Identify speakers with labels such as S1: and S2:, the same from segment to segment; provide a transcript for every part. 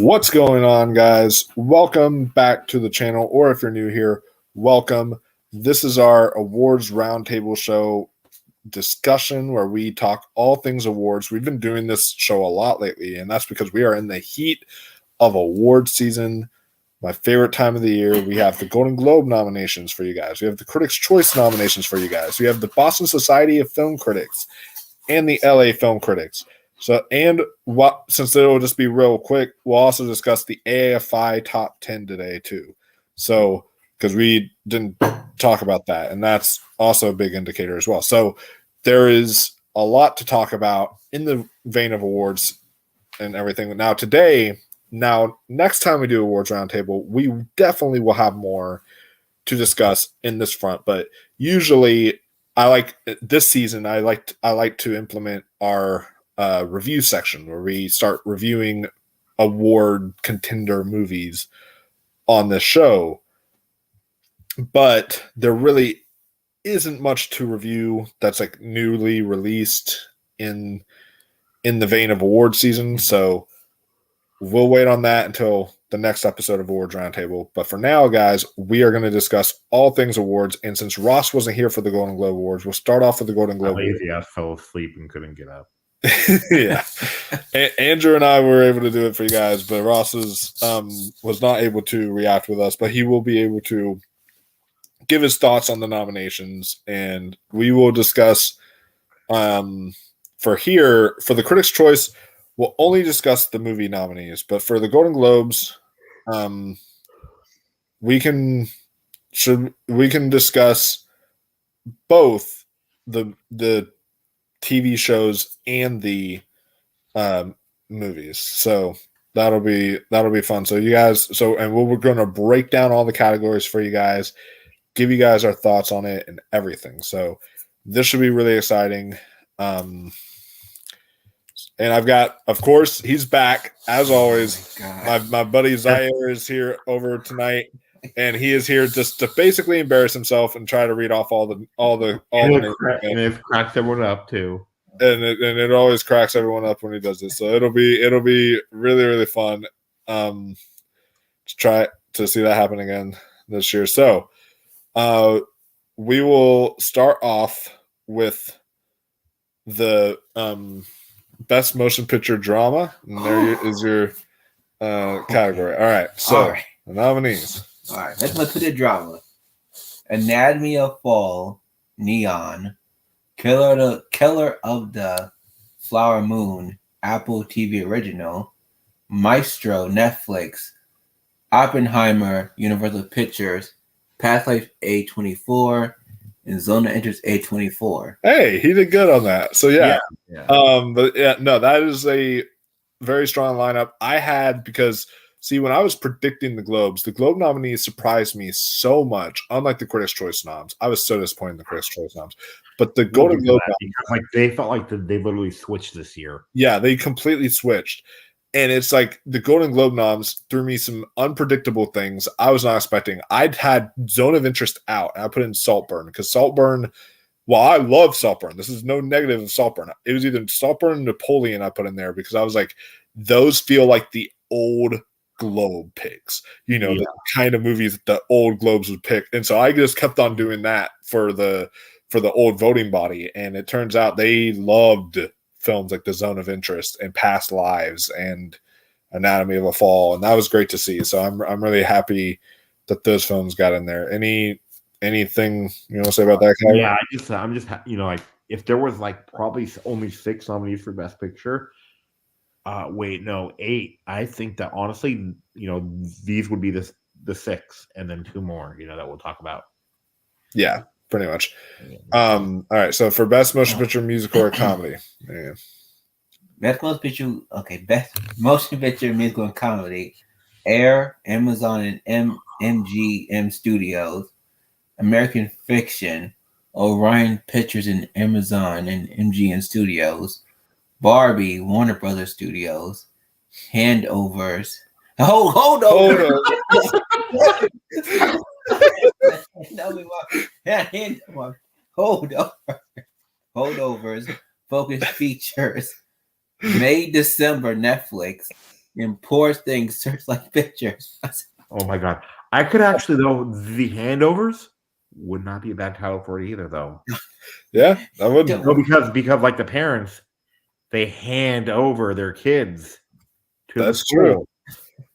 S1: What's going on, guys? Welcome back to the channel, or if you're new here, welcome. This is our awards roundtable show discussion where we talk all things awards. We've been doing this show a lot lately, and that's because we are in the heat of award season. My favorite time of the year. We have the Golden Globe nominations for you guys. We have the Critics' Choice nominations for you guys. We have the Boston Society of Film Critics and the LA Film Critics. Since it will just be real quick, we'll also discuss the AFI top 10 today too. So, because we didn't talk about that, and that's also a big indicator as well. So, there is a lot to talk about in the vein of awards and everything. Next time we do awards roundtable, we definitely will have more to discuss in this front. But usually, this season, I like to implement our review section where we start reviewing award contender movies on the show, but there really isn't much to review that's like newly released in the vein of award season, so we'll wait on that until the next episode of Awards Roundtable. But for now, guys, we are going to discuss all things awards, and since Ross wasn't here for the Golden Globe Awards, we'll start off with the Golden Globe Awards.
S2: I fell asleep and couldn't get up.
S1: Yeah, Andrew and I were able to do it for you guys, but Ross was not able to react with us, but he will be able to give his thoughts on the nominations, and we will discuss for the Critics' Choice, we'll only discuss the movie nominees, but for the Golden Globes, we can discuss both the TV shows and the movies. So that'll be fun. So you guys, and we're going to break down all the categories for you guys, give you guys our thoughts on it and everything. So this should be really exciting. And I've got, of course, he's back as always. My buddy Zaire is here over tonight, and he is here just to basically embarrass himself and try to read off all the
S2: and it cracks everyone up too.
S1: And it always cracks everyone up when he does this. So it'll be really, really fun to try to see that happen again this year. So we will start off with the best motion picture drama. And there is your category. All right. So the nominees.
S3: All right. Let's look at the drama. Anatomy of Fall, Neon, Killer of the Flower Moon, Apple TV Original, Maestro, Netflix, Oppenheimer, Universal Pictures, Past Life A24, and Zone of Interest A24.
S1: Hey, he did good on that. So yeah. That is a very strong lineup. I had because when I was predicting the Globes, the Globe nominees surprised me so much. Unlike the Critics' Choice noms, I was so disappointed in the Critics' Choice noms. But the Golden Globe,
S2: they felt like they literally switched this year.
S1: Yeah, they completely switched. And it's like the Golden Globe noms threw me some unpredictable things I was not expecting. I'd had Zone of Interest out, and I put in Saltburn because Saltburn, I love Saltburn. This is no negative of Saltburn. It was either Saltburn and Napoleon I put in there because I was like, those feel like the old Globe picks, the kind of movies that the old Globes would pick. And so I just kept on doing that for the old voting body. And it turns out they loved films like The Zone of Interest and Past Lives and Anatomy of a Fall, and that was great to see. So I'm really happy that those films got in there. Anything you want to say about that? Kevin?
S2: Yeah, I'm just like if there was like probably only 6 nominees for Best Picture. 8. I think that honestly, these would be the 6, and then 2 more, that we'll talk about.
S1: Yeah, pretty much. All right. So for Best Motion Picture, Musical, or Comedy,
S3: Best Motion Picture. Okay, Best Motion Picture, Musical, and Comedy. Air, Amazon, and MGM Studios. American Fiction, Orion Pictures, and Amazon and MGM Studios. Barbie, Warner Brothers Studios. Handovers. Hold on. Holdovers, Focus Features, May December, Netflix, And poor things search like pictures.
S2: Oh my god. I could actually though the handovers would not be a bad title for it either though.
S1: Yeah, that would.
S3: Don't-
S2: No, because like the parents, they hand over their kids to the
S1: That's true.
S2: school.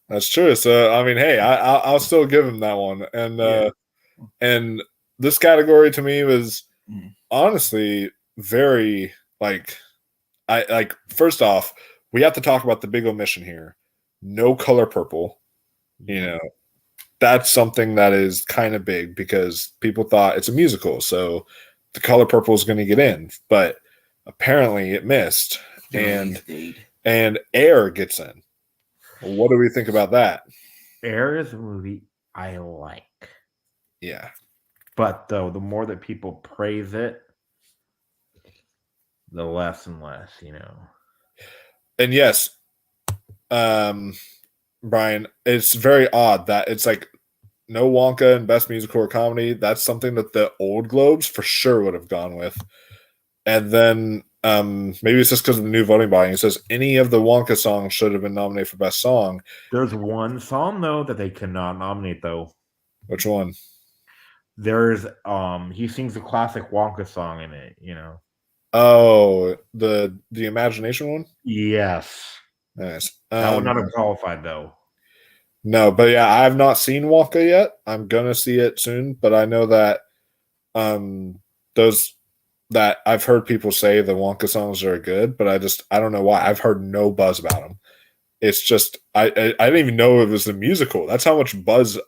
S1: That's true. So I mean, hey, I'll still give him that one. And this category to me was honestly very first off, we have to talk about the big omission here. No color purple. You know, that's something that is kind of big because people thought it's a musical, so the color purple is going to get in, but apparently it missed, and Air gets in. What do we think about that?
S2: Air is a movie I like.
S1: Yeah.
S2: But though the more that people praise it, the less and less, you know.
S1: And yes, Brian, it's very odd that it's like no Wonka in Best Musical or Comedy. That's something that the old Globes for sure would have gone with. And then maybe it's just because of the new voting body. It says any of the Wonka songs should have been nominated for Best Song.
S2: There's one song though that they cannot nominate though.
S1: Which one?
S2: There's he sings a classic Wonka song in it, you know.
S1: Oh, the Imagination one?
S2: Yes.
S1: Nice.
S2: That would not have qualified though.
S1: No, but yeah, I have not seen Wonka yet. I'm gonna see it soon, but I know that those that I've heard people say the Wonka songs are good, but I don't know why. I've heard no buzz about them. It's just I didn't even know it was a musical. That's how much buzz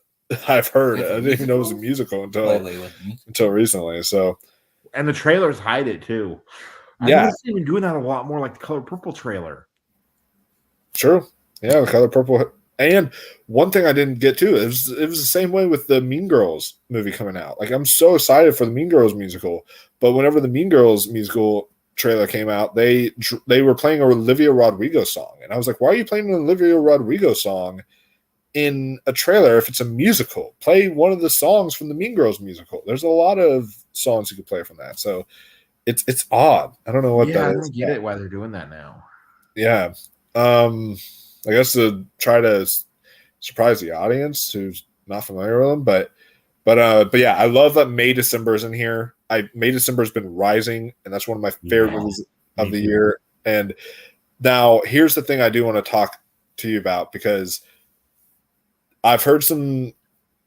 S1: I've heard. I didn't even know it was a musical until recently. So,
S2: and the trailers hide it too.
S1: Yeah,
S2: I noticed they've been doing that a lot more, like the Color Purple trailer.
S1: True. Yeah, the Color Purple. And one thing I didn't get to is it was the same way with the Mean Girls movie coming out. Like I'm so excited for the Mean Girls musical, but whenever the Mean Girls musical trailer came out, they were playing a Olivia Rodrigo song, and I was like, "Why are you playing an Olivia Rodrigo song in a trailer if it's a musical? Play one of the songs from the Mean Girls musical." There's a lot of songs you could play from that, so it's odd. I don't know what that is.
S2: I don't get it why they're doing that now.
S1: Yeah. I guess to try to surprise the audience who's not familiar with them, but yeah, I love that May December is in here. May December has been rising, and that's one of my favorite movies of the year. And now here's the thing I do want to talk to you about, because I've heard some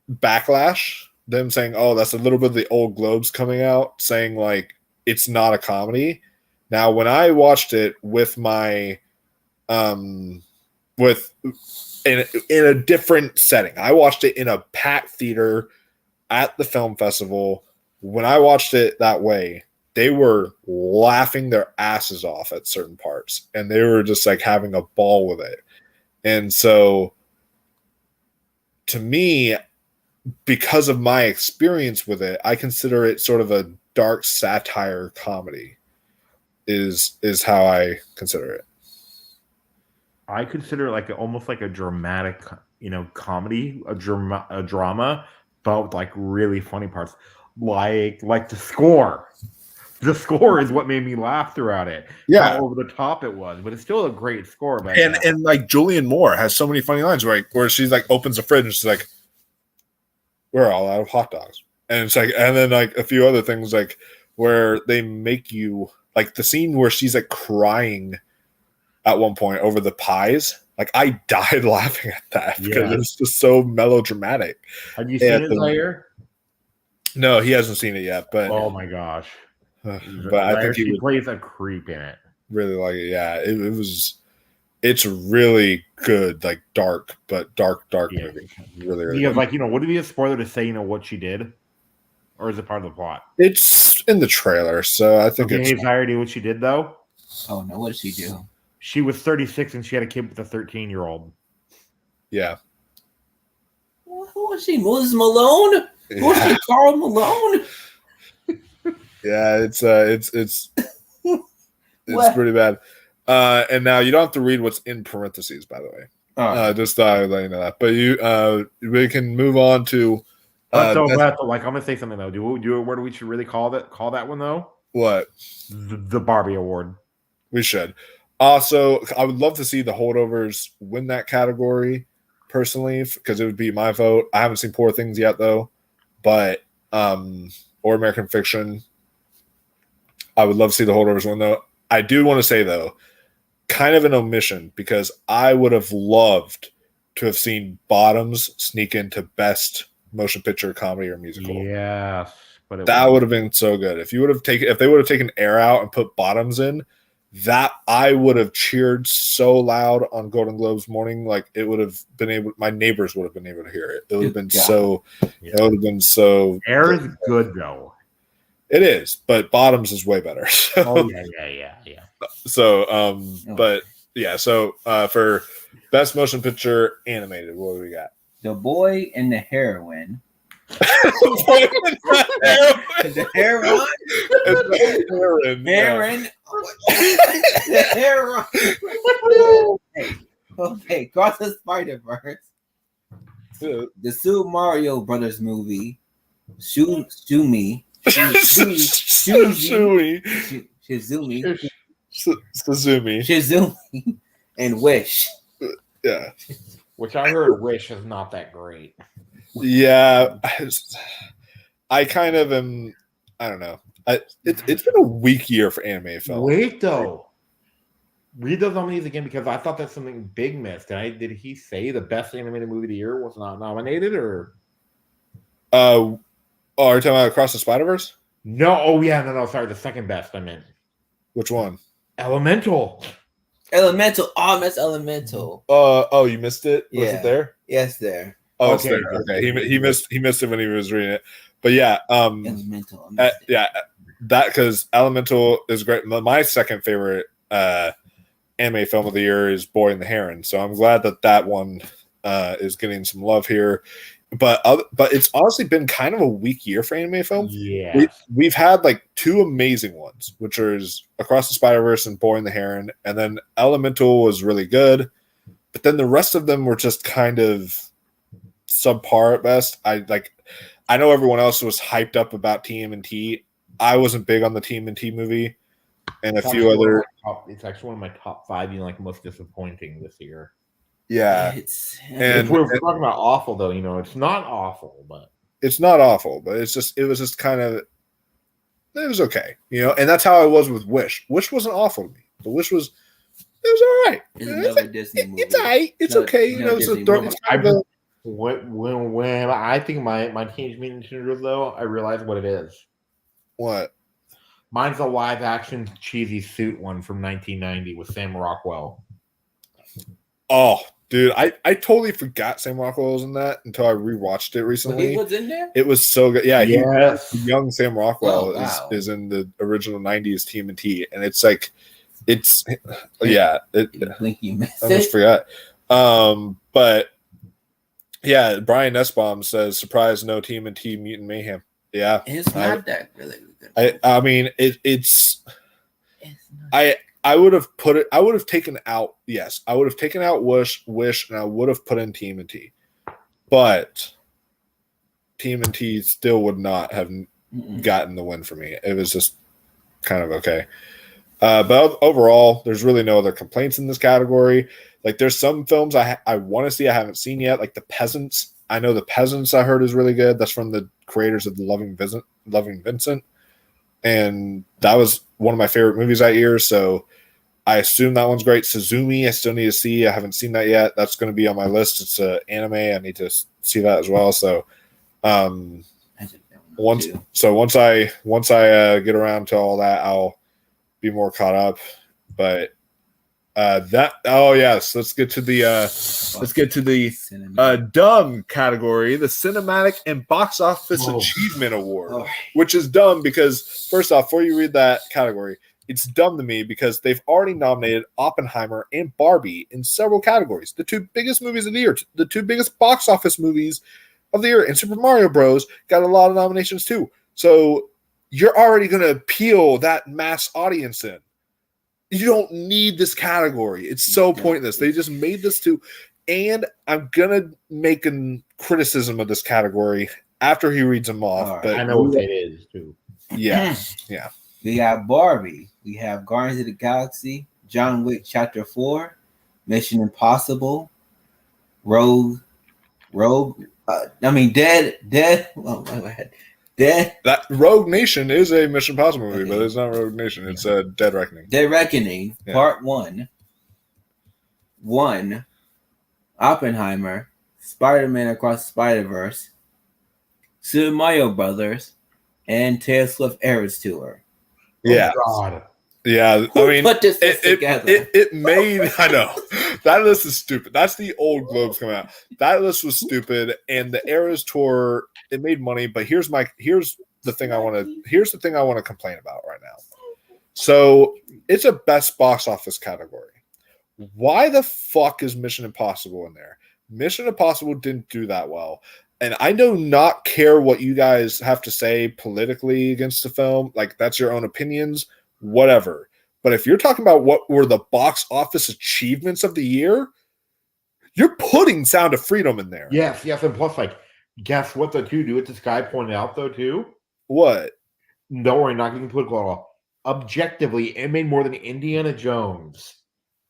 S1: backlash, them saying, "Oh, that's a little bit of the old Globes coming out, saying like it's not a comedy." Now, when I watched it with my in a different setting. I watched it in a packed theater at the film festival. When I watched it that way, they were laughing their asses off at certain parts, and they were just like having a ball with it. And so to me, because of my experience with it, I consider it sort of a dark satire comedy is how I consider it.
S2: I consider it like almost like a dramatic, comedy, a drama, but with like really funny parts, like the score. The score is what made me laugh throughout it.
S1: Yeah,
S2: how over the top it was, but it's still a great score. But
S1: and like Julianne Moore has so many funny lines where she's like opens the fridge and she's like, "We're all out of hot dogs," and it's like, and then like a few other things like where they make you like the scene where she's like crying at one point over the pies. Like I died laughing at that because it's just so melodramatic.
S2: Have you seen it, Zaire?
S1: No, he hasn't seen it yet. But
S2: oh my gosh!
S1: But I think
S2: he plays a creep in it.
S1: Really like it. Yeah, it was. It's really good, like dark movie. Really, really.
S2: Because, would it be a spoiler to say, what she did, or is it part of the plot?
S1: It's in the trailer, so I think it's.
S2: Hey, Zaire, do what she did though.
S3: Oh no! What did she do?
S2: She was 36 and she had a kid with a 13-year-old.
S1: Yeah.
S3: Who was she? Moses Malone?
S1: Yeah.
S3: Who was she? Carl Malone?
S1: Yeah, it's pretty bad. And now you don't have to read what's in parentheses, by the way. Just let you know that. But we can move on to.
S2: I'm gonna say something though. Do where we should really call that one though?
S1: What?
S2: The Barbie Award.
S1: We should. Also, I would love to see the holdovers win that category personally, because it would be my vote. I haven't seen Poor Things yet though, but or American Fiction. I would love to see the holdovers win though. I do want to say though, kind of an omission, because I would have loved to have seen Bottoms sneak into Best Motion Picture Comedy or Musical.
S2: Yes, but
S1: That would have been so good. If they would have taken Air out and put Bottoms in, that I would have cheered so loud on Golden Globes morning, like it would have been able. My neighbors would have been able to hear it. It would have been so. It would have been so.
S2: Air is good though.
S1: It is, but Bottoms is way better. So,
S2: Oh yeah.
S1: So, but yeah. So, for Best Motion Picture Animated, what do we got?
S3: The Boy and the Heroine.
S1: The
S3: Heroine.
S1: Heroine.
S3: The Heroine. Okay. Cross the Spider-Verse. The Super Mario Brothers movie. Shizumi. Shizumi. And Wish.
S1: Yeah.
S2: Which I heard Wish is not that great.
S1: Yeah. I kind of am. I don't know. It's been a weak year for anime film.
S2: Wait though. Read those nominees again, because I thought that's something big missed. Did he say the best animated movie of the year was not nominated, or?
S1: Are you talking about Across the Spider-Verse?
S2: No. Oh yeah. No. Sorry, the second best. I meant.
S1: Which one?
S2: Elemental.
S3: Oh, I missed Elemental.
S1: Oh, you missed it. Was it there?
S3: Yes, there.
S1: Oh, okay. It's there. Okay. He missed it when he was reading it. But yeah.
S3: Elemental.
S1: Yeah. That, because Elemental is great. My second favorite anime film of the year is Boy and the Heron. So I'm glad that one is getting some love here. But it's honestly been kind of a weak year for anime film.
S2: Yeah,
S1: we've had like two amazing ones, which is Across the Spider-Verse and Boy and the Heron, and then Elemental was really good, but then the rest of them were just kind of subpar at best. I know everyone else was hyped up about TMNT. I wasn't big on the TMNT movie, and a few other.
S2: It's actually one of my top 5, most disappointing this year.
S1: Yeah,
S2: and we're talking about awful though. It's not awful, but
S1: it was just kind of, it was okay, and that's how I was with Wish. Wish wasn't awful to me, but it was all right.
S3: It's another Disney movie.
S1: It's all right. It's okay.
S2: When I think my Teenage Mutant Ninja Turtles though, I realize what it is.
S1: What?
S2: Mine's a live action cheesy suit one from 1990 with Sam Rockwell.
S1: Oh, dude, I totally forgot Sam Rockwell was in that until I rewatched it recently.
S3: He was in there?
S1: It was so good. Yeah,
S2: yes.
S1: Young Sam Rockwell is in the original 90s TMNT, and it's like,
S3: Blinky missed
S1: I almost forgot. But yeah, Brian Nussbaum says, surprise, no TMNT Mutant Mayhem. Yeah.
S3: It's not that really good.
S1: I mean, it's I would have taken out Wish, and I would have put in TMNT. But TMNT still would not have gotten the win for me. It was just kind of okay. But overall, there's really no other complaints in this category. Like, there's some films I want to see I haven't seen yet, like The Peasants. I know The Peasants I heard is really good. That's from the creators of the Loving Vincent. And that was one of my favorite movies that year, so I assume that one's great. Suzumi, I still need to see. I haven't seen that yet. That's going to be on my list. It's an anime. I need to see that as well. So, once I get around to all that, I'll be more caught up. But let's get to the dumb category, the Cinematic and Box Office Achievement Award, which is dumb because, first off, before you read that category, it's dumb to me because they've already nominated Oppenheimer and Barbie in several categories. The two biggest movies of the year, the two biggest box office movies of the year, and Super Mario Bros. Got a lot of nominations too. So you're already going to appeal that mass audience in. You don't need this category. It's so pointless. They just made this too. And I'm going to make a criticism of this category after he reads them off. But
S2: I know what it is too.
S1: Yeah. Yeah.
S3: We have Barbie. We have Guardians of the Galaxy, John Wick Chapter 4, Mission Impossible, Dead. Oh, my bad. Dead.
S1: That Rogue Nation is a Mission Impossible movie, but it's not Rogue Nation. It's Dead Reckoning.
S3: Dead Reckoning, Part 1. Oppenheimer, Spider-Man Across the Spider-Verse, Super Mario Brothers, and Taylor Swift Eras Tour.
S1: Yeah.
S2: Oh, God.
S1: Yeah,
S3: Who
S1: I mean,
S3: put this list together?
S1: It made. I know that list is stupid. That's the old Globes coming out. That list was stupid, and the Eras Tour it made money. But here's the thing I want to complain about right now. So it's a best box office category. Why the fuck is Mission Impossible in there? Mission Impossible didn't do that well. And I do not care what you guys have to say politically against the film. Like, that's your own opinions, whatever. But if you're talking about what were the box office achievements of the year, you're putting Sound of Freedom in there.
S2: Yes. And plus, like, guess what, though, too? Do what this guy pointed out, though, too?
S1: What?
S2: Don't worry, not getting political at all. Objectively, it made more than Indiana Jones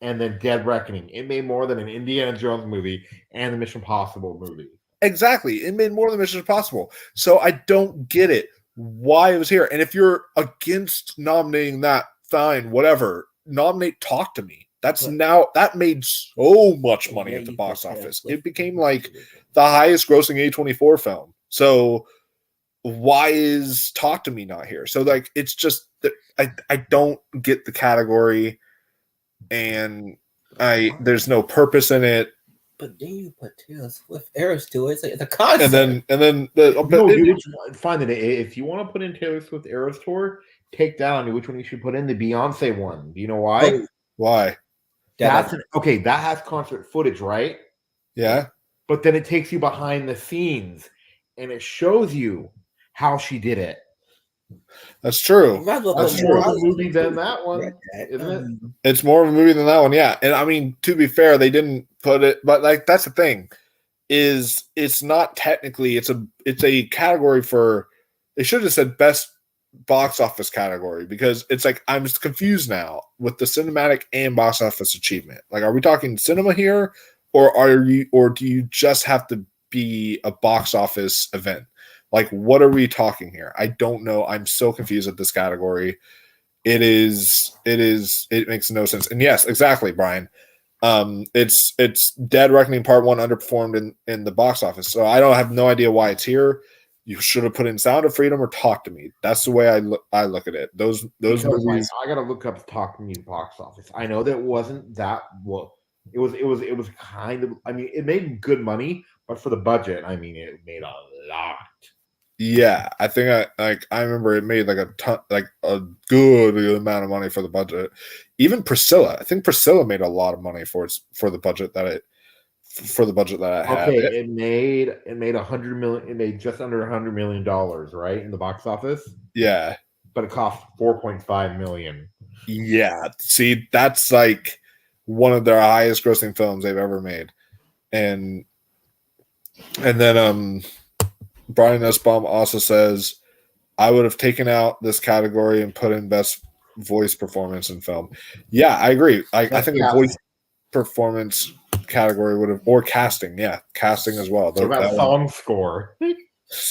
S2: and then Dead Reckoning. It made more than an Indiana Jones movie and the Mission Impossible movie.
S1: Exactly. It made more than Mission Impossible. So I don't get it. Why it was here. And if you're against nominating that, fine, whatever. Nominate Talk to Me. That made so much money at the box office. It became like the highest grossing A24 film. So why is Talk to Me not here? So like it's just that I don't get the category, and there's no purpose in it.
S3: But then you put Taylor Swift Eras Tour. It's like the concept.
S1: And then
S2: find it. If you want to put in Taylor Swift Eras Tour, take down which one you should put in, the Beyonce one. Do you know why?
S1: Why?
S2: That has concert footage, right?
S1: Yeah.
S2: But then it takes you behind the scenes and it shows you how she did it.
S1: That's true.
S2: That's more of a movie than that one, isn't it?
S1: It's more of a movie than that one, yeah. And I mean, to be fair, they didn't put it, but like that's the thing, is it's not technically it's a category for. They should have said best box office category, because it's like I'm just confused now with the cinematic and box office achievement. Like, are we talking cinema here, or do you just have to be a box office event? Like, what are we talking here? I don't know. I'm so confused at this category. It makes no sense. And yes, exactly, Brian. It's Dead Reckoning Part 1 underperformed in the box office. So I have no idea why it's here. You should have put in Sound of Freedom or Talk to Me. That's the way I look at it. Those movies.
S2: Like, I gotta look up Talk to Me box office. I know that it wasn't that well. It was kind of. I mean, it made good money, but for the budget, I mean, it made a lot.
S1: Yeah, I think I remember it made like a good amount of money for the budget. Even Priscilla, I think Priscilla made a lot of money for the budget that it had.
S2: Okay, it made $100 million. It made just under $100 million, right, in the box office.
S1: Yeah,
S2: but it cost $4.5 million.
S1: Yeah, see, that's like one of their highest grossing films they've ever made, and then Brian Nussbaum also says, I would have taken out this category and put in best voice performance in film. Yeah, I agree. I think the voice performance category would have, or casting. Yeah, casting as well.
S2: What about song score?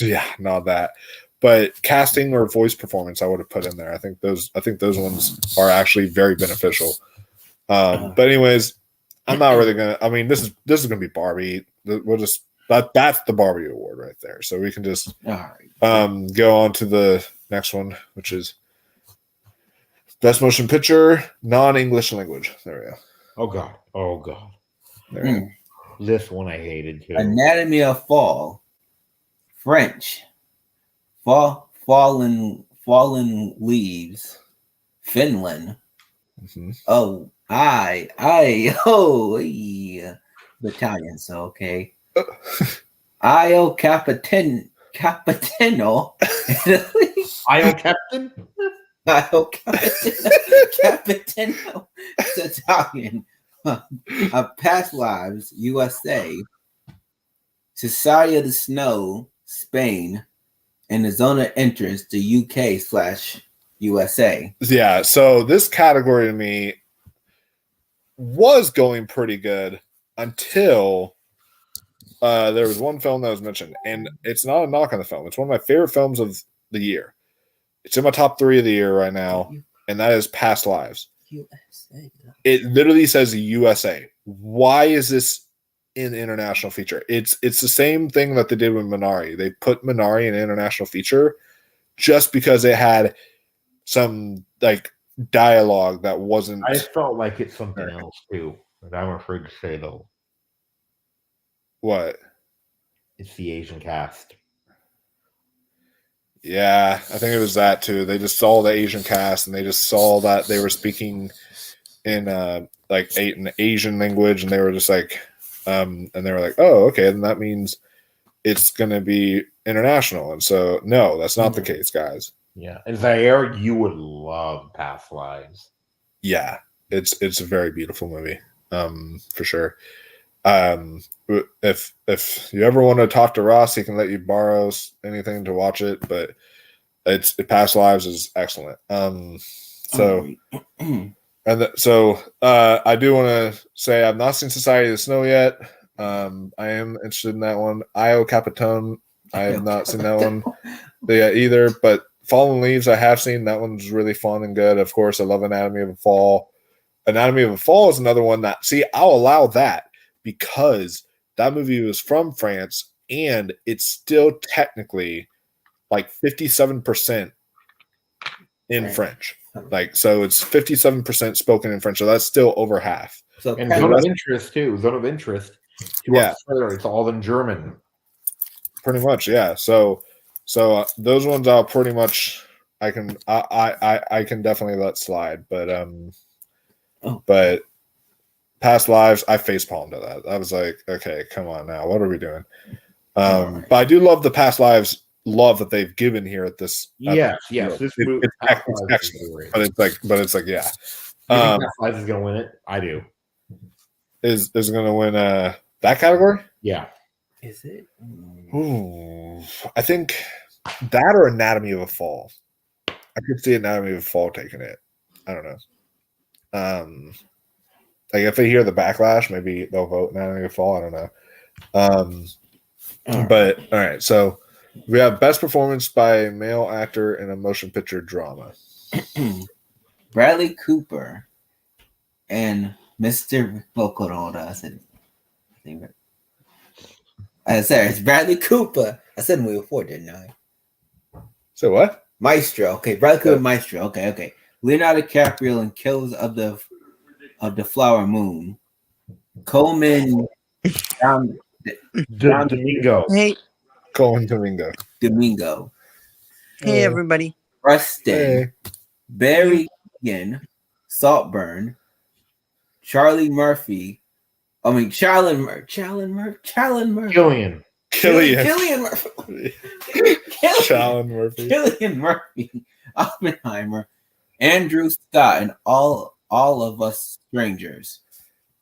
S1: Yeah, not that. But casting or voice performance, I would have put in there. I think those ones are actually very beneficial. But anyways, I'm not really gonna. I mean, this is gonna be Barbie. We'll just. That's the Barbie award right there. So we can just go on to the next one, which is Best Motion Picture, non-English language. There we go.
S2: Oh God.
S1: There we go.
S2: This one I hated too.
S3: Anatomy of Fall, French, Fallen Leaves, Finland.
S1: Mm-hmm.
S3: Italian. So okay. Io Capitano.
S2: Io Captain?
S3: Io Capitano. It's Italian. Past Lives, USA. Society of the Snow, Spain. And the Zone of Interest, the UK/USA.
S1: Yeah, so this category to me, was going pretty good until there was one film that was mentioned, and it's not a knock on the film. It's one of my favorite films of the year. It's in my top 3 of the year right now, and that is Past Lives.
S3: USA.
S1: It literally says USA. Why is this in international feature? It's the same thing that they did with Minari. They put Minari in international feature just because it had some like dialogue that wasn't.
S2: I felt like it's something else too, but I'm afraid to say though.
S1: What?
S2: It's the Asian cast.
S1: Yeah, I think it was that too. They just saw the Asian cast and they just saw that they were speaking in like an Asian language, and they were just like, and they were like, oh, okay, then that means it's gonna be international. And so, no, that's not the case, guys.
S2: Yeah, and Zaire, you would love Past Lives.
S1: Yeah, it's a very beautiful movie, for sure. If you ever want to talk to Ross, he can let you borrow anything to watch it, but Past Lives is excellent. So I do want to say I've not seen Society of the Snow yet. I am interested in that one. Io Capitone, I have not seen that one either, but Fallen Leaves I have seen. That one's really fun and good. Of course, I love Anatomy of a Fall. Anatomy of a Fall is another one that, I'll allow that because that movie was from France and it's still technically like 57% in French. Like, so it's 57% spoken in French. So that's still over half.
S3: So
S2: and Zone of Interest too. Zone of Interest.
S1: Yeah.
S2: It's all in German.
S1: Pretty much. Yeah. So those ones I'll pretty much, I can definitely let slide, but Past Lives, I facepalmed at that. I was like, okay, come on now. What are we doing? But I do love the Past Lives love that they've given here at this.
S2: Yes. This movie,
S1: it's excellent, but it's like, yeah.
S2: Past Lives is going to win it. I do.
S1: Is going to win that category?
S2: Yeah.
S3: Is it?
S1: Ooh, I think that or Anatomy of a Fall. I could see Anatomy of a Fall taking it. I don't know. Like if they hear the backlash, maybe they'll vote Anatomy of a Fall. I don't know. But all right, so we have Best Performance by Male Actor in a Motion Picture Drama.
S3: Bradley Cooper and Mr. Vokonoda. I said it's Bradley Cooper. I said movie before, didn't I?
S1: So what?
S3: Maestro. Okay, Bradley Cooper, Maestro. Okay. Leonardo DiCaprio in Killers of the Flower Moon. Coleman
S2: Domingo.
S4: Hey.
S1: Coleman Domingo.
S4: Hey, everybody.
S3: Preston.
S1: Hey.
S3: Barry Keoghan. Saltburn. Charlie Murphy. I mean, Killian Murphy.
S1: Killian Murphy.
S3: Killian Murphy. Oppenheimer. Andrew Scott and all of us strangers.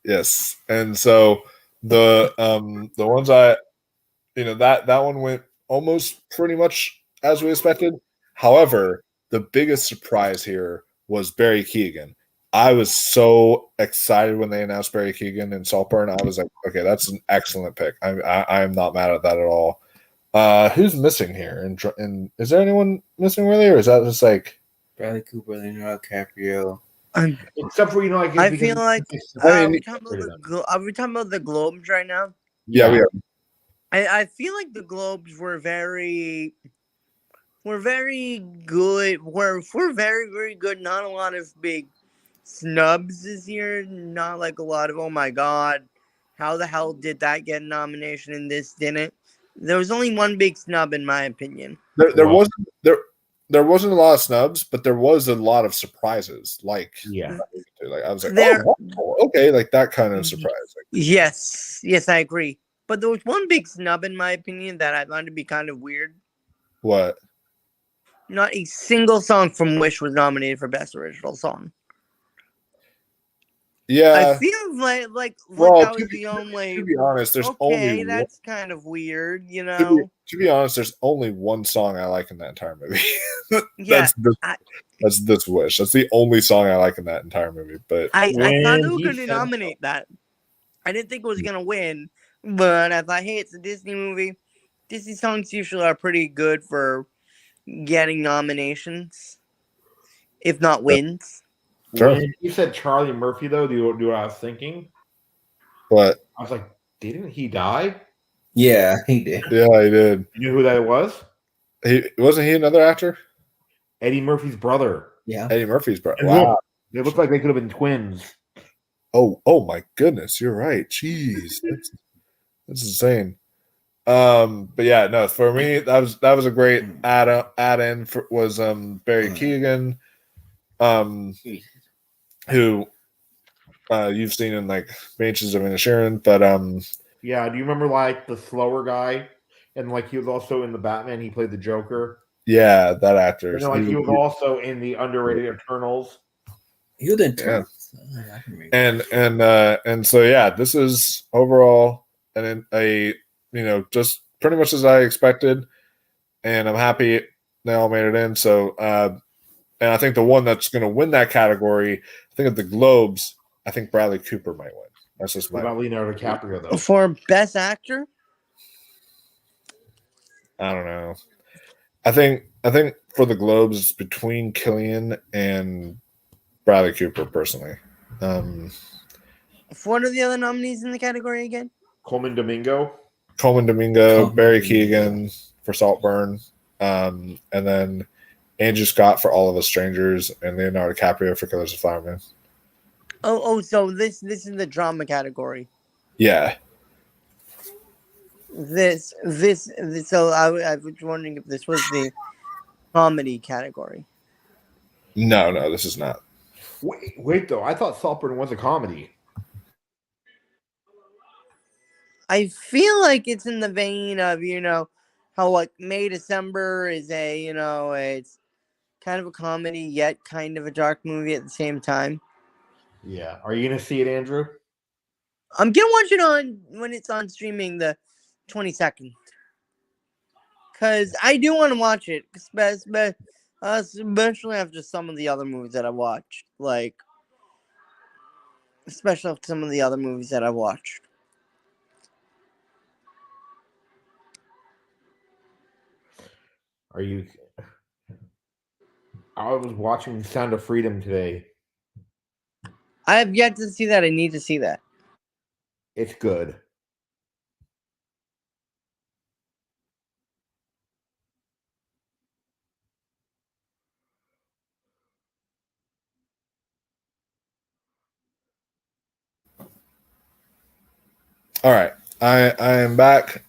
S1: Yes, and so the ones that one went almost pretty much as we expected. However, the biggest surprise here was Barry Keoghan. I was so excited when they announced Barry Keoghan in Saltburn. I was like, okay, that's an excellent pick. I am not mad at that at all. Who's missing here? And is there anyone missing really, or is that just like
S3: Bradley Cooper, Leonardo DiCaprio?
S2: Except for
S4: I feel like are we talking about the Globes right now?
S1: Yeah, we are.
S4: I feel like the Globes were very good. We're very, very good. Not a lot of big snubs this year. Not like a lot of, oh my god, how the hell did that get a nomination and this didn't? There was only one big snub in my opinion.
S1: There wasn't a lot of snubs, but there was a lot of surprises. Like I was like, oh, okay, like that kind of surprise.
S4: Yes, I agree. But there was one big snub in my opinion that I found to be kind of weird.
S1: What?
S4: Not a single song from Wish was nominated for Best Original Song.
S1: Yeah,
S4: I feel like
S1: well,
S4: that was the only.
S1: To be honest, there's only
S4: that's kind of weird, you know.
S1: To be honest, there's only one song I like in that entire movie.
S4: Yeah,
S1: That's this wish. That's the only song I like in that entire movie. But
S4: I thought they were
S2: he
S4: going to
S2: said-
S4: nominate that. I didn't think it was going to win, but I thought, hey, it's a Disney movie. Disney songs usually are pretty good for getting nominations, if not wins.
S1: Sure.
S2: When you said Charlie Murphy, though, do what I was thinking?
S1: but
S2: I was like, didn't he die?
S3: Yeah, he did.
S1: yeah, he did.
S2: You knew who that was?
S1: He wasn't he another actor?
S2: Eddie Murphy's brother.
S3: Yeah.
S1: Eddie Murphy's brother.
S2: And
S1: Wow.
S2: look, they look like they could have been twins.
S1: Oh my goodness, you're right. Jeez, that's insane. But yeah, no, for me that was a great add in for was Barry Keoghan, who you've seen in like Banshees of Inisherin, but
S2: Yeah, do you remember like the slower guy? And like he was also in the Batman, he played the Joker.
S1: yeah, that actor.
S2: And like he was also in the underrated Eternals.
S3: He was in
S1: Yeah.
S3: Turtles.
S1: And so yeah, this is overall a just pretty much as I expected, and I'm happy they all made it in. So and I think the one that's going to win that category, I think at the Globes, I think Bradley Cooper might win. That's just
S2: What
S1: my.
S2: about Leonardo DiCaprio though?
S4: For Best Actor?
S1: I don't know. I think for the Globes, it's between Killian and Bradley Cooper personally.
S4: What are the other nominees in the category again?
S2: Coleman Domingo.
S1: Coleman Domingo,
S3: Coleman
S1: Barry
S3: Domingo.
S1: Keoghan for Saltburn, and then Andrew Scott for All of Us Strangers, and Leonardo DiCaprio for Killers of the Flower Moon.
S4: So this is the drama category.
S1: Yeah,
S4: This so I was wondering if this was the comedy category.
S1: no, this is not.
S2: Wait though, I thought Saltburn was a comedy.
S4: I feel like it's in the vein of, how like May December is it's kind of a comedy yet kind of a dark movie at the same time.
S2: Yeah. Are you gonna see it, Andrew?
S4: I'm gonna watch it when it's on streaming the 22nd. Cause I do want to watch it, especially after some of the other movies that I watched. Especially after some of the other movies that I watched.
S2: Are you? I was watching Sound of Freedom today.
S4: I have yet to see that. I need to see that.
S2: It's good.
S1: All right, I am back.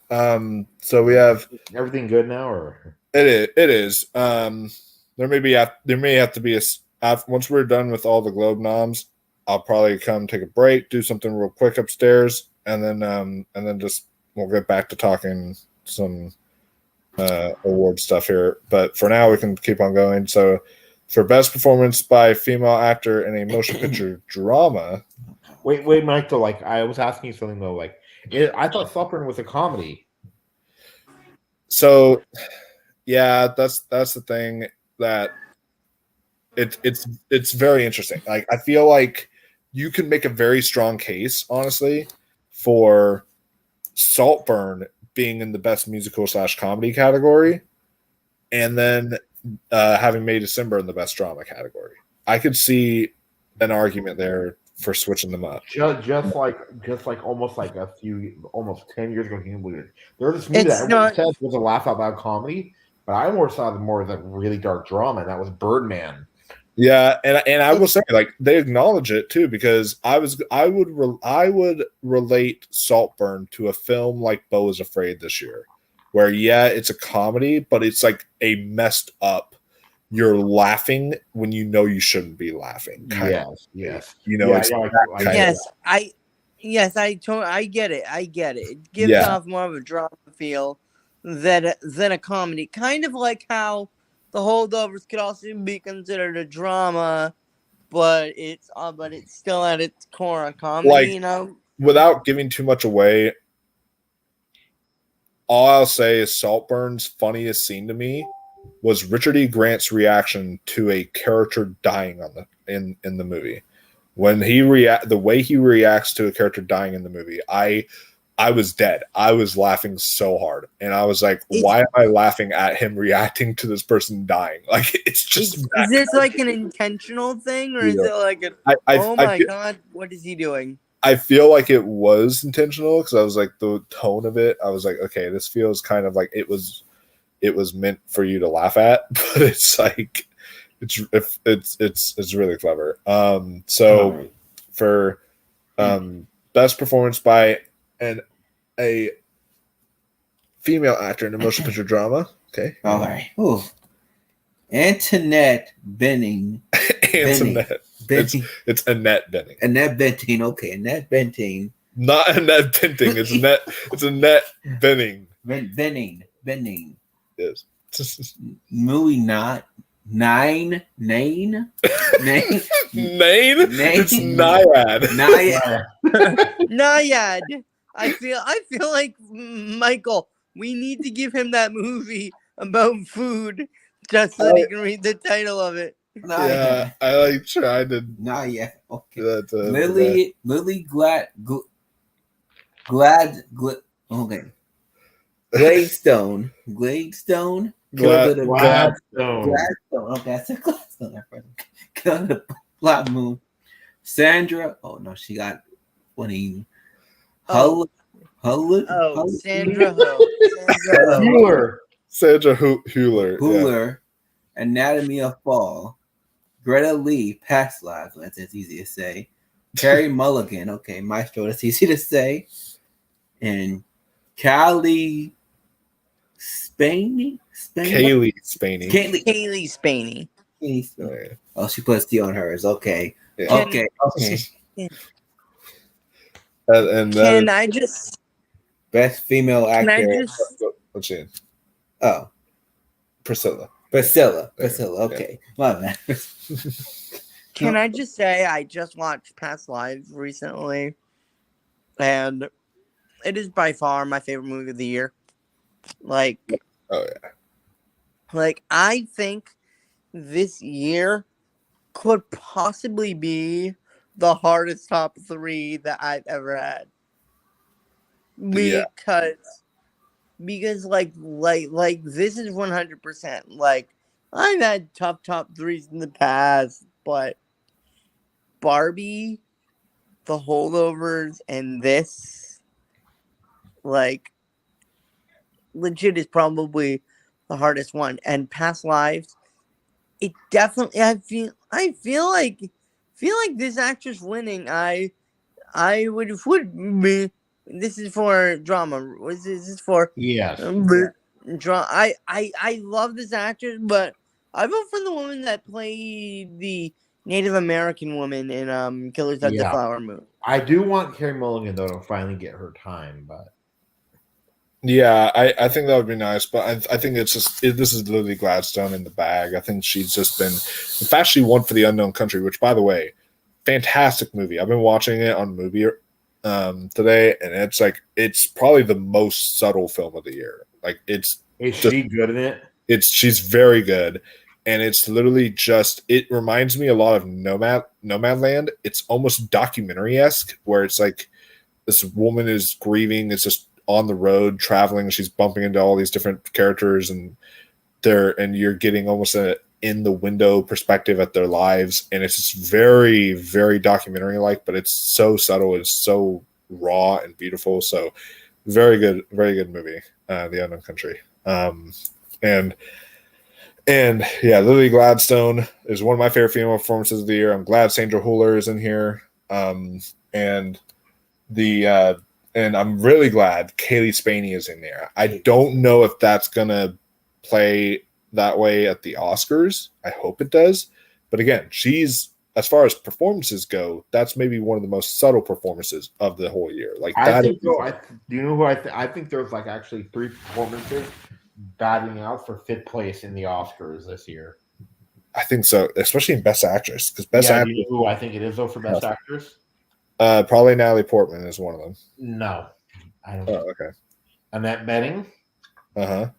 S1: So we have
S2: Everything good now, or
S1: it is. There may have to be once we're done with all the Globe noms, I'll probably come take a break, do something real quick upstairs, and then just we'll get back to talking some award stuff here. But for now, we can keep on going. So for best performance by female actor in a motion picture drama.
S2: wait, Mike. Though, like I was asking you something though. Like I thought Saltburn was a comedy.
S1: So yeah, that's the thing that it's very interesting. Like I feel like you can make a very strong case, honestly, for Saltburn being in the best musical / comedy category, and then having May December in the best drama category. I could see an argument there for switching them up.
S2: Just like almost 10 years ago, can you believe it? There was this movie
S4: It's
S2: that
S4: not-
S2: everyone said was a laugh out loud comedy, but I more saw it more as a really dark drama, and that was Birdman.
S1: Yeah, and I will say, like, they acknowledge it too, because I would relate Saltburn to a film like Beau is Afraid this year, where it's a comedy, but it's like a messed up. You're laughing when you know you shouldn't be laughing.
S2: Yes.
S1: It's
S2: like
S1: kind of-
S4: Yes, I get it. It gives
S1: Yeah.
S4: off more of a drama feel than a comedy. Kind of like how The Holdovers could also be considered a drama, but it's still at its core a comedy.
S1: Like, without giving too much away, all I'll say is Saltburn's funniest scene to me was Richard E. Grant's reaction to a character dying in the movie. When the way he reacts to a character dying in the movie, I was dead. I was laughing so hard, and I was like, "Why am I laughing at him reacting to this person dying?" Like, it's just.
S4: Is this like an intentional thing, or is it like oh my god, what is he doing?
S1: I feel like it was intentional because I was like, the tone of it, I was like, okay, this feels kind of like it was meant for you to laugh at, but it's like it's really clever. So for best performance by a female actor in a motion picture drama. Okay.
S3: All right. Ooh. Antoinette Benning.
S1: Antoinette. It's Annette Benning.
S3: Annette Benting. Okay, Annette Benting.
S1: Not Annette Benting. It's Annette. It's Annette Benning.
S3: Benning.
S1: Yes.
S3: Movie not Nine.
S1: It's Naiad.
S4: Naiad. I feel like Michael, we need to give him that movie about food just so he can read the title of it.
S1: Yeah, I like tried to.
S3: Naiad. Okay. Lily okay. Gladstone. Gladstone. Okay, that's a Gladstone. Killed the Black Moon. Sandra. Oh no, she got 20.
S4: Sandra
S2: Hewler.
S1: Sandra Hewler.
S3: Yeah. Anatomy of Fall. Greta Lee, Past Lives. That's easy to say. Carrie Mulligan. Okay, Maestro. That's easy to say. And Kaylee Spaney. Oh, she puts T on hers. Okay. Yeah. Okay.
S1: And
S4: can I just
S3: best female actor?
S1: What's she in?
S3: Oh,
S1: Priscilla.
S3: Okay, my man.
S4: Can I just say I just watched Past Lives recently, and it is by far my favorite movie of the year. Like,
S1: oh yeah.
S4: Like, I think this year could possibly be the hardest top 3 that I've ever had. Because like this is 100%. Like, I've had top 3s in the past, but Barbie, The Holdovers, and this, like, legit is probably the hardest one. And Past Lives, it definitely, I feel like this actress winning, I would be. This is for drama. Is this for?
S2: Yes.
S4: I love this actress, but I vote for the woman that played the Native American woman in Killers of the Flower Moon.
S2: I do want Carrie Mulligan though to finally get her time, but
S1: yeah, I think that would be nice, but I think this is Lily Gladstone in the bag. I think she's just been. In fact, she won for The Unknown Country, which, by the way, fantastic movie. I've been watching it on Movie today, and it's probably the most subtle film of the year. Like, is
S2: she good in it?
S1: She's very good, and it's literally just. It reminds me a lot of Nomadland. It's almost documentary-esque, where it's like this woman is grieving. It's just on the road traveling. She's bumping into all these different characters, and you're getting almost a in the window perspective at their lives, and it's just very, very documentary like, but it's so subtle, it's so raw and beautiful. So very good movie, The Unknown Country. And yeah, Lily Gladstone is one of my favorite female performances of the year. I'm glad Sandra Hewler is in here. And I'm really glad Kaylee Spaney is in there. I don't know if that's gonna play that way at the Oscars. I hope it does. But again, she's, as far as performances go, that's maybe one of the most subtle performances of the whole year. Like,
S2: I think so. Do you know who I think there's like actually 3 performances batting out for 5th place in the Oscars this year.
S1: I think so, especially in Best Actress, because Best Actress.
S2: Do you know who I think it is though for Best Actress?
S1: Probably Natalie Portman is one of them.
S2: No, I don't.
S1: Oh, okay.
S2: Annette Bening.
S1: Uh-huh.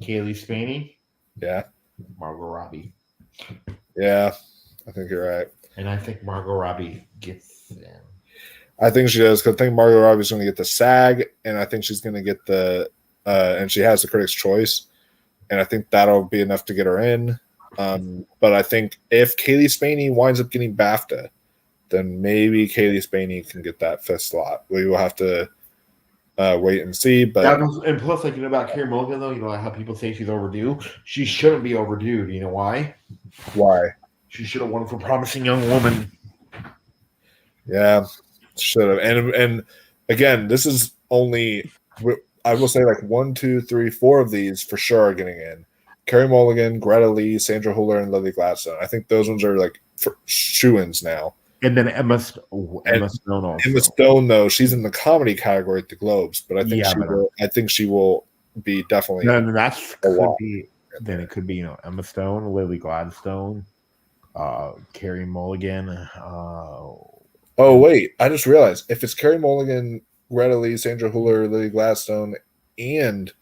S2: Kaylee Spaney.
S1: Yeah.
S2: Margot Robbie.
S1: Yeah. I think you're right.
S2: And I think Margot Robbie gets in.
S1: I think she does because I think Margot Robbie's going to get the SAG, and I think she's going to get the and she has the Critics' Choice, and I think that'll be enough to get her in. But I think if Kaylee Spaney winds up getting BAFTA, then maybe Kaylee Spaney can get that fifth slot. We will have to wait and see. But
S2: And plus, like, about Carey Mulligan, though, how people say she's overdue. She shouldn't be overdue. Do you know why?
S1: Why?
S2: She should have won for Promising Young Woman.
S1: Yeah, should have. And again, this is only, I will say, like 1, 2, 3, 4 of these for sure are getting in. Carey Mulligan, Greta Lee, Sandra Huller, and Lily Gladstone. I think those ones are like shoo-ins now.
S2: And then Emma Stone also.
S1: Emma Stone, though, she's in the comedy category at the Globes, but I think she will be definitely.
S2: Then it could be Emma Stone, Lily Gladstone, Carey Mulligan.
S1: Oh wait, I just realized if it's Carey Mulligan, Greta Lee, Sandra Huller, Lily Gladstone, and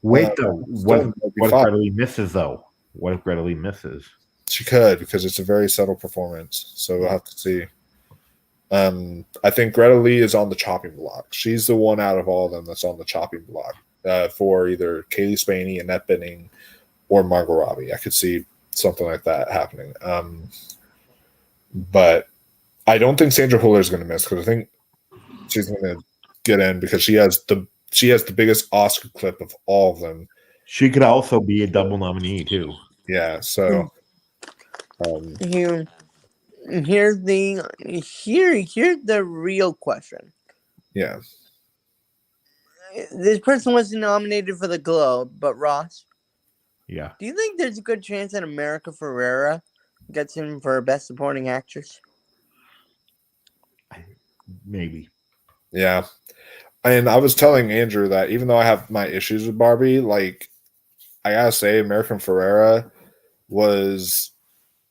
S2: what if Greta Lee misses though? What if Greta Lee misses?
S1: She could, because it's a very subtle performance. So we'll have to see. I think Greta Lee is on the chopping block. She's the one out of all of them that's on the chopping block for either Kaylee Spaney, Annette Bening, or Margot Robbie. I could see something like that happening. But I don't think Sandra Huller is going to miss, because I think she's going to get in because she has the biggest Oscar clip of all of them.
S2: She could also be a double nominee too.
S1: Yeah, so
S4: here's the real question.
S1: Yeah.
S4: This person wasn't nominated for the Globe, but Ross.
S2: Yeah.
S4: Do you think there's a good chance that America Ferrera gets in for Best Supporting Actress?
S2: Maybe.
S1: Yeah. And I was telling Andrew that even though I have my issues with Barbie, like, I gotta say, American Ferrera was.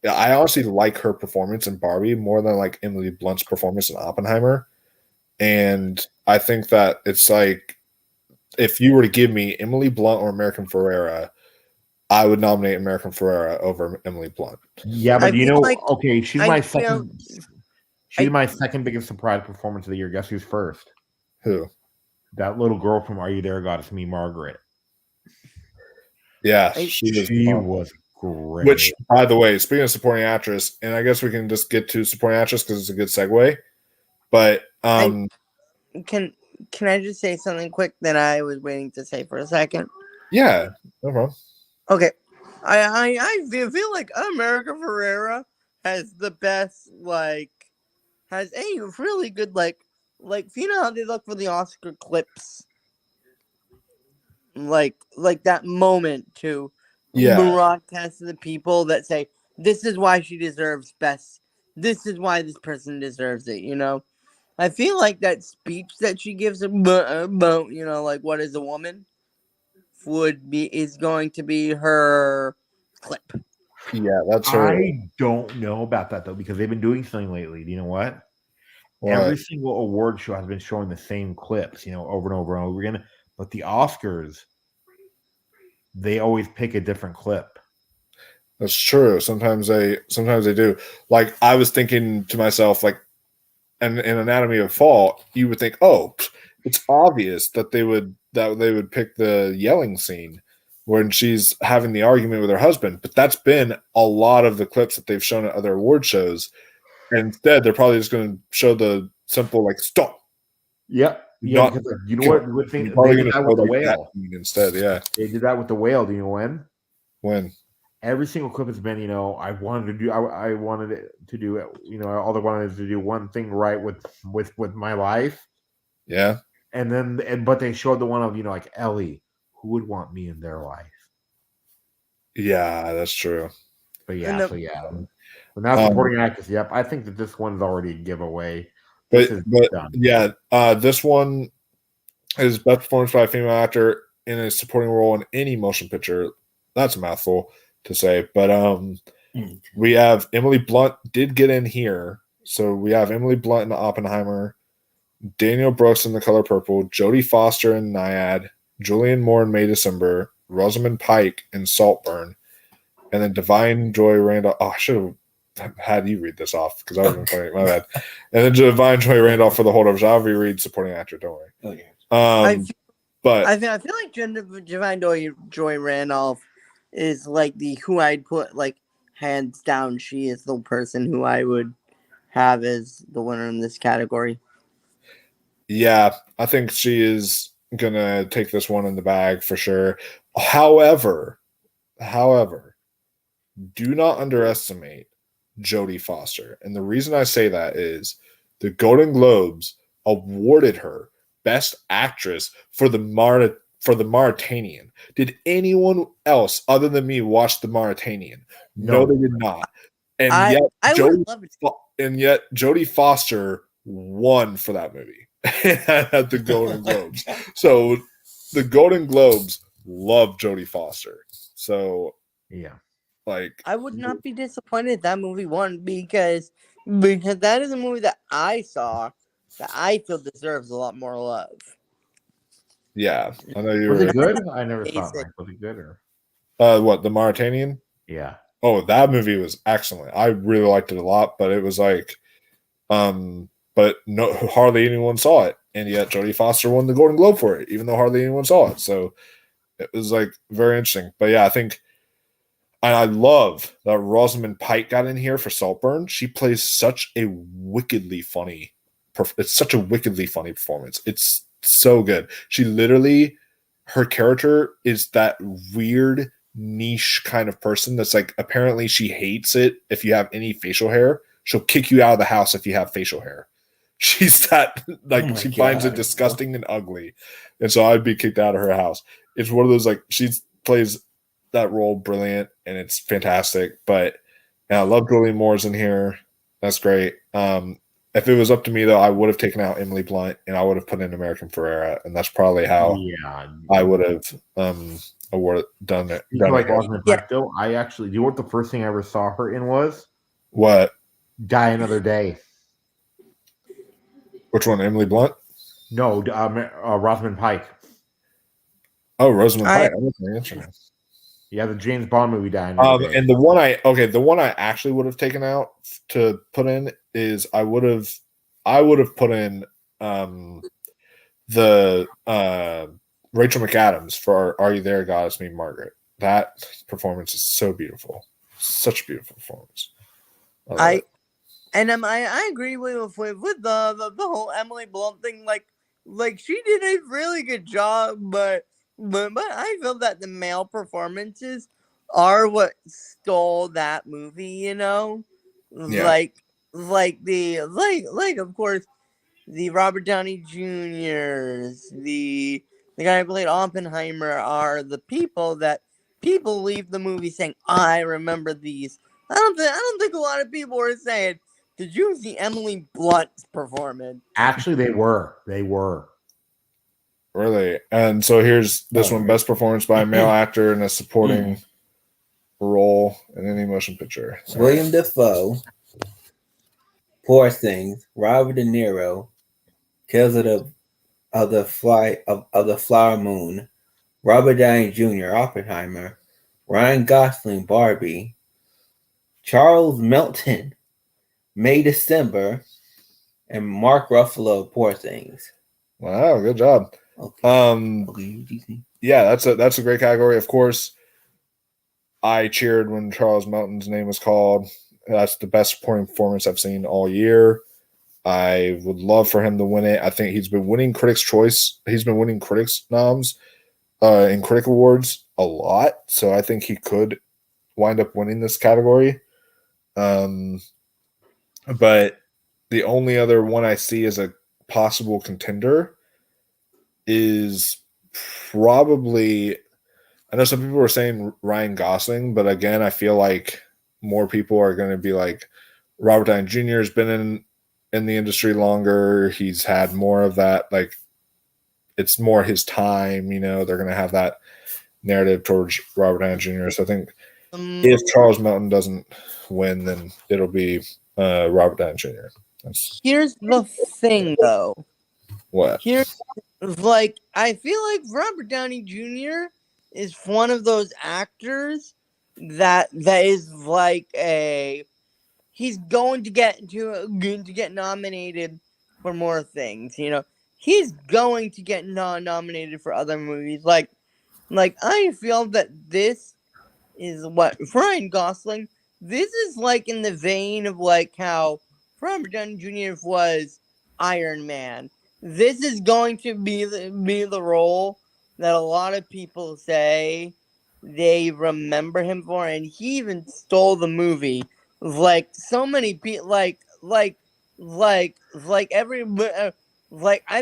S1: I honestly like her performance in Barbie more than like Emily Blunt's performance in Oppenheimer. And I think that it's like, if you were to give me Emily Blunt or American Ferrera, I would nominate American Ferrera over Emily Blunt.
S2: Yeah, but she's my second biggest surprise performance of the year. Guess who's first?
S1: Who?
S2: That little girl from Are You There, God? It's Me, Margaret.
S1: Yeah,
S2: she was great.
S1: Which, by the way, speaking of supporting actress, and I guess we can just get to supporting actress because it's a good segue. But
S4: can I just say something quick that I was waiting to say for a second?
S1: Yeah, no problem.
S4: Okay, I feel like America Ferrera has the best, has a really good you know how they look for the Oscar clips, like that moment to broadcast to the people that say, this is why she deserves best, this is why this person deserves it, I feel like that speech that she gives about, what is a woman, is going to be her clip.
S1: Yeah, that's her.
S2: I don't know about that though, because they've been doing something lately. Do you know what? Every single award show has been showing the same clips, over and over and over again. But the Oscars, they always pick a different clip.
S1: That's true. Sometimes they do. Like, I was thinking to myself, like, in Anatomy of a Fall, you would think, oh, it's obvious that they would pick the yelling scene when she's having the argument with her husband. But that's been a lot of the clips that they've shown at other award shows. And instead, they're probably just going to show the simple, like, stop.
S2: Yep. Yeah, because you know what? They did that with the whale.
S1: Instead, yeah.
S2: They did that with the whale. Do you know when?
S1: When?
S2: Every single clip has been, I wanted to do all they wanted is to do one thing right with my life.
S1: Yeah.
S2: But they showed the one of, like Ellie, who would want me in their life?
S1: Yeah, that's true.
S2: But yeah, But now supporting actress, yep. I think that this one's already a giveaway.
S1: But this one is best performance by a female actor in a supporting role in any motion picture. That's a mouthful to say, but we have Emily Blunt did get in here. So we have Emily Blunt in Oppenheimer, Daniel Brooks in The Color Purple, Jodie Foster in Nyad, Julianne Moore in May December, Rosamund Pike in Saltburn, and then Divine Joy Randolph. Oh, I should have had you read this off because I was playing. My bad. And then Divine Joy Randolph for the holdovers. I'll reread supporting actor. Don't worry.
S3: Oh yeah.
S1: But
S4: I feel like Divine Joy Randolph is like the who I'd put like hands down. She is the person who I would have as the winner in this category.
S1: yeah, I think she is gonna take this one in the bag for sure. However, do not underestimate Jodie Foster. And the reason I say that is the Golden Globes awarded her Best Actress for the Mauritanian. Did anyone else other than me watch the Mauritanian? No, they did not. And
S4: I would love it.
S1: And yet Jodie Foster won for that movie at the Golden Globes. So the Golden Globes love Jodie Foster. So
S2: Yeah.
S1: like
S4: I would not be disappointed if that movie won because that is a movie that I saw that I feel deserves a lot more love.
S1: yeah, I know you
S2: Was
S1: were.
S2: it good? I never saw
S4: Basic.
S2: it. Was it good or?
S1: What, the Mauritanian?
S2: Yeah.
S1: Oh, that movie was excellent. I really liked it a lot, but it was like, but no, hardly anyone saw it, and yet Jodie Foster won the Golden Globe for it, even though hardly anyone saw it. So it was like very interesting. But yeah, I think, and I love that Rosamund Pike got in here for Saltburn. She plays such a wickedly funny. It's such a wickedly funny performance. It's so good. She literally, her character is that weird niche kind of person that's like, apparently she hates it if you have any facial hair. She'll kick you out of the house if you have facial hair. She's that, like, she finds it disgusting and ugly. And so I'd be kicked out of her house. It's one of those, like, she plays that role brilliant and it's fantastic. But yeah, I love Julie Moore's in here. That's great. If it was up to me, though, I would have taken out Emily Blunt and I would have put in American Ferrera, and that's probably how I would have done it.
S2: You like Rosamund Pike, though? I actually, do you know what the first thing I ever saw her in was?
S1: What?
S2: Die Another Day.
S1: Which one? Emily Blunt?
S2: No, Rosamund Pike.
S1: Oh, Rosamund Pike. I'm interested.
S2: Yeah, the James Bond movie Die Another Day.
S1: And the one I actually would have taken out to put in is I would have put in the Rachel McAdams for Are You There, Goddess Me Margaret. That performance is so beautiful. Such a beautiful performance.
S4: I agree with the whole Emily Blunt thing. Like she did a really good job, but I feel that the male performances are what stole that movie. You know,
S1: Yeah.
S4: like of course the Robert Downey Jr.'s, the guy who played Oppenheimer are the people that people leave the movie saying, I remember these. I don't think a lot of people were saying, did you see Emily Blunt's performance?
S2: Actually, they were.
S1: Really? And so here's this one: best performance by a male actor in a supporting role in any motion picture.
S3: William Dafoe, Poor Things, Robert De Niro, Kills of the Flower Moon, Robert Downey Jr., Oppenheimer, Ryan Gosling, Barbie, Charles Melton, May December, and Mark Ruffalo, Poor Things.
S1: Wow, good job.
S3: Okay.
S1: Yeah, that's a great category. Of course, I cheered when Charles Melton's name was called. That's the best supporting performance I've seen all year. I would love for him to win it. I think he's been winning Critics' Choice. He's been winning Critics noms in Critic Awards a lot. So I think he could wind up winning this category. But the only other one I see as a possible contender is probably, I know some people were saying Ryan Gosling, but again, I feel like more people are going to be like, Robert Downey Jr. has been in the industry longer. He's had more of that, like, it's more his time, you know, they're going to have that narrative towards Robert Downey Jr. So I think if Charles Melton doesn't win, then it'll be Robert Downey Jr.
S4: Here's the thing, though.
S1: What?
S4: I feel like Robert Downey Jr. is one of those actors that is like a he's going to get nominated for more things. You know, he's going to get nominated for other movies. Like I feel that this is what Ryan Gosling. This is like in the vein of like how Robert Downey Jr. was Iron Man. This is going to be the role that a lot of people say they remember him for, and he even stole the movie. Like so many people, like I've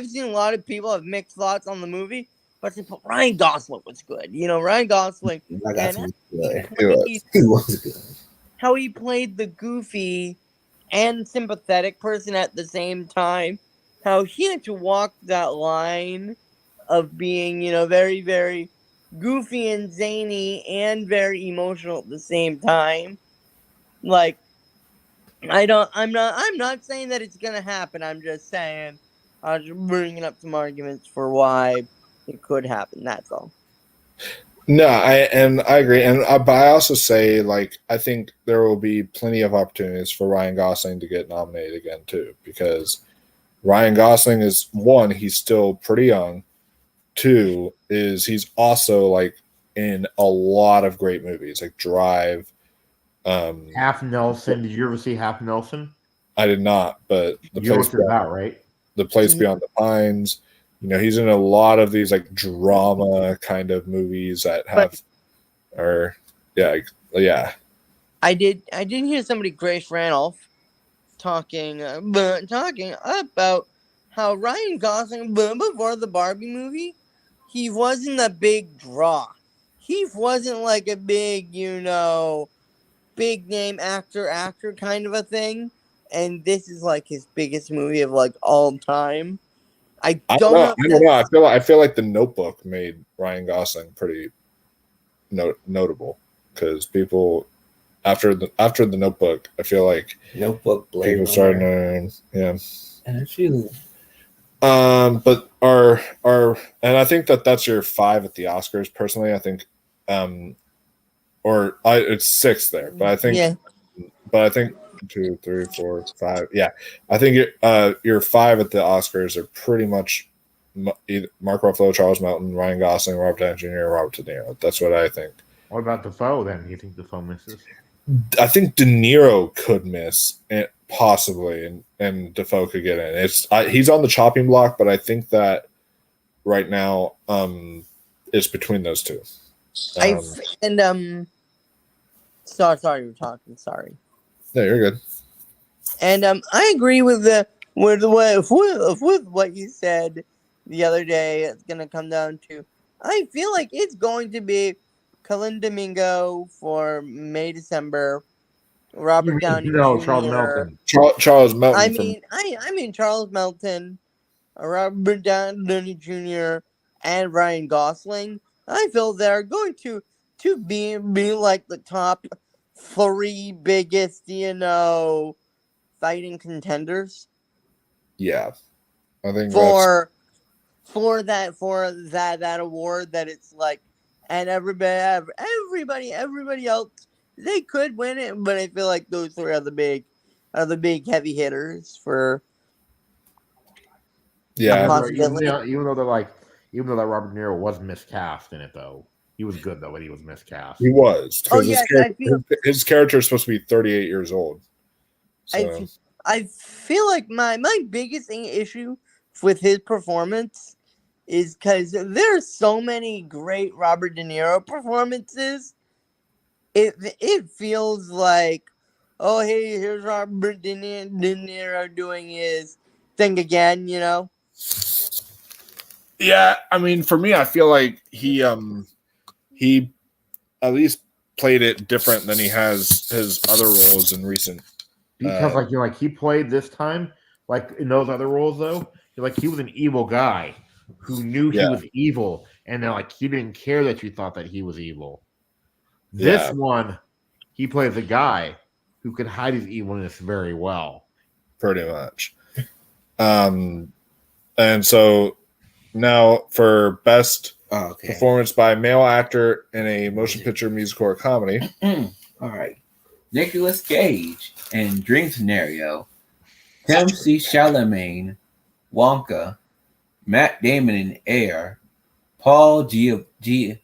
S4: seen a lot of people have mixed thoughts on the movie, but Ryan Gosling was good. You know, Ryan Gosling
S3: I got
S4: and
S3: some good.
S4: he
S3: He was good.
S4: how he played the goofy and sympathetic person at the same time. How he had to walk that line of being, you know, very, very goofy and zany and very emotional at the same time. Like, I'm not saying that it's gonna happen. I'm just saying, I was bringing up some arguments for why it could happen. That's all.
S1: No, I agree, but I also say like I think there will be plenty of opportunities for Ryan Gosling to get nominated again too, because Ryan Gosling is one, he's still pretty young. Two is he's also like in a lot of great movies like Drive.
S2: Half Nelson. Did you ever see Half Nelson?
S1: I did not, but
S2: You know what it's about, right?
S1: The Place Beyond the Pines. You know, he's in a lot of these like drama kind of movies that have, yeah.
S4: I did hear somebody, Grace Randolph, talking about how Ryan Gosling before the Barbie movie, he wasn't a big draw. He wasn't like a big, you know, big name actor kind of a thing. And this is like his biggest movie of like all time. I don't know.
S1: I don't know. I feel like The Notebook made Ryan Gosling pretty notable because people after the Notebook, I feel like
S3: Notebook, Blade
S1: people started to
S3: Actually,
S1: but our and I think that's your 5 at the Oscars. Personally, I think, it's 6 there, but I think, 2, 3, 4, 5. Yeah, I think your 5 at the Oscars are pretty much either Mark Ruffalo, Charles Melton, Ryan Gosling, Robert Downey Jr., Robert De Niro. That's what I think.
S2: What about Defoe then? Do you think Defoe misses?
S1: I think De Niro could miss it possibly, and Defoe could get in. He's on the chopping block, but I think that right now it's between those two.
S4: Sorry, you're talking. Sorry.
S1: No, you're good.
S4: And I agree with what you said the other day. It's gonna come down to. I feel like it's going to be Colin Domingo for May, December. Robert Downey Jr.
S2: Charles Melton.
S1: Charles Melton.
S4: I mean Charles Melton, Robert Downey Jr. and Ryan Gosling. I feel they're going to be like the top 3 biggest, you know, fighting contenders.
S1: Yeah, I think
S4: for that award that it's like, and everybody else, they could win it, but I feel like those 3 are the big heavy hitters for possibility.
S2: Even though that Robert De Niro was miscast in it though. He was good though, but he was miscast.
S1: He was. His character is supposed to be 38 years old. So.
S4: I feel like my biggest issue with his performance is because there's so many great Robert De Niro performances. It feels like, oh hey, here's Robert De Niro doing his thing again, you know?
S1: Yeah, I mean, for me, I feel like he at least played it different than he has his other roles in recent.
S2: Because he played this time, like in those other roles though, he was an evil guy who knew he was evil, and then he didn't care that you thought that he was evil. This one, he plays a guy who can hide his evilness very well.
S1: Pretty much. And so Now, for best
S3: Oh, okay.
S1: performance by male actor in a motion picture, musical, or comedy.
S3: All right. Nicolas Cage in Dream Scenario. Tim C. Chalamet, Wonka. Matt Damon in Air. Paul Giamatti.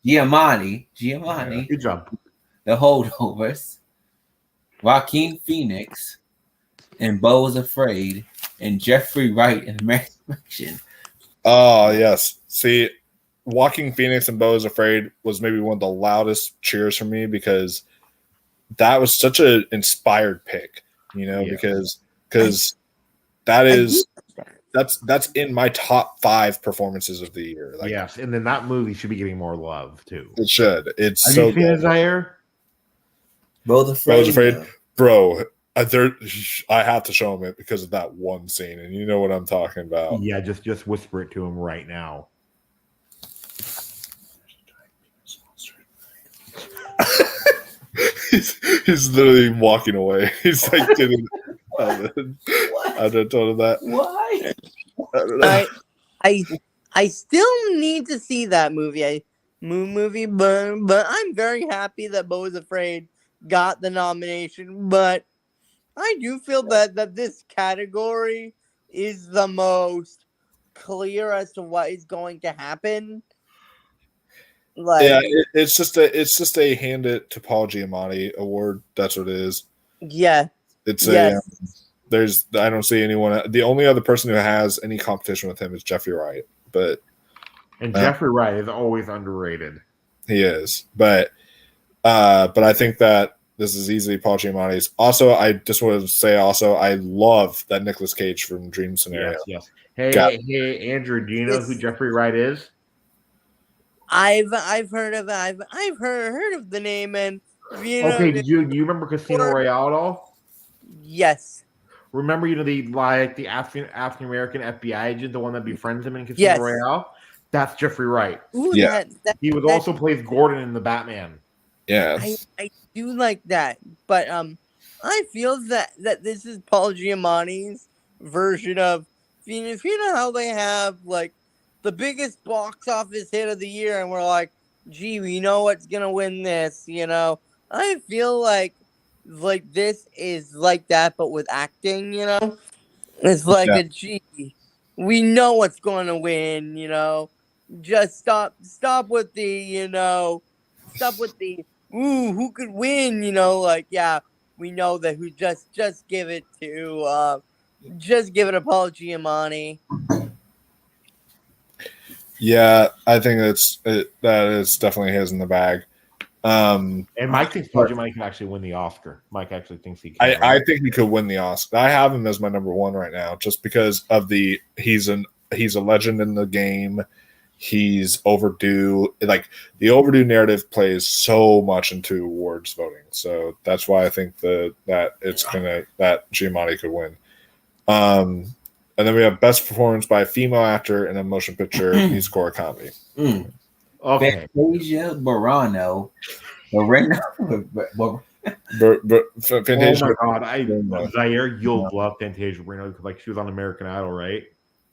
S2: Good job.
S3: The Holdovers. Joaquin Phoenix and Beau is Afraid. And Jeffrey Wright in American Fiction.
S1: Oh, yes. See, Walking Phoenix and Beau is Afraid was maybe one of the loudest cheers for me because that was such an inspired pick, because that's in my top 5 performances of the year. Like,
S2: yes, and then that movie should be getting more love too.
S1: It should. It's
S2: Have
S1: so
S2: you seen
S1: good.
S2: Desire?
S3: Beau is Afraid.
S1: Beau is Afraid, bro. I have to show him it because of that one scene, and you know what I'm talking about.
S2: Yeah, just whisper it to him right now.
S1: he's literally walking away. He's like getting. I don't told him that.
S3: Why?
S1: I don't know.
S4: I still need to see that movie. But I'm very happy that Beau is Afraid got the nomination. But I do feel that this category is the most clear as to what is going to happen. Like,
S1: Yeah, it's just a hand it to Paul Giamatti award. That's what it is.
S4: Yeah.
S1: It's
S4: yes.
S1: I don't see anyone. The only other person who has any competition with him is Jeffrey Wright,
S2: and Jeffrey Wright is always underrated.
S1: He is, but I think that this is easily Paul Giamatti's. Also, I just wanted to say, I love that Nicolas Cage from Dream Scenario.
S2: Yes. Hey, Andrew, do you know who Jeffrey Wright is?
S4: I've heard of I've heard of the name, and
S2: do you remember Casino Royale at all?
S4: Yes.
S2: Remember, the African American FBI agent, the one that befriends him in Casino Royale? That's Jeffrey Wright.
S4: Ooh,
S1: yeah.
S2: He also plays Gordon in the Batman.
S1: Yeah.
S4: I do like that, but I feel that this is Paul Giamatti's version of, you know how they have like the biggest box office hit of the year, and we're like, gee, we know what's gonna win this, I feel like this is like that, but with acting, it's like a gee, we know what's gonna win, just stop with the, ooh, who could win, we know that who just give it to Paul Giamatti.
S1: Yeah, I think that is definitely his in the bag.
S2: And Mike thinks Paul Giamatti can actually win the Oscar. Mike actually thinks he can.
S1: I think he could win the Oscar. I have him as my number 1 right now, just because of he's a legend in the game. He's overdue. Like, the overdue narrative plays so much into awards voting, so that's why I think that Giamatti could win. And then we have best performance by a female actor in a motion picture, musical, or comedy.
S2: Okay.
S3: Fantasia Barrino. Fantasia.
S2: Oh my God! Zaire, you'll love Fantasia Barrino because she was on American Idol, right?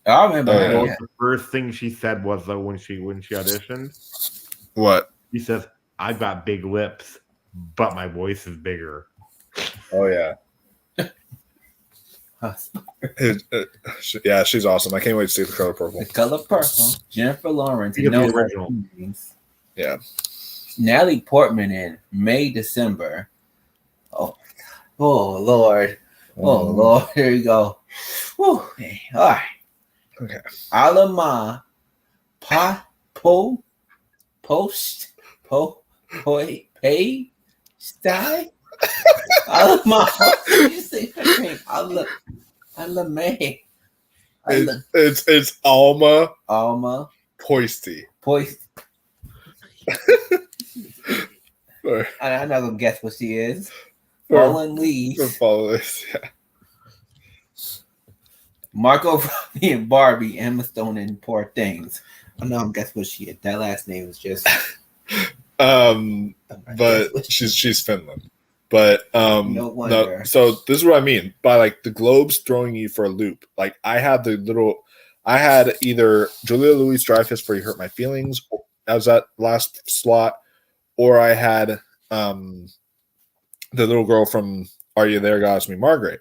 S3: I remember.
S2: The first thing she said was when she auditioned.
S1: What?
S2: She says, "I've got big lips, but my voice is bigger."
S1: Oh yeah. Yeah, she's awesome. I can't wait to see The Color Purple.
S3: The Color Purple. Jennifer Lawrence.
S2: The original.
S1: Yeah.
S3: Natalie Portman in May, December. Oh Lord. Oh Lord. Here you go. Whew. All right.
S1: Okay.
S3: Alama Pay Sty. Alama. You say her name? Alame.
S1: It's Alma
S3: Poisty. I'm not gonna guess what she is. Fallen Leaves.
S1: Yeah.
S3: Margot Robbie and Barbie, Emma Stone and Poor Things. I'm not gonna guess what she is. That last name is just.
S1: But she's Finland. But
S3: no wonder.
S1: So this is what I mean by the Globes throwing you for a loop. Like, I have the little I had either Julia Louis-Dreyfus for "You Hurt My Feelings" as that last slot, or I had the little girl from "Are You There, God? It's Me, Margaret."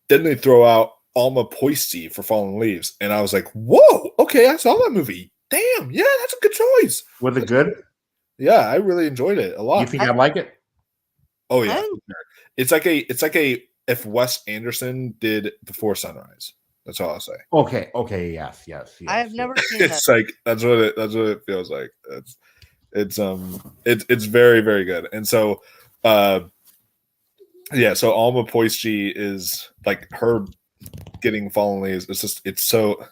S1: Then they throw out Alma Poisty for "Fallen Leaves," and I was like, "Whoa, okay, I saw that movie. Damn, yeah, that's a good choice."
S2: Was it good?
S1: Yeah, I really enjoyed it a lot.
S2: You think I like it?
S1: Oh yeah, it's like a if Wes Anderson did Before Sunrise. That's all I'll say.
S2: Okay, yes.
S4: I have never seen that.
S1: It's like that's what it feels like. It's very, very good. And so yeah, so Alma Poisty is like her getting Fallen Leaves. It's so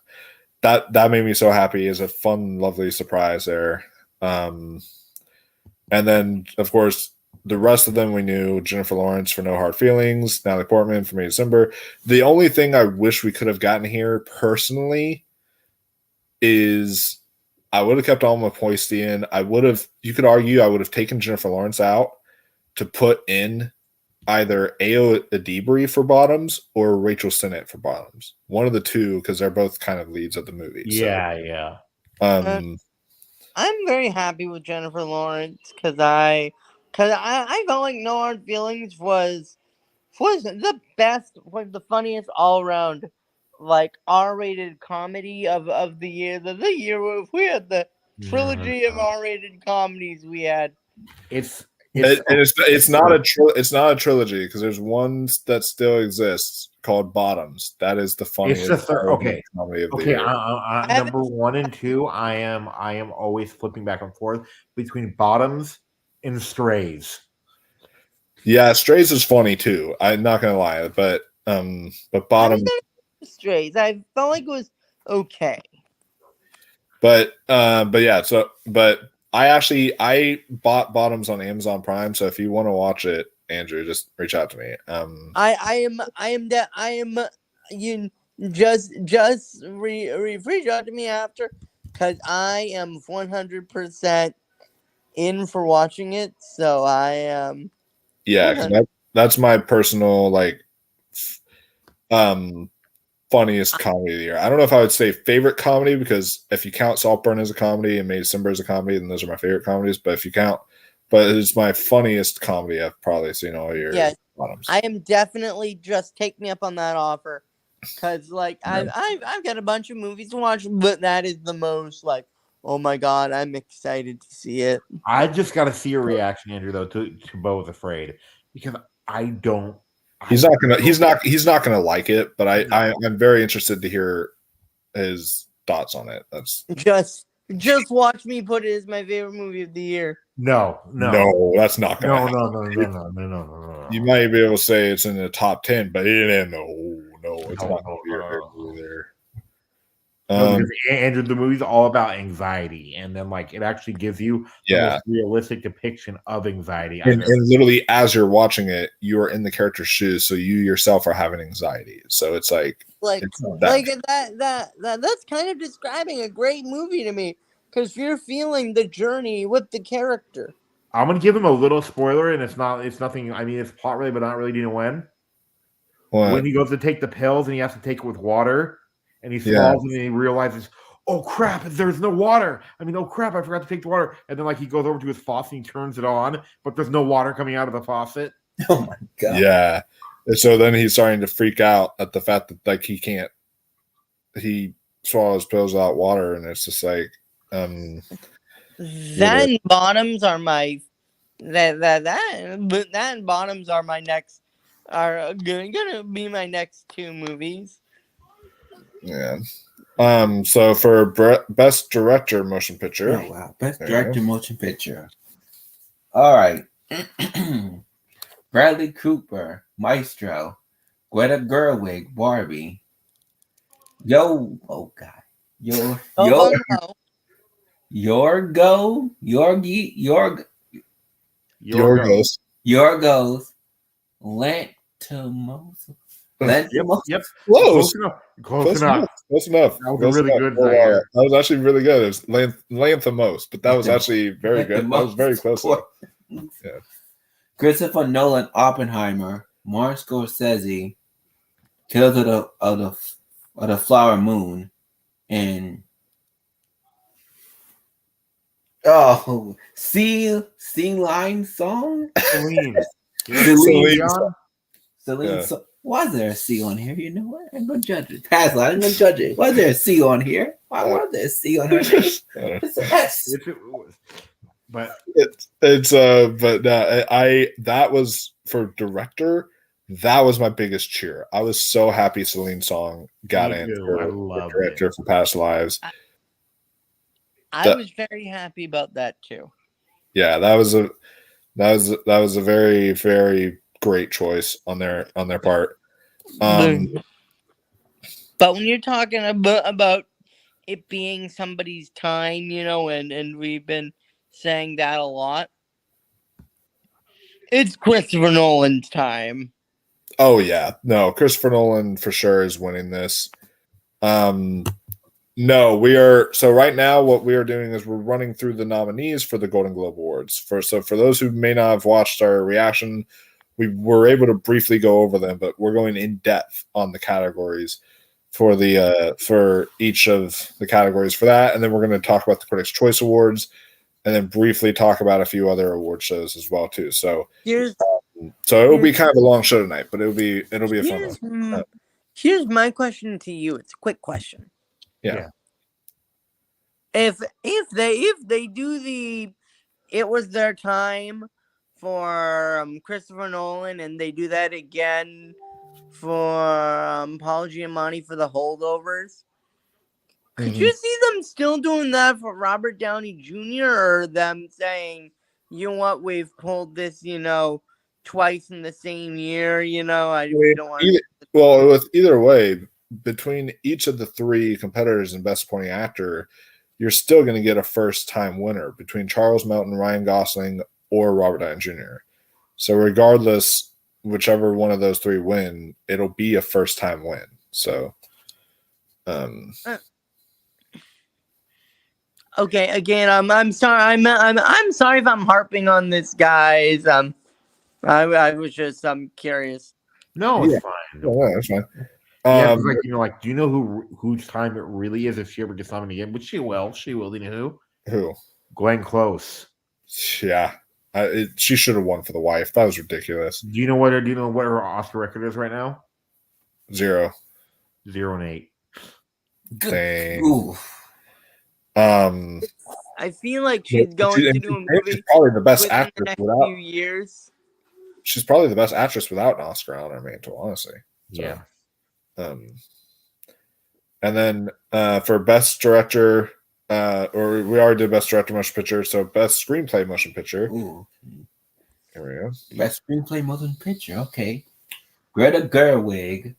S1: that made me so happy. Is a fun, lovely surprise there. And then of course the rest of them we knew: Jennifer Lawrence for No Hard Feelings, Natalie Portman for May December. The only thing I wish we could have gotten here personally is I would have kept Alma Poisty in. You could argue I would have taken Jennifer Lawrence out to put in either Ayo Edebiri for Bottoms or Rachel Sennett for Bottoms. One of the two, because they're both kind of leads of the movie.
S2: Yeah.
S4: I'm very happy with Jennifer Lawrence because I felt like No Hard Feelings was the best, was the funniest all around like R-rated comedy of the year. The year where we had the trilogy of R-rated comedies we had.
S1: It's not a trilogy because there's one that still exists called Bottoms. That is the funniest.
S2: It's just
S1: comedy of the year.
S2: Number 1 and 2. I am always flipping back and forth between Bottoms and Strays.
S1: Yeah, Strays is funny too. I'm not gonna lie, but Bottoms.
S4: Strays, I felt like it was okay.
S1: But yeah, but I bought Bottoms on Amazon Prime, so if you want to watch it, Andrew, just reach out to me.
S4: You just reach out to me after, because I am 100% in for watching it. So I am.
S1: Yeah, because that's my personal funniest comedy of the year. I don't know if I would say favorite comedy, because if you count Saltburn as a comedy and May December as a comedy, then those are my favorite comedies. But it's my funniest comedy I've probably seen all year.
S4: Yeah, Bottoms. I am definitely, just take me up on that offer, because I've got a bunch of movies to watch, but that is the most oh my god, I'm excited to see it.
S2: I just got to see your reaction, Andrew, though, to Beau is Afraid, because I don't.
S1: He's not gonna like it, but I'm very interested to hear his thoughts on it. That's
S4: just watch me put it as my favorite movie of the year.
S1: No, that's not gonna happen.
S2: No.
S1: You might be able to say it's in the top 10, but it's not gonna be your favorite movie there.
S2: Andrew, the movie's all about anxiety, and then it actually gives you the most realistic depiction of anxiety.
S1: And literally, as you're watching it, you are in the character's shoes, so you yourself are having anxiety. So it's
S4: that's kind of describing a great movie to me, because you're feeling the journey with the character.
S2: I'm gonna give him a little spoiler, and it's nothing. I mean, it's plot related, but not really. Do you know when?
S1: What?
S2: When he goes to take the pills, and he has to take it with water. And he swallows and he realizes, oh crap, there's no water. Oh crap, I forgot to take the water. And then he goes over to his faucet and he turns it on, but there's no water coming out of the faucet.
S3: Oh my god.
S1: Yeah. And so then he's starting to freak out at the fact that he swallows pills without water, and it's just
S4: then Bottoms are my Bottoms are my next gonna be my next two movies.
S1: Yeah. So for best director motion picture.
S3: Oh wow, best director motion picture. All right. Bradley Cooper, Maestro, Greta Gerwig, Barbie. Yorgos Lanthimos.
S2: Yep.
S1: Close
S2: enough.
S1: That was
S2: really good.
S1: That was actually really good. It was Lanthimos, but that was actually very good. That was very close. Yeah.
S3: Christopher Nolan, Oppenheimer, Martin Scorsese, Killers of the Flower Moon, And Sea Line song?
S2: Celine.
S3: Celine
S2: Dion?
S3: Celine song. Was there a C on here? You know what? I'm gonna judge it. Pass line, I'm gonna judge it. Was there a C on here? Why was there a C on her name? It's an S.
S2: If it was, but
S1: that was for director. That was my biggest cheer. I was so happy Celine Song got
S2: Me
S1: in
S2: too.
S1: for
S2: I loved
S1: director
S2: it.
S1: for Past Lives.
S4: I was very happy about that too.
S1: Yeah, that was a very, very great choice on their part.
S4: But when you're talking about it being somebody's time, you know, and we've been saying that a lot, it's Christopher Nolan's time.
S1: Oh yeah, no, Christopher Nolan for sure is winning this. No, we are. So right now, what we are doing is we're running through the nominees for the Golden Globe Awards. For those who may not have watched our reaction, we were able to briefly go over them, but we're going in depth on the categories for the for each of the categories for that, and then we're going to talk about the Critics' Choice Awards, and then briefly talk about a few other award shows as well too. So it will be kind of a long show tonight, but it'll be a fun one.
S4: Here's my question to you. It's a quick question.
S1: Yeah.
S4: If they do it was their time for Christopher Nolan, and they do that again for Paul Giamatti for The Holdovers, could you see them still doing that for Robert Downey Jr., or them saying, you know what, we've pulled this, you know, twice in the same year, you know, we don't want to...
S1: Well, with either way, between each of the three competitors in Best Supporting Actor, you're still going to get a first-time winner between Charles Melton, Ryan Gosling, or Robert Downey Jr. So regardless, whichever one of those three win, it'll be a first-time win. So,
S4: okay. Again, I'm sorry. I'm sorry if I'm harping on this, guys. I was just curious.
S2: No, it's fine.
S1: Yeah, that's fine.
S2: Yeah, like, you know, like, do you know whose time it really is if she ever gets nominated again? Which she will. She will. You know who?
S1: Who?
S2: Glenn Close.
S1: Yeah, she should have won for The Wife. That was ridiculous.
S2: Do you know what her Oscar record is right now?
S1: 0.
S2: 0-8.
S1: Dang.
S3: Ooh.
S4: I feel like she's going to do a movie.
S1: She's probably the best actress
S4: the next
S1: without.
S4: Few years.
S1: She's probably the best actress without an Oscar on her mantle, honestly. So,
S2: yeah.
S1: And then for Best Director, or we already did Best Director Motion Picture, so Best Screenplay Motion Picture.
S3: Ooh.
S1: Here we go.
S3: Best Screenplay Motion Picture. Okay. Greta Gerwig,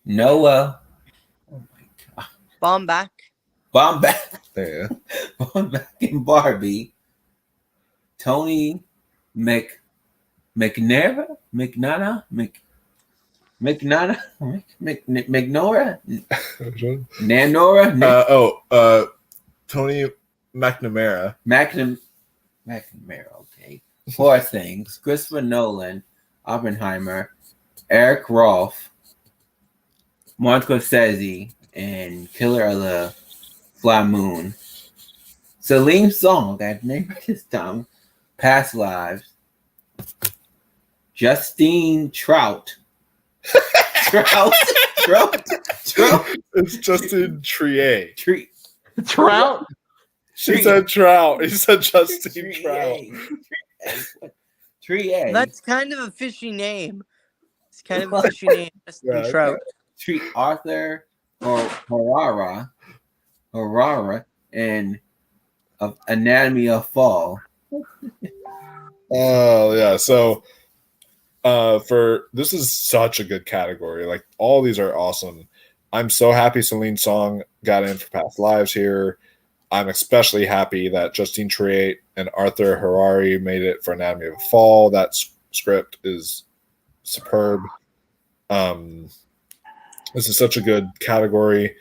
S3: Noah. Oh my God. Baumbach.
S1: There you go.
S3: Baumbach and Barbie. Tony McNora. Nanora.
S1: Tony McNamara.
S3: McNamara, okay. Poor Things, Christopher Nolan, Oppenheimer, Eric Roth, Martin Scorsese, and Killer of the Flower Moon. Celine Song, that name this time. Past Lives. Justine Trout. Trout.
S1: It's Justin Trier.
S2: Trout?
S1: She said Trout. He said Justine Trout.
S3: Trier.
S4: That's kind of a fishy name. It's kind of a fishy name. Justin Trout.
S3: Arthur Harara, and of Anatomy of Fall.
S1: Oh yeah. So for this is such a good category. Like all these are awesome. I'm so happy Celine Song got in for Past Lives here. I'm especially happy that Justine Triet and Arthur Harari made it for Anatomy of a Fall. That script is superb. This is such a good category.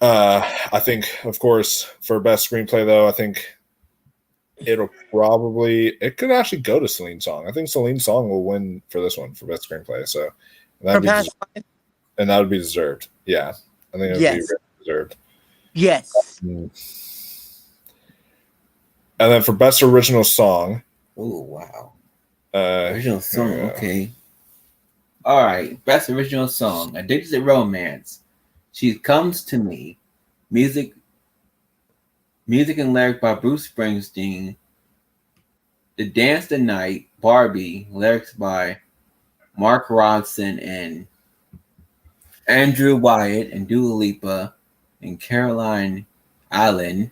S1: I think, of course, for Best Screenplay, though, I think it could actually go to Celine Song. I think Celine Song will win for this one for Best Screenplay. So that would be deserved. Yeah, I think it would be deserved.
S4: Yes.
S1: And then for best original song,
S3: Oh wow.
S1: uh,
S3: Original song,
S1: yeah.
S3: okay. All right, best original song. Addicted to Romance. She Comes to Me. Music and lyric by Bruce Springsteen. The Dance the Night, Barbie, lyrics by Mark Ronson and Andrew Wyatt and Dua Lipa and Caroline Allen.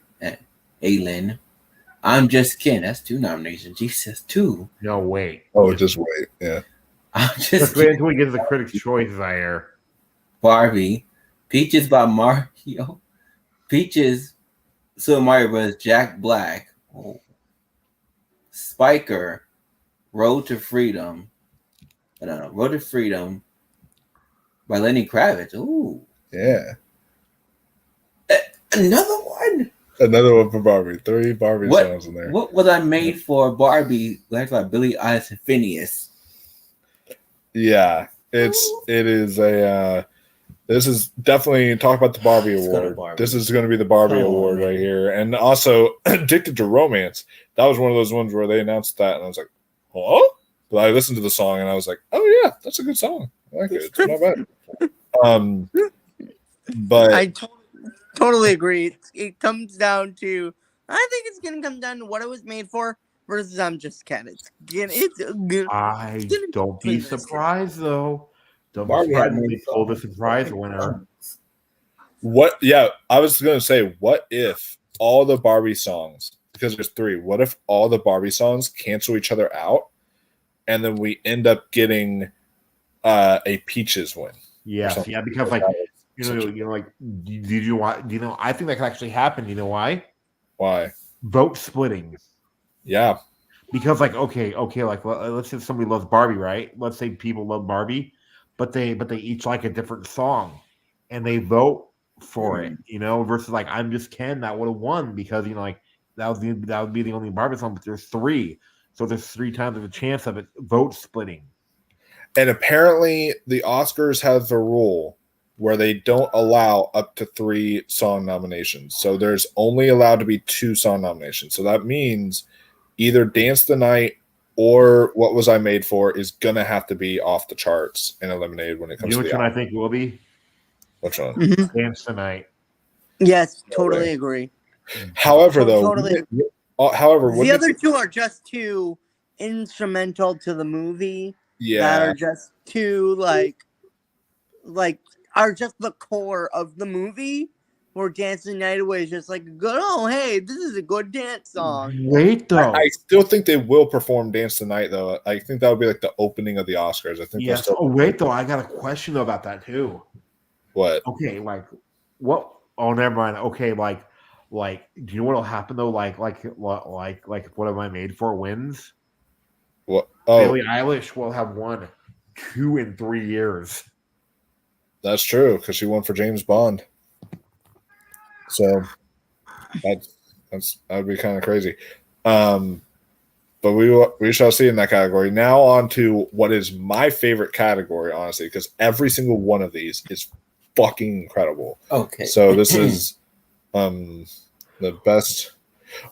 S3: I'm Just Ken. That's 2 nominations. Jesus, 2.
S2: No, wait.
S1: Oh, just wait. Yeah.
S3: I'm
S2: Let's
S3: Just
S2: wait
S3: Ken.
S2: until we get to the Critics' Choice, Zaire.
S3: Barbie. Peaches by Mario. Peaches, Super Mario Bros. Jack Black. Oh. Spiker. Road to Freedom. I don't know. Road to Freedom by Lenny Kravitz. Ooh.
S1: Yeah.
S3: Another one.
S1: Another one for Barbie. 3 Barbie songs in there.
S3: What was I made for Barbie? Like by Billie Eilish and Phineas.
S1: Yeah. It is a this is definitely talk about the Barbie
S3: Let's go to
S1: Award.
S3: Barbie.
S1: This is going to be the Barbie
S3: Come on,
S1: Award
S3: man.
S1: right here. And also Addicted to Romance. That was one of those ones where they announced that and I was like, "Oh?" But I listened to the song and I was like, "Oh yeah, that's a good song. I like it. It's not bad." But
S4: I totally agree. It comes down to, I think it's going to come down to what it was made for versus I'm Just Ken.
S2: I don't be surprised, though. Don't be
S3: Barbie had
S2: surprised if
S3: many
S2: they pull the
S3: songs.
S2: surprise winner.
S1: what? Yeah, I was going to say, what if all the Barbie songs, because there's 3, what if all the Barbie songs cancel each other out, and then we end up getting a Peaches win?
S2: Yes, yeah, because like like, did you want? I think that could actually happen. You know why?
S1: Why?
S2: Vote splitting.
S1: Yeah,
S2: Because like okay, like let's say somebody loves Barbie, right? Let's say people love Barbie, but they each like a different song, and they vote for it. Versus like I'm Just Ken, that would have won because like that would be the only Barbie song, but there's 3, so there's 3 times of a chance of it vote splitting.
S1: and apparently the Oscars have the rule where they don't allow up to 3 song nominations. So there's only allowed to be 2 song nominations. So that means either Dance the Night or What Was I Made For is going to have to be off the charts and eliminated when it comes
S2: You know
S1: to
S2: which
S1: the
S2: one I
S1: album.
S2: think will be?
S1: Which one?
S2: Dance Tonight.
S4: Yes, totally agree.
S1: However, though,
S4: Totally.
S1: however, what
S4: The other 2 are just too instrumental to the movie. That are just too like are just the core of the movie. Where Dancing Night Away is just like a good. Oh, hey, this is a good dance song.
S2: Wait though,
S1: I still think they will perform Dance Tonight, though. I think that would be like the opening of the Oscars. I think.
S2: yes.
S1: Still...
S2: Oh wait though, I got a question about that too.
S1: What?
S2: Okay, like what? Oh, never mind. Okay, like, do you know what'll happen though? Like, what am I made for wins?
S1: What? Oh,
S2: Billie Eilish will have won 2 in 3 years.
S1: that's true because she won for James Bond. So that would be kind of crazy. But we shall see in that category. Now on to what is my favorite category, honestly, because every single one of these is fucking incredible.
S3: Okay.
S1: So this is the best.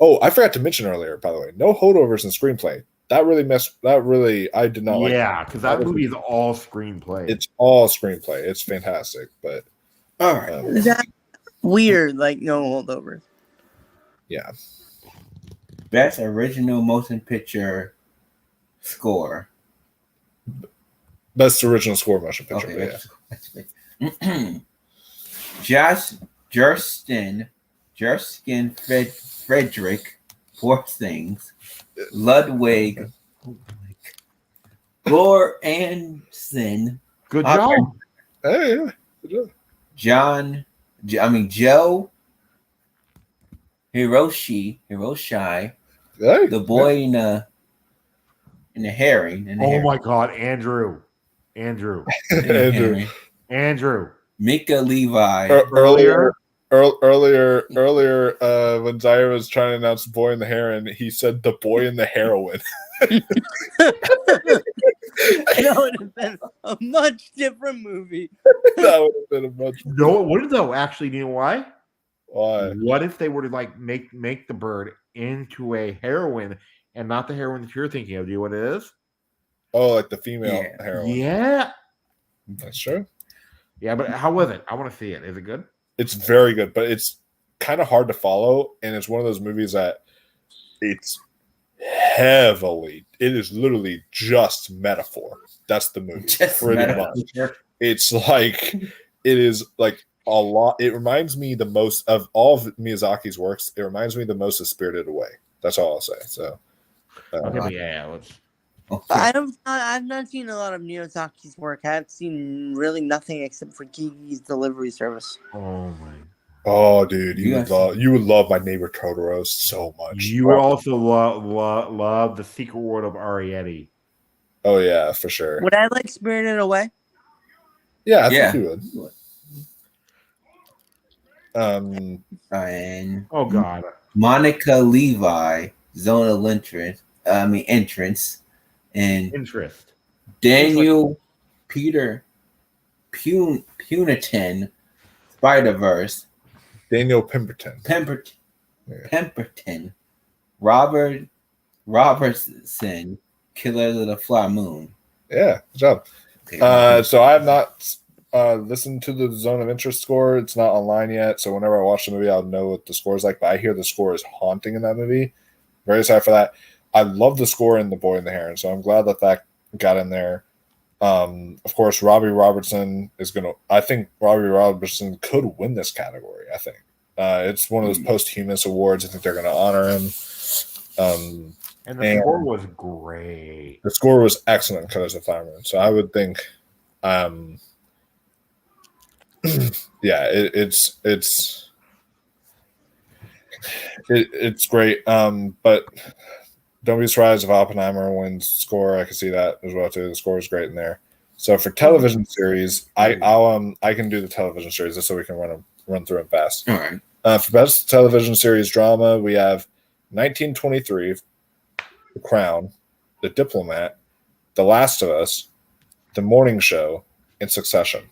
S1: Oh, I forgot to mention earlier, by the way, no holdovers in screenplay. I did not like.
S2: Yeah, because that movie is all screenplay.
S1: It's all screenplay. It's fantastic, but
S3: All right.
S4: That's weird, like no holdovers.
S1: Yeah.
S3: Best original motion picture score.
S1: Best original score motion picture.
S3: Okay. Yeah. Justin Frederick, Poor Things, Ludwig, Lore Anson,
S2: Good job.
S1: Hey, yeah. Good job.
S3: Joe Hiroshi,
S1: Hey,
S3: the boy in the herring.
S2: Oh my God, Andrew.
S1: Andrew.
S3: Mika Levi.
S2: Earlier,
S1: when Zaire was trying to announce the boy in the heron, he said the boy in the heroin.
S4: That would have been a much different movie.
S1: That would have been a much.
S2: No, it wouldn't though. Actually, you know why?
S1: Why?
S2: What if they were to like make the bird into a heroine and not the heroine that you're thinking of? Do you know what it is?
S1: Oh, like the female
S3: Yeah.
S1: heroine.
S2: Yeah.
S1: That's true.
S2: Yeah, but how was it? I want to see it. Is it good?
S1: It's very good, but it's kind of hard to follow, and it's one of those movies that it's heavily. It is literally just metaphor. That's the movie.
S3: Just
S1: pretty
S3: metaphor.
S1: much. It's like it is like a lot. It reminds me the most of all of Miyazaki's works. It reminds me the most of Spirited Away. That's all I'll say. So,
S2: Okay, but yeah, let's.
S4: I've not seen a lot of Miyazaki's work. I've seen really nothing except for Kiki's Delivery Service.
S2: Oh my.
S1: oh, dude, you
S3: Yes.
S1: would love My Neighbor Totoro so much.
S2: You also love the Secret World of Arietti.
S1: Oh yeah, for sure.
S4: Would I like Spirited Away?
S1: Yeah, I
S3: Yeah.
S1: think you would.
S3: And
S2: Oh God.
S3: Monica Levi, zonal entrance, and
S2: Interest.
S3: Daniel Peter Punitin, Spider-Verse,
S1: Daniel Pemberton.
S3: Pemberton, Robert Robertson, Killers of the Flower Moon.
S1: Yeah, good job.
S3: Okay.
S1: So I have not listened to the Zone of Interest score. It's not online yet, so whenever I watch the movie, I'll know what the score is like. But I hear the score is haunting in that movie. Very excited for that. I love the score in The Boy and the Heron, so I'm glad that got in there. Of course, Robbie Robertson is going to. I think Robbie Robertson could win this category. I think it's one of those posthumous awards. I think they're going to honor him.
S2: And the score was great.
S1: The score was excellent because of Fireman. So I would think, yeah, it's great. But don't be surprised if Oppenheimer wins score. I can see that as well too. The score is great in there. So for television series, I can do the television series just so we can run through them fast.
S3: All right.
S1: For best television series drama, we have 1923, The Crown, The Diplomat, The Last of Us, The Morning Show, and Succession.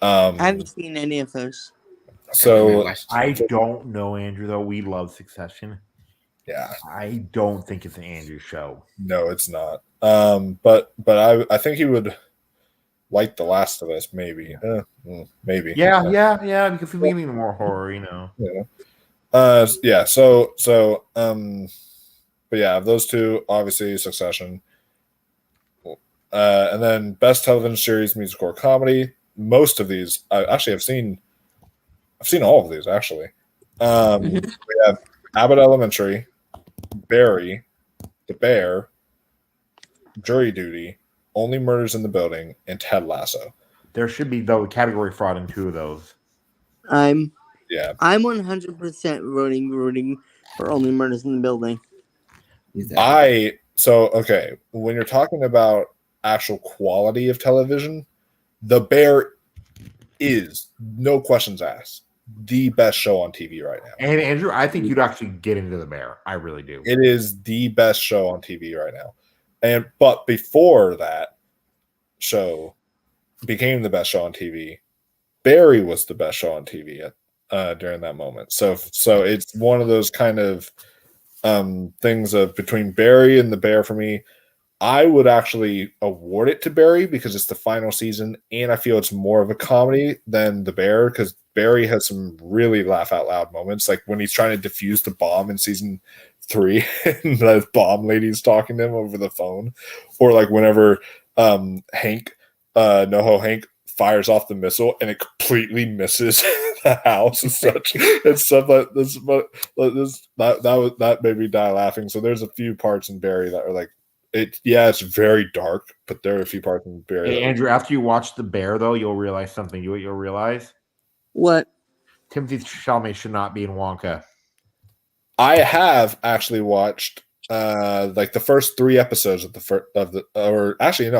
S4: I haven't seen any of those.
S1: So
S2: I don't know, Andrew, though. We love Succession.
S1: yeah,
S2: I don't think it's an Andrew show.
S1: no, it's not. But I think he would like The Last of Us, maybe. Maybe.
S2: Yeah, because we need more horror, you know.
S1: Yeah. So but yeah, of those two, obviously Succession. And then best television series, musical or comedy. Most of these, I've seen all of these actually. We have Abbott Elementary, Barry, The Bear, Jury Duty, Only Murders in the Building, and Ted Lasso.
S2: There should be, though, category fraud in two of those.
S4: I'm
S1: Yeah.
S4: 100% rooting for Only Murders in the Building.
S1: Okay, when you're talking about actual quality of television, The Bear is, no questions asked, the best show on TV right now.
S2: And Andrew, I think you'd actually get into The Bear. I really do.
S1: It is the best show on TV right now. But before that show became the best show on TV, Barry was the best show on TV during that moment. So it's one of those kind of things of between Barry and The Bear for me. I would actually award it to Barry because it's the final season, and I feel it's more of a comedy than The Bear because Barry has some really laugh out loud moments, like when he's trying to defuse the bomb in season 3 and the bomb lady's talking to him over the phone, or like whenever Hank fires off the missile and it completely misses the house and such and stuff like this. But that made me die laughing. So there's a few parts in Barry that are like, it's very dark, but there are a few parts in Barry.
S2: Hey, Andrew, after you watch The Bear, though, you'll realize something. You'll realize
S4: What?
S2: Timothy Chalamet should not be in Wonka.
S1: I have actually watched like the first 3 episodes of I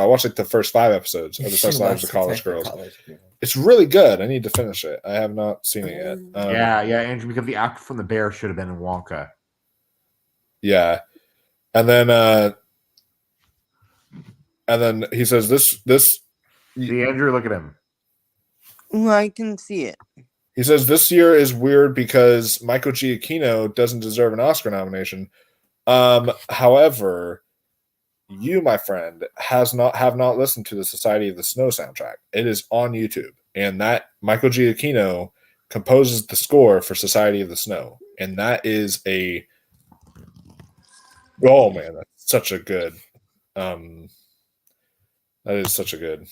S1: watched like the first 5 episodes of The Sex Lives of College Girls. It's really good. I need to finish it. I have not seen it yet.
S2: Yeah, Andrew, because the actor from The Bear should have been in Wonka.
S1: Yeah, and then he says this.
S2: See, Andrew, look at him.
S4: I can see it.
S1: He says this year is weird because Michael Giacchino doesn't deserve an Oscar nomination. However, you, my friend, have not listened to the Society of the Snow soundtrack. It is on YouTube, and that Michael Giacchino composes the score for Society of the Snow, and that is a that's such a good that is such a good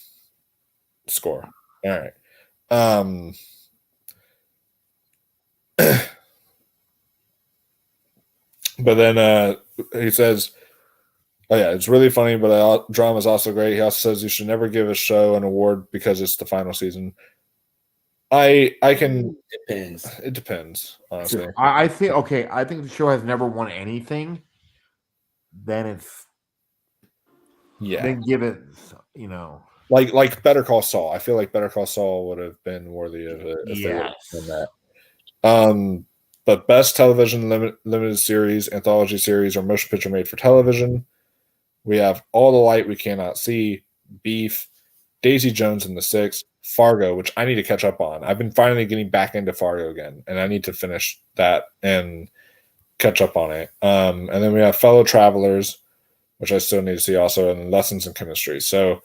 S1: score. All right. But then he says, oh yeah, it's really funny, but drama is also great. He also says you should never give a show an award because it's the final season. I can
S3: Depends.
S1: It depends, honestly.
S2: I think I think the show has never won anything. Then give it,
S1: like Better Call Saul. I feel like Better Call Saul would have been worthy of it if they would have done that. But best television limited series, anthology series, or motion picture made for television, we have All the Light We Cannot See, Beef, Daisy Jones and the Six, Fargo, which I need to catch up on. I've been finally getting back into Fargo again, and I need to finish that and catch up on it. And then we have Fellow Travelers, which I still need to see also, and Lessons in Chemistry. So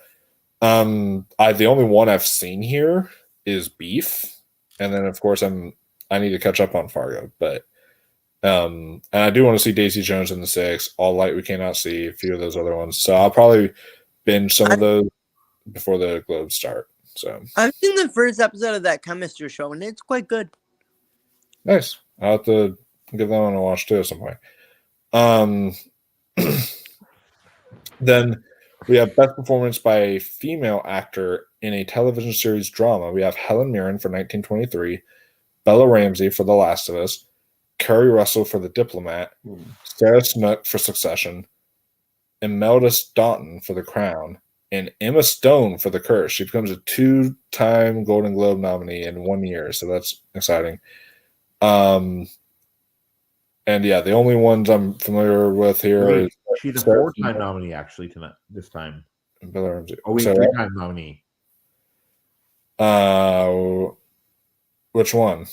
S1: the only one I've seen here is Beef, and then of course I need to catch up on Fargo, but and I do want to see Daisy Jones and the Six, All Light We Cannot See, a few of those other ones. So I'll probably binge some of those before the Globes start. So
S4: I've seen the first episode of that chemistry show, and it's quite good.
S1: Nice. I'll have to give that one a watch too at some point. Then we have best performance by a female actor in a television series drama. We have Helen Mirren for 1923, Bella Ramsey for The Last of Us, Kerry Russell for The Diplomat, Sarah Snook for Succession, Imelda Staunton for The Crown, and Emma Stone for The Curse. She becomes a 2-time Golden Globe nominee in 1 year, so that's exciting. And yeah, the only ones I'm familiar with here is
S2: she's a 4-time nominee actually tonight. This time,
S1: Bella Ramsey.
S2: Oh, wait, 3-time nominee.
S1: Which one?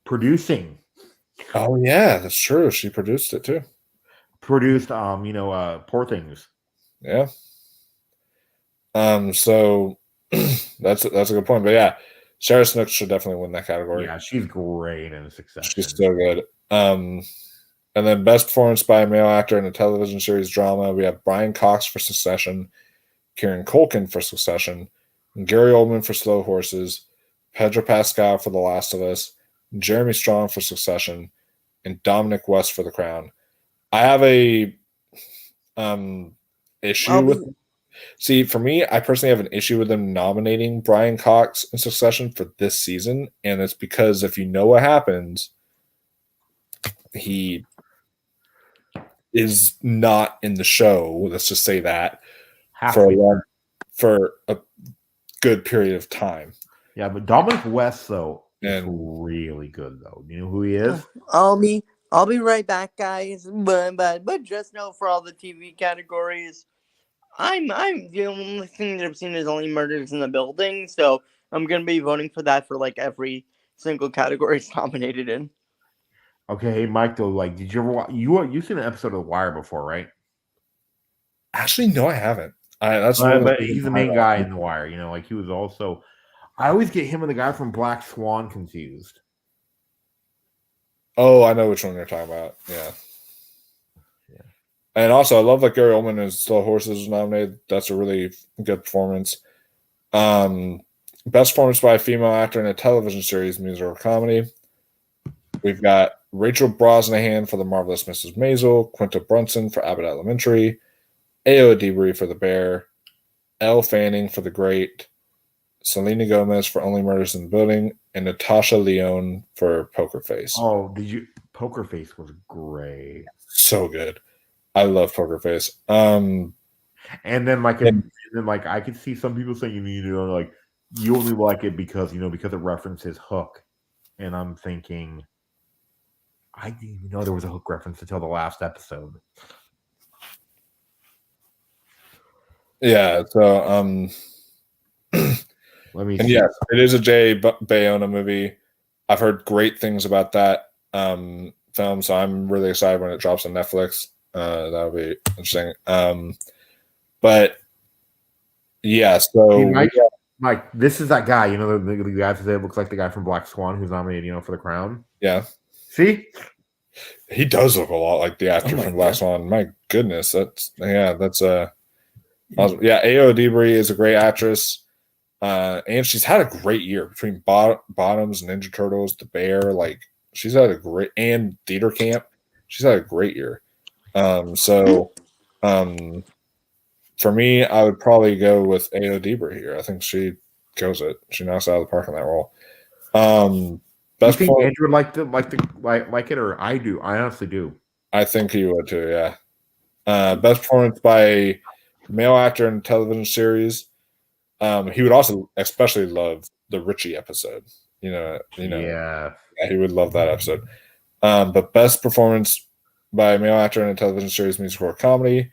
S2: Producing.
S1: Oh yeah, that's true. She produced it too.
S2: Produced, Poor Things.
S1: Yeah. So that's a good point. But yeah, Sarah Snook should definitely win that category.
S2: Yeah, she's great in Succession.
S1: She's so good. And then best performance by a male actor in a television series drama, we have Brian Cox for Succession, Kieran Culkin for Succession, Gary Oldman for Slow Horses, Pedro Pascal for The Last of Us, Jeremy Strong for Succession, and Dominic West for The Crown. I have a issue with. See, for me, I personally have an issue with them nominating Brian Cox in Succession for this season, and it's because if you know what happens, he is not in the show. Let's just say that for a good period of time.
S2: Yeah, but Dominic West though is really good though. You know who he is?
S4: I'll be right back, guys. But just know for all the TV categories, I'm the only thing that I've seen is Only Murders in the Building, so I'm gonna be voting for that for like every single category it's nominated in.
S2: Okay, hey Mike, though, like, did you ever watch? You've seen an episode of The Wire before, right?
S1: Actually, no, I haven't.
S2: But he's the main guy in The Wire. He was also. I always get him and the guy from Black Swan confused.
S1: Oh, I know which one you're talking about. Yeah. And also, I love that Gary Oldman is Slow Horses was nominated. That's a really good performance. Best performance by a female actor in a television series, music, or comedy. We've got Rachel Brosnahan for The Marvelous Mrs. Maisel, Quinta Brunson for Abbott Elementary, Ayo Edebiri for The Bear, Elle Fanning for The Great, Selena Gomez for Only Murders in the Building, and Natasha Lyonne for Poker Face.
S2: Oh, Poker Face was great.
S1: So good. I love Poker Face.
S2: And then I could see some people saying you only like it because it references Hook, and I'm thinking I didn't even know there was a Hook reference until the last episode.
S1: Yeah, so
S2: Let me
S1: And
S2: see.
S1: yes, it is a Jay Bayona movie. I've heard great things about that film, so I'm really excited when it drops on Netflix. That'll be interesting. But yeah, so
S2: See, Mike, this is that guy. You know, the guy today looks like the guy from Black Swan who's nominated, for the Crown.
S1: yeah,
S2: See,
S1: he does look a lot like the actor
S3: my
S1: from Black
S3: God.
S1: Swan. My goodness, that's awesome. Yeah, Ayo Edebiri is a great actress. And she's had a great year between Bottoms, Ninja Turtles, The Bear. Like she's had a great and Theater Camp. She's had a great year. So for me, I would probably go with Ayo Edebiri here. I think she kills it. She knocks it out of the park in that role.
S2: you
S1: Best
S2: think
S1: performance,
S2: Andrew would like it, or I do? I honestly do.
S1: I think he would too. Yeah. Best performance by male actor in a television series. He would also especially love the Richie episode.
S2: Yeah.
S1: Yeah, he would love that episode. But best performance by a male actor in a television series, musical, or comedy.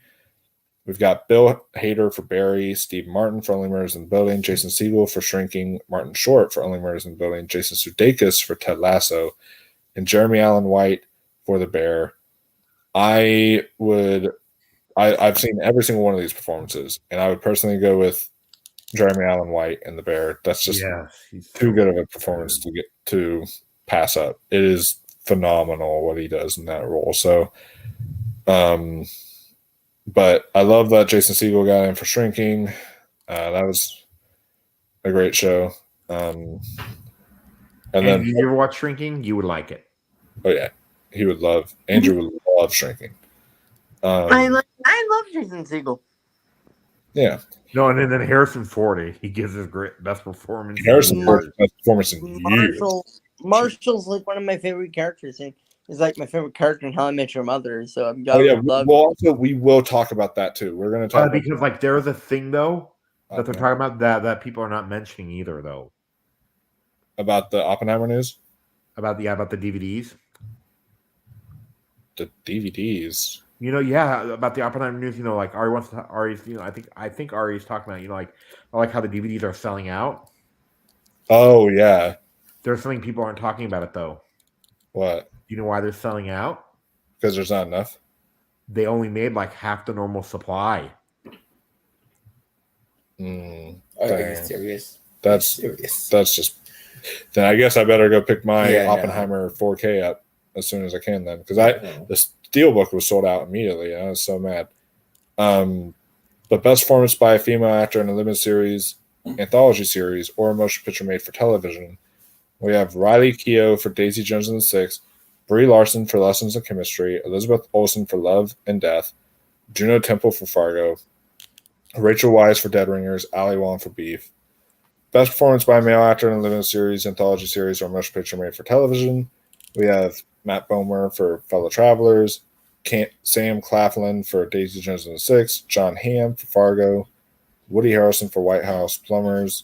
S1: We've got Bill Hader for Barry, Steve Martin for Only Murders in the Building, Jason Segel for Shrinking, Martin Short for Only Murders in the Building, Jason Sudeikis for Ted Lasso, and Jeremy Allen White for The Bear. I've seen every single one of these performances, and I would personally go with Jeremy Allen White and The Bear. That's just
S2: he's
S1: too good of a performance to get to pass up. It is phenomenal what he does in that role. So, but I love that Jason Segel got in for Shrinking. That was a great show. And then,
S2: if you ever watch Shrinking, you would like it.
S1: oh yeah, Andrew would love Shrinking.
S4: I love Jason Segel.
S1: Yeah,
S2: No, and then Harrison Ford, he gives his best performance.
S1: Harrison Ford's best performance in years.
S4: Marshall's like one of my favorite characters. He's like my favorite character in How I Met Your Mother. So I'm
S1: Oh yeah,
S4: love.
S1: we will talk about that too. We're going to talk
S2: because like there's a thing though that they're
S1: Oppenheimer.
S2: talking about that people are not mentioning either though
S1: About the Oppenheimer news,
S2: about the DVDs.
S1: the DVDs.
S2: About the Oppenheimer news. Like Ari wants to. Ari's. I think Ari's talking about. I like how the DVDs are selling out.
S1: Oh yeah,
S2: There's something people aren't talking about it though.
S1: what?
S2: Do you know why they're selling out?
S1: Because there's not enough.
S2: They only made like half the normal supply.
S3: Are you serious?
S1: That's just. Then I guess I better go pick my Oppenheimer 4K up as soon as I can then, because the Steelbook was sold out immediately. And I was so mad. But best performance by a female actor in a limited series, anthology series, or a motion picture made for television. We have Riley Keough for Daisy Jones and the Six, Brie Larson for Lessons in Chemistry, Elizabeth Olsen for Love and Death, Juno Temple for Fargo, Rachel Weisz for Dead Ringers, Ali Wong for Beef. Best performance by a male actor in a limited series, anthology series, or motion picture made for television. We have Matt Bomer for Fellow Travelers, Sam Claflin for Daisy Jones and the Six, John Hamm for Fargo, Woody Harrelson for White House Plumbers,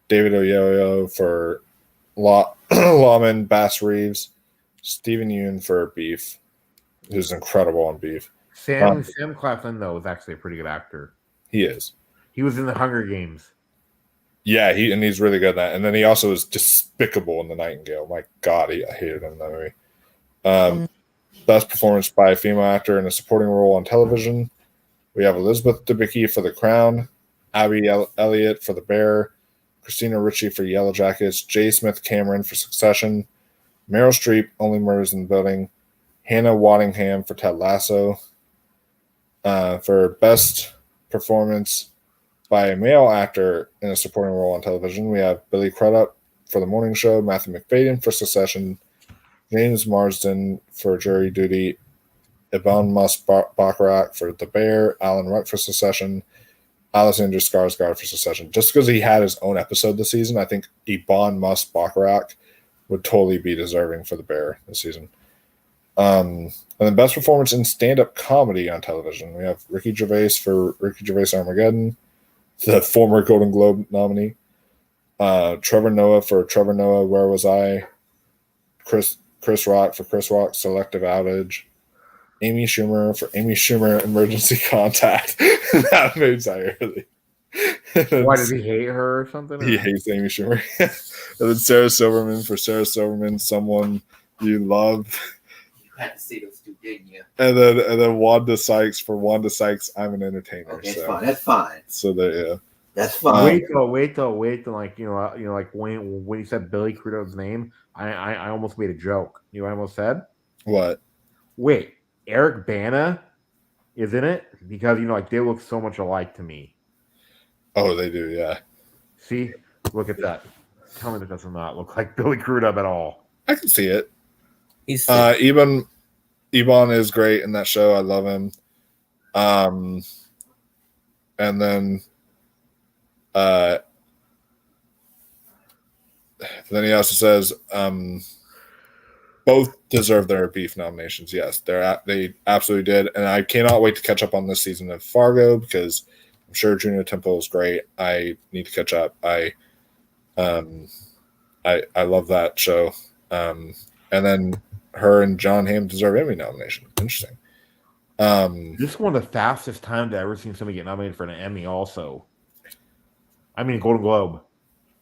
S1: David Oyelowo for Lawman Bass Reeves, Stephen Yeun for Beef, who's incredible on Beef.
S2: Sam Claflin though is actually a pretty good actor.
S1: He is.
S2: He was in the Hunger Games.
S1: Yeah, he's really good at that. And then he also is despicable in The Nightingale. My God, I hated him in that movie. Best performance by a female actor in a supporting role on television. We have Elizabeth Debicki for The Crown, Abby Elliott for The Bear, Christina Ricci for Yellow Jackets, J. Smith Cameron for Succession, Meryl Streep, Only Murders in the Building, Hannah Waddingham for Ted Lasso. For best performance by a male actor in a supporting role on television, we have Billy Crudup for The Morning Show, Matthew McFadden for Succession, James Marsden for Jury Duty, Ibn Bacharach for The Bear, Alan Ruck for Succession, Alexander Skarsgård for Succession. Just because he had his own episode this season, I think Ibn Bacharach would totally be deserving for The Bear this season. And then best performance in stand-up comedy on television, we have Ricky Gervais for Ricky Gervais Armageddon, the former Golden Globe nominee, Trevor Noah for Trevor Noah, Where Was I? Chris Rock for Chris Rock, Selective Outage, Amy Schumer for Amy Schumer, Emergency Contact. That made entirely.
S2: Why did he hate her or something?
S1: He hates Amy Schumer. And then Sarah Silverman for Sarah Silverman, someone you love.
S3: You had to say those two, didn't you?
S1: And then Wanda Sykes for Wanda Sykes, I'm an entertainer.
S3: Okay,
S1: so.
S3: fine. That's fine.
S1: So there, yeah.
S3: That's fine.
S2: Wait till like like when he said Billy Crudow's name, I almost made a joke. You know what I almost said?
S1: What?
S2: Wait, Eric Bana is in it? Because like they look so much alike to me.
S1: Oh, they do, yeah.
S2: See? Look at that. Tell me that does not look like Billy Crudup at all.
S1: I can see it.
S3: He's
S1: Ebon is great in that show. I love him. And then he also says both deserve their beef nominations. Yes, they absolutely did, and I cannot wait to catch up on this season of Fargo because I'm sure Juno Temple is great. I need to catch up. I love that show. And then her and John Hamm deserve Emmy nomination. Interesting.
S2: This is one of the fastest times I've ever seen somebody get nominated for an Emmy. Also, I mean Golden Globe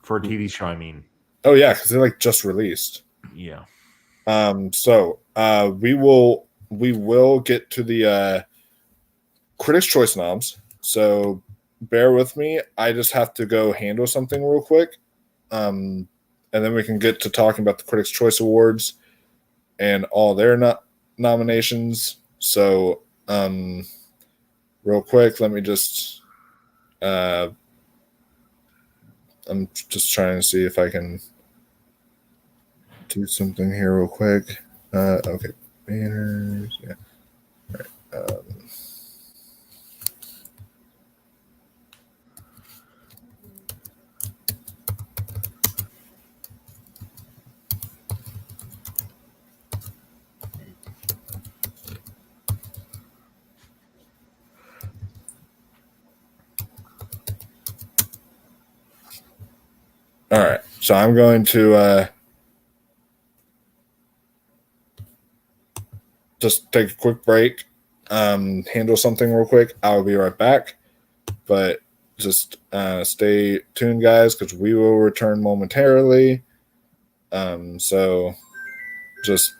S2: for a TV show. I mean,
S1: oh yeah, because they're like just released.
S2: Yeah.
S1: So we will get to the Critics' Choice noms. So bear with me. I just have to go handle something real quick. And then we can get to talking about the Critics' Choice Awards and all their nominations. So real quick, let me just I'm just trying to see if I can do something here real quick. Okay, banners. Yeah. All right. All right. So I'm going to just take a quick break, handle something real quick. I'll be right back. But just stay tuned, guys, because we will return momentarily. So just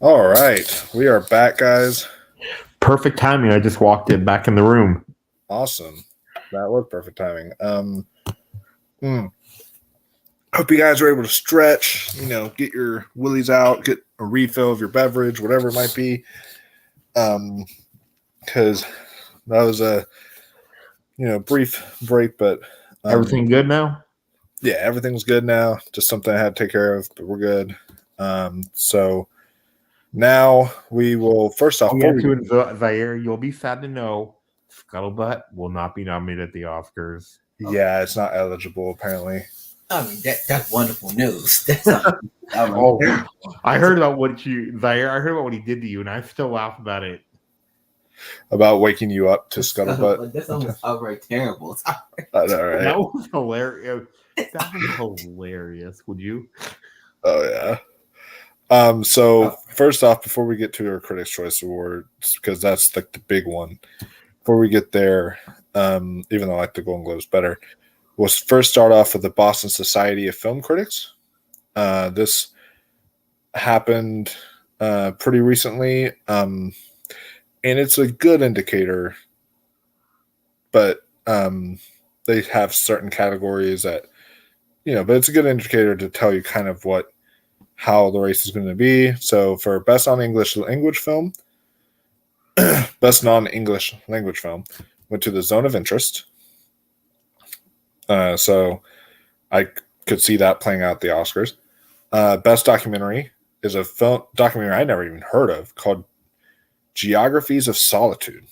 S1: All right, we are back, guys.
S2: Perfect timing. I just walked in back in the room.
S1: Awesome. That was perfect timing. Hope you guys are able to stretch, get your willies out, get a refill of your beverage, whatever it might be. Because that was a brief break, but
S2: Everything good now?
S1: Yeah, everything's good now. Just something I had to take care of, but we're good. So now we will first off.
S2: Zaire, you'll be sad to know Scuttlebutt will not be nominated at the Oscars.
S1: Yeah, it's not eligible apparently.
S3: I mean, that's wonderful news.
S2: I heard about what Zaire. I heard about what he did to you, and I still laugh about it.
S1: About waking you up to Scuttlebutt.
S3: That's almost outright terrible.
S1: I know, right?
S2: That was hilarious. That was hilarious. Would you?
S1: Oh yeah. So first off, before we get to our Critics' Choice Awards, because that's like the big one. Before we get there, even though I like the Golden Globes better, we'll first start off with the Boston Society of Film Critics. This happened pretty recently, and it's a good indicator, but they have certain categories that, but it's a good indicator to tell you kind of how the race is going to be. So for best non-English language film, best non-English language film went to The Zone of Interest. So I could see that playing out at the Oscars. Best documentary is a documentary I never even heard of called Geographies of Solitude.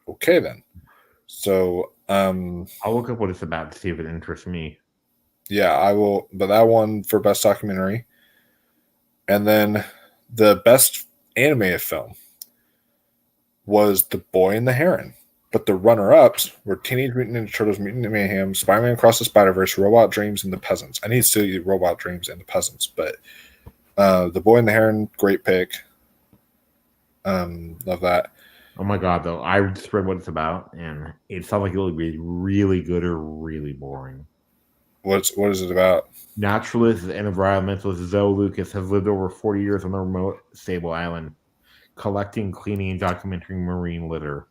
S1: Okay, then. So
S2: I'll look up what it's about to see if it interests me.
S1: Yeah, I will. But that one for best documentary. And then the best animated film was The Boy and the Heron. But the runner-ups were Teenage Mutant Ninja Turtles, Mutant Mayhem, Spider-Man Across the Spider-Verse, Robot Dreams, and The Peasants. I need to see Robot Dreams and The Peasants, but The Boy and the Heron, great pick. Love that.
S2: Oh my god, though. I just read what it's about, and it sounds like it'll be really good or really boring.
S1: What is it about?
S2: Naturalist and environmentalist Zoe Lucas has lived over 40 years on a remote, stable island, collecting, cleaning, and documenting marine litter.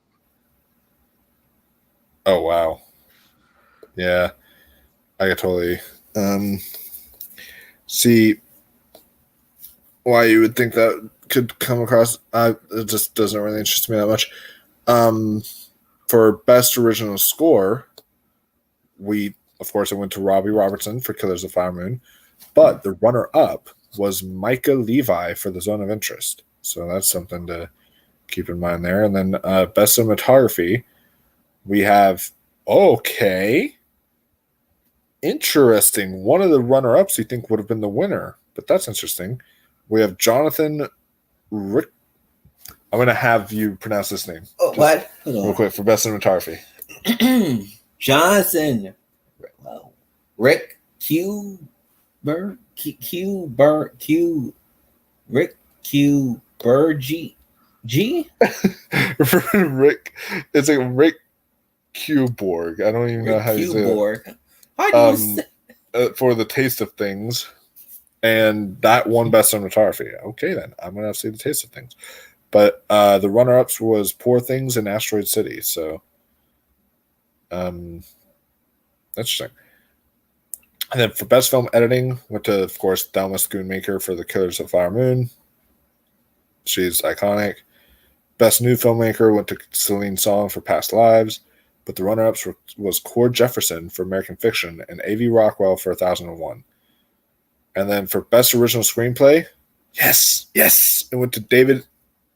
S1: Oh, wow. Yeah. I could totally see why you would think that could come across. It just doesn't really interest me that much. For best original score, of course, it went to Robbie Robertson for Killers of the Flower Moon, but the runner-up was Micah Levi for The Zone of Interest. So that's something to keep in mind there. And then best cinematography, we have, interesting. One of the runner-ups you think would have been the winner, but that's interesting. We have Jonathan Rick. I'm going to have you pronounce this name.
S3: Oh, what?
S1: Real quick for best cinematography.
S3: Johnson. Rick Rick G?
S1: Rick. It's like Rick Kuborg. I don't even know how you say it.
S3: How do you say?
S1: For The Taste of Things. And that won best cinematography. Okay, then. I'm going to have to see The Taste of Things. But the runner-ups was Poor Things and Asteroid City. So, interesting. And then for best film editing, went to, of course, Thelma Schoonmaker for The Killers of the Flower Moon. She's iconic. Best new filmmaker went to Celine Song for Past Lives. But the runner-ups was Cord Jefferson for American Fiction and A.V. Rockwell for 1001. And then for best original screenplay, yes, it went to David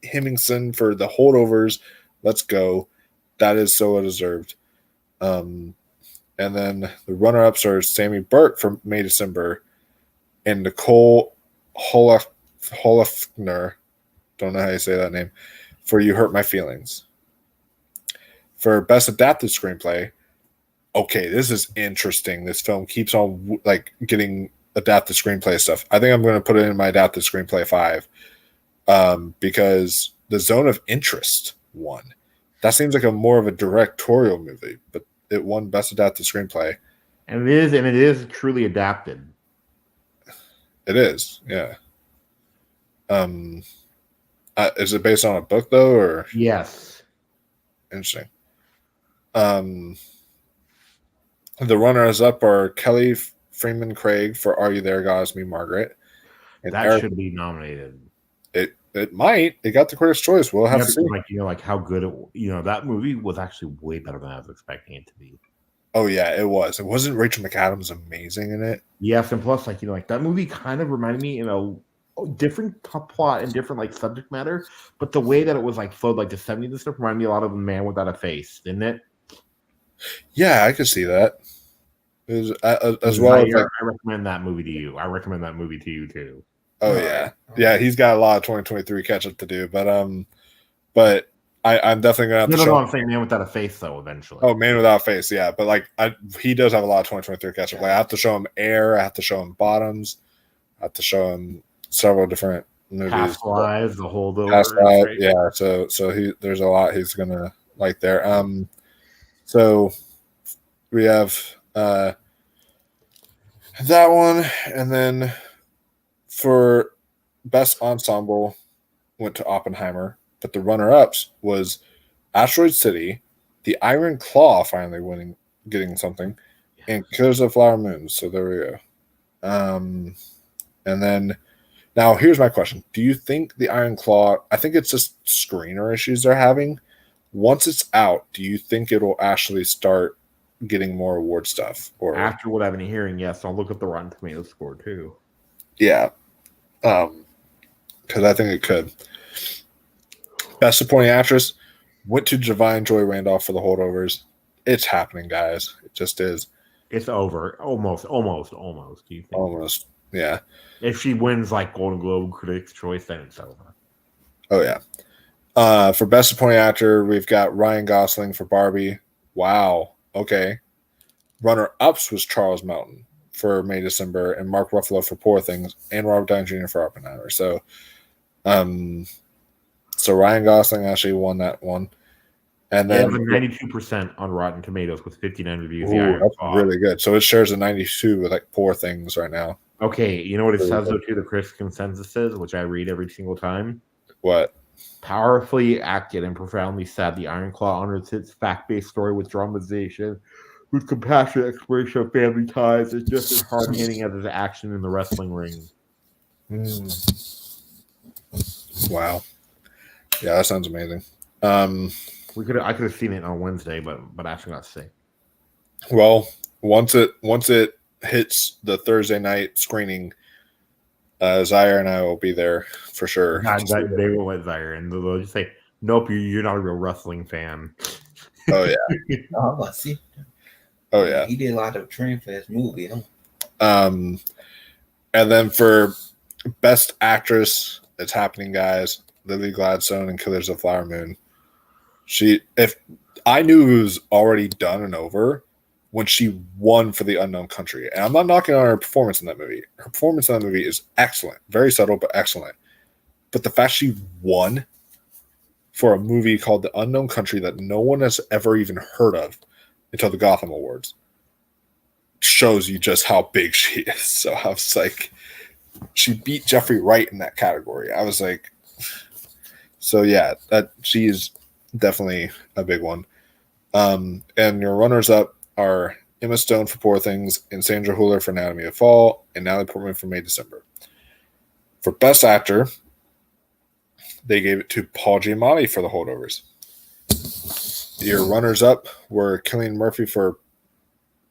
S1: Hemmingson for The Holdovers. Let's go. That is so deserved. And then the runner-ups are Sammy Burke from May December and Nicole Holofner, don't know how you say that name, for You Hurt My Feelings. For best adapted screenplay, this is interesting. This film keeps on getting adapted screenplay stuff. I think I'm going to put it in my adapted screenplay 5 because The Zone of Interest won. That seems like more of a directorial movie, but it won best adapted screenplay.
S2: And it is truly adapted.
S1: It is, yeah. Is it based on a book though, or
S2: Yes.
S1: interesting? The runners up are Kelly Freeman Craig for Are You There, God? It's Me, Margaret, and
S2: That
S1: Eric.
S2: should be nominated.
S1: It might. It got the Critics' Choice. We'll have to see.
S2: Like how good it. That movie was actually way better than I was expecting it to be.
S1: Oh yeah, it was. It wasn't Rachel McAdams amazing in it.
S2: Yes, and plus, that movie kind of reminded me in a different plot and different subject matter, but the way that it was flowed the 70s and stuff reminded me a lot of The Man Without a Face, didn't it?
S1: Yeah, I could see that. It was, as well as
S2: I recommend that movie to you. I recommend that movie to you too.
S1: Oh yeah. He's got a lot of 2023 catch up to do, but I'm definitely gonna have to.
S2: No, I'm saying Man Without a Face though. Eventually.
S1: Oh, Man Without a Face, yeah, but he does have a lot of 2023 catch up. I have to show him Air. I have to show him Bottoms. I have to show him several different movies.
S2: Past Lives, The Holdover.
S1: Past Lives, yeah. So there's a lot he's gonna like there. So we have that one, and then for Best Ensemble went to Oppenheimer, but the runner-ups was Asteroid City, The Iron Claw finally getting something, and Killers of the Flower Moon. So there we go. And then now here's my question: do you think The Iron Claw? I think it's just screener issues they're having. Once it's out, do you think it'll actually start getting more award stuff? Or
S2: after what I've been hearing, yes, I'll look at the Rotten Tomatoes score too.
S1: Yeah, because I think it could. Best Supporting Actress went to Javine Joy Randolph for The Holdovers. It's happening, guys. It just is.
S2: It's over. Almost. Do you think?
S1: Almost. Yeah.
S2: If she wins Golden Globe Critics' Choice, then it's over.
S1: Oh yeah. For Best Supporting Actor, we've got Ryan Gosling for Barbie. Wow. Okay. Runner-ups was Charles Melton for May December, and Mark Ruffalo for Poor Things, and Robert Downey Jr. for Oppenheimer. So Ryan Gosling actually won that one. And then
S2: 92% on Rotten Tomatoes with 59 reviews.
S1: That's really good. So it shares a 92 with Poor Things right now.
S2: Okay, you know what it says though too? The Critics' Consensus is, which I read every single time.
S1: What?
S2: Powerfully acted and profoundly sad, The Iron Claw honors its fact-based story with dramatization, with compassionate exploration of family ties. It's just as hard-hitting as his action in the wrestling ring.
S1: Wow. Yeah, that sounds amazing.
S2: I could have seen it on Wednesday, but actually not today.
S1: Well, once it hits the Thursday night screening, Zaire and I will be there for sure.
S2: They will let Zaire, and they'll just say, "Nope, you're not a real wrestling fan."
S1: Oh yeah.
S3: Oh, see.
S1: Oh yeah.
S3: He did a lot of training for this movie.
S1: And then for Best Actress, it's happening, guys. Lily Gladstone in Killers of the Flower Moon. If I knew it was already done and over when she won for The Unknown Country. And I'm not knocking on her performance in that movie. Her performance in that movie is excellent. Very subtle, but excellent. But the fact she won for a movie called The Unknown Country that no one has ever even heard of until the Gotham Awards shows you just how big she is. So I was like, she beat Jeffrey Wright in that category. I was like, so yeah, that she is definitely a big one. And your runners up are Emma Stone for Poor Things, and Sandra Hüller for Anatomy of Fall, and Natalie Portman for May December. For Best Actor, they gave it to Paul Giamatti for The Holdovers. Your runners up were Cillian Murphy for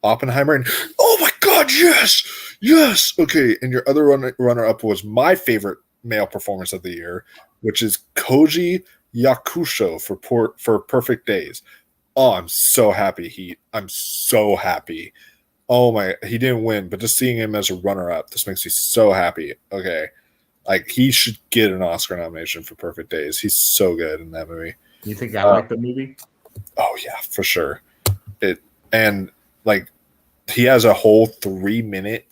S1: Oppenheimer, and oh my God, yes. Okay, and your other runner up was my favorite male performance of the year, which is Koji Yakusho for Perfect Days. Oh, I'm so happy. I'm so happy. Oh my, he didn't win, but just seeing him as a runner-up, this makes me so happy. Okay, he should get an Oscar nomination for Perfect Days. He's so good in that movie.
S2: You think I like the movie?
S1: Oh yeah, for sure. He has a whole 3-minute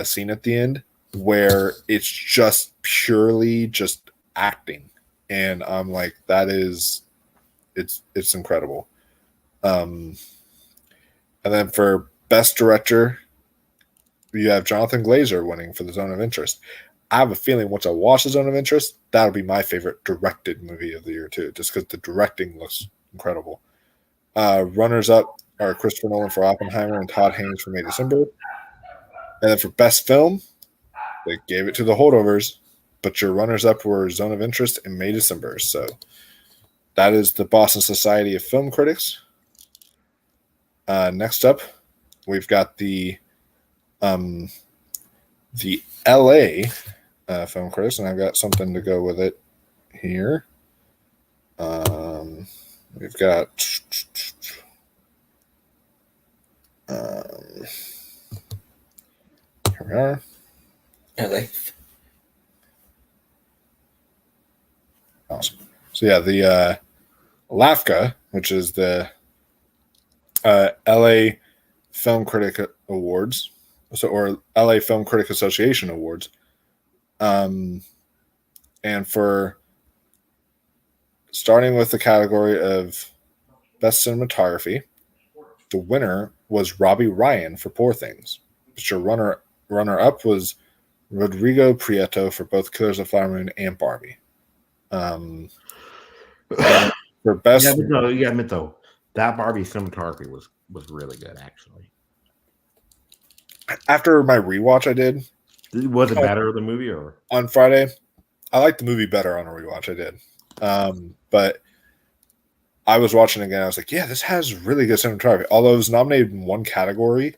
S1: scene at the end where it's just purely just acting, and I'm like, that is. It's incredible. And then for Best Director, you have Jonathan Glazer winning for The Zone of Interest. I have a feeling once I watch The Zone of Interest, that'll be my favorite directed movie of the year too, just because the directing looks incredible. Runners up are Christopher Nolan for Oppenheimer and Todd Haynes for May December. And then for best film, they gave it to The Holdovers, but your runners up were Zone of Interest and May December. So that is the Boston Society of Film Critics. Next up, we've got the LA Film Critics, and I've got something to go with it here. We've got here we are.
S3: LA.
S1: Awesome. So yeah, the LAFCA, which is the LA Film Critic Awards, or LA Film Critic Association Awards, and for starting with the category of best cinematography, the winner was Robbie Ryan for Poor Things. But your runner up was Rodrigo Prieto for both Killers of the Flower Moon and Barbie. For best,
S2: Yeah, but no, you gotta admit though, that Barbie cinematography was really good actually.
S1: after my rewatch I did
S2: Was it better the movie or?
S1: on Friday, I liked the movie better on a rewatch. I did, but I was watching it again. I was like, yeah, this has really good cinematography. Although it was nominated in one category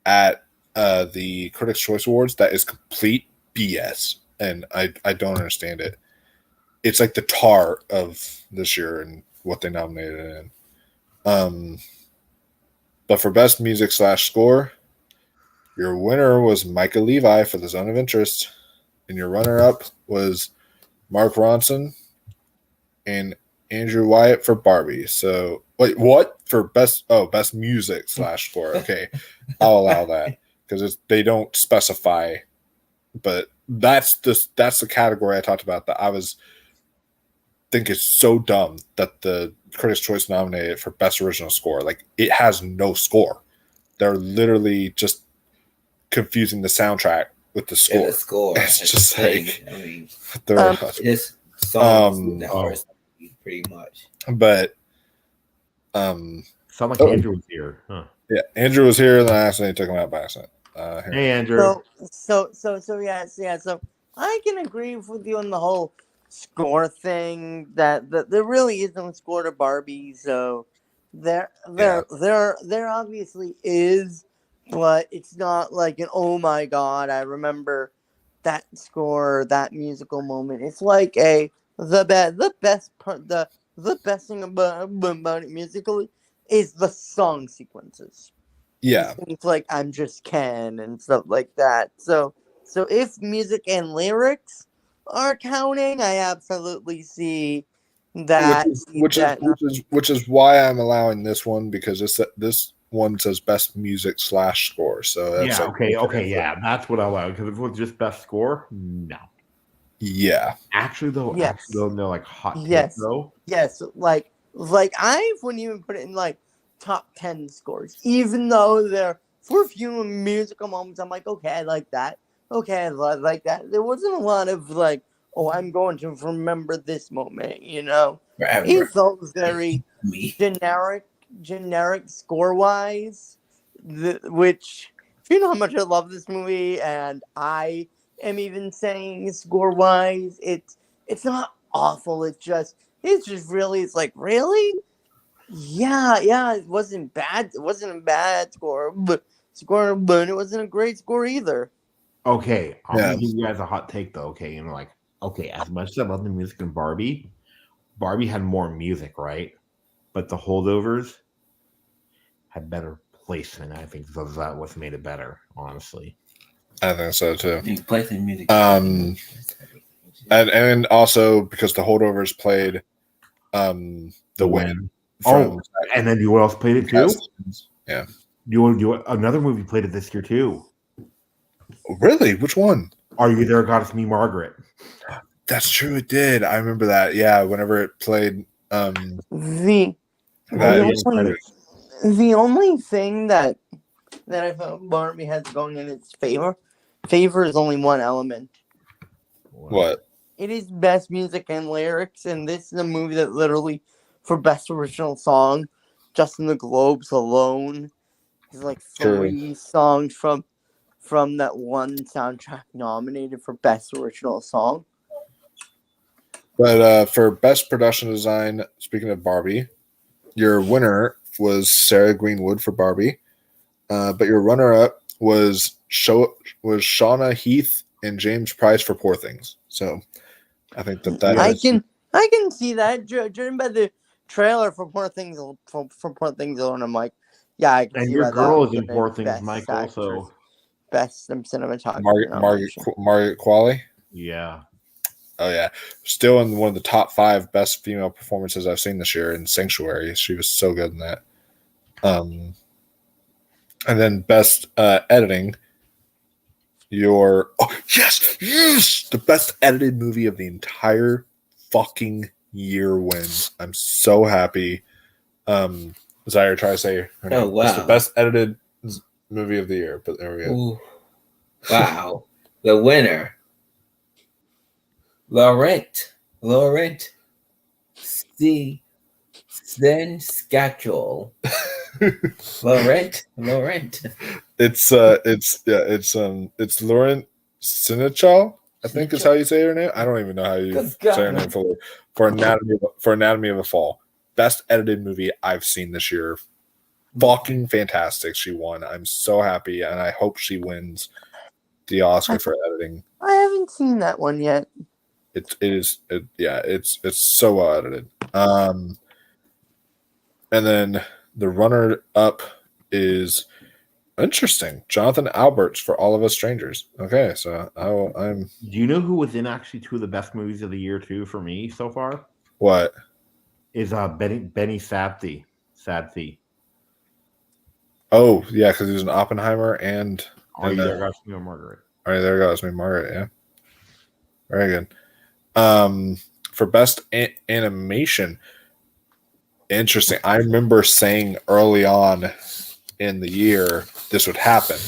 S1: at the Critics' Choice Awards, that is complete BS, and I don't understand it. It's like the Tar of this year and what they nominated it in. But for best music / score, your winner was Micah Levi for The Zone of Interest, and your runner-up was Mark Ronson and Andrew Wyatt for Barbie. So wait, what for best? Oh, best music / score. Okay, I'll allow that because they don't specify. But that's the category I talked about that I think it's so dumb that the Critics' Choice nominated for best original score. Like, it has no score. They're literally just confusing the soundtrack with the score.
S3: Yeah, the score.
S1: It's just
S3: thing.
S1: like
S3: I mean,
S1: they're
S3: this song the first pretty much.
S1: but
S2: Sound like Andrew was here, huh?
S1: yeah, Andrew was here and I accidentally took him out by accident.
S2: Hey, Andrew.
S4: So yeah. So I can agree with you on the whole score thing. That there really is no score to Barbie. So there obviously is, but it's not like an oh my god, I remember that score, that musical moment. It's like the best thing about it musically is the song sequences.
S1: Yeah.
S4: Things like I'm Just Ken and stuff like that. So if music and lyrics are counting, I absolutely see that.
S1: Which is why I'm allowing this one, because this one says best music / score. So that's
S2: Yeah,
S1: like,
S2: okay, yeah, that's what I like. Because if it was just best score, no.
S1: Yeah.
S2: Actually, though, no, like hot take, though.
S4: Yes, like I wouldn't even put it in like top 10 scores, even though there for a few musical moments I'm like, okay, I like that. Okay, I like that. There wasn't a lot of like, oh, I'm going to remember this moment, you know.
S3: Forever.
S4: It felt very generic score wise, which, if you know how much I love this movie, and I am even saying score wise, it's not awful. It's just really, it's like, really? Yeah, it wasn't bad. It wasn't a bad score, but it wasn't a great score either.
S2: Okay, I'm gonna give you guys a hot take though. Okay, you know, like, okay, as much as I love the music in Barbie had more music, right? But the Holdovers had better placement. I think that was made it better, honestly.
S1: I think so too.
S3: Placement music.
S1: And also because the Holdovers played The Wind.
S2: And then you else played it too?
S1: Yeah.
S2: You another movie played it this year too.
S1: Really? Which one?
S2: Are You There, God? It's Me, Margaret.
S4: That's
S1: true. It did. I remember that. Yeah. Whenever it played.
S4: The only thing that I felt Barbie has going in its favor is only one element.
S1: What?
S4: It is best music and lyrics, and this is a movie that literally, for best original song, just in the Globes alone, is like
S1: True.
S4: 3 songs from that one soundtrack nominated for best original song.
S1: But for best production design, speaking of Barbie, your winner was Sarah Greenwood for Barbie, but your runner-up was Shauna Heath and James Price for Poor Things. So I think that
S4: I
S1: is
S4: can see that driven by the trailer for Poor Things for Poor Things alone. I'm like, yeah, I can
S2: And
S4: see
S2: your
S4: why that
S2: girl
S4: was
S2: is in
S4: gonna
S2: Poor Things,
S4: best
S2: Mike.
S4: actress,
S2: Also,
S4: best cinematography
S1: Margaret
S4: nomination.
S1: Qualley.
S2: yeah.
S1: Oh yeah, still in one of the top 5 best female performances I've seen this year in Sanctuary. She was so good in that. And then best editing. The best edited movie of the entire fucking year wins. I'm so happy. Zaire, try to say her name.
S3: Oh, wow.
S1: It's the best edited movie of the year. But there we go.
S3: Ooh. Wow. The winner, Laurent C. Then Schedule. Laurent.
S1: It's Lauren Sinichal, I think is how you say her name. I don't even know how you
S3: Good
S1: say her
S3: God.
S1: name fully. For Anatomy of a Fall, best edited movie I've seen this year. Fucking fantastic. She won. I'm so happy, and I hope she wins the Oscar for editing.
S4: I haven't seen that one yet.
S1: It's so well edited. And then the runner up is interesting. Jonathan Alberts for All of Us Strangers. Okay, so I'm
S2: Do you know who was in actually 2 of the best movies of the year too for me so far?
S1: what?
S2: Is Benny Safdie.
S1: Oh yeah, because he was an Oppenheimer and
S2: Are you there, guys? Margaret.
S1: All right, there goes me, Margaret. Yeah, very good. For best animation, interesting. I remember saying early on in the year this would happen.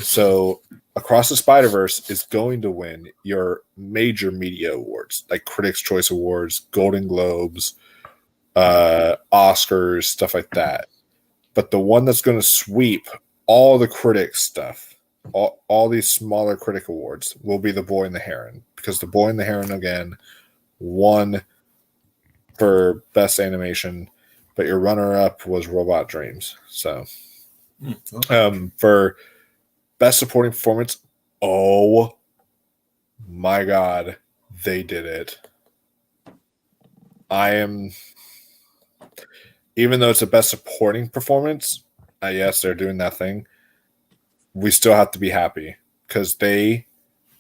S1: So Across the Spider-Verse is going to win your major media awards, like Critics' Choice Awards, Golden Globes, Oscars, stuff like that. But the one that's going to sweep all the critics stuff, all these smaller critic awards, will be The Boy and the Heron, because The Boy and the Heron again won for best animation, but your runner-up was Robot Dreams. So, for best supporting performance, oh my God, they did it. Even though it's a best supporting performance, yes, they're doing that thing. We still have to be happy because they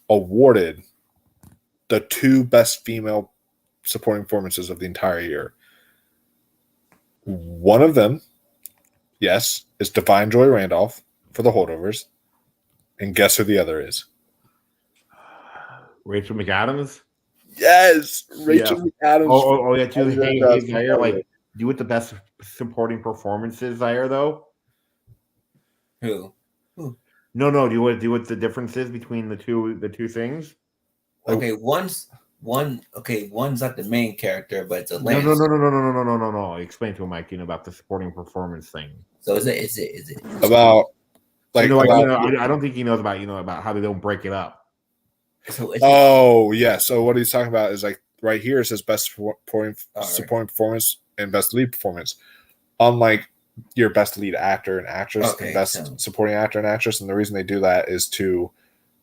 S1: awarded the 2 best female supporting performances of the entire year. One of them, yes, is Divine Joy Randolph for The Holdovers. And guess who the other is?
S2: Rachel McAdams.
S1: Yes, Rachel McAdams.
S2: Oh, yeah, too. Hey, Zaire, like, do with the best supporting performances, Zaire, though.
S3: Who?
S2: No. Do you what the difference is between the two things?
S3: Okay, one's not the main character, but it's a
S2: No. Explain to him, Mike. About the supporting performance thing.
S3: So is it
S1: about like?
S2: I don't think he knows about how they don't break it up.
S3: So
S1: yeah. So what he's talking about is like right here it says best supporting performance and best lead performance. Unlike your best lead actor and actress and best supporting actor and actress, and the reason they do that is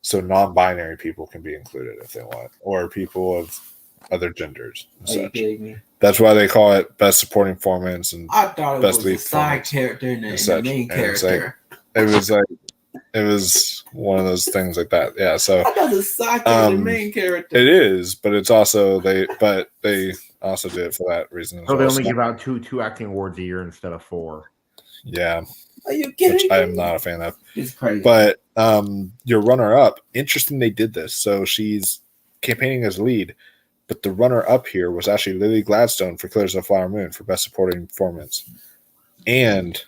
S1: so non-binary people can be included if they want, or people of other genders and such.
S3: Are you kidding me?
S1: That's why they call it best supporting performance and
S3: I thought it
S1: best
S3: was
S1: lead
S3: a side character and the main character.
S1: It was one of those things like that. Yeah. So
S3: I thought the side character, the main character.
S1: It is, but it's also they also did it for that reason.
S2: So they only give out two acting awards a year instead of 4.
S1: Yeah.
S3: Are you kidding?
S1: Which I am not a fan of.
S3: It's crazy.
S1: But your runner-up, interesting they did this. So she's campaigning as lead, but the runner-up here was actually Lily Gladstone for Killers of the Flower Moon for best supporting performance. And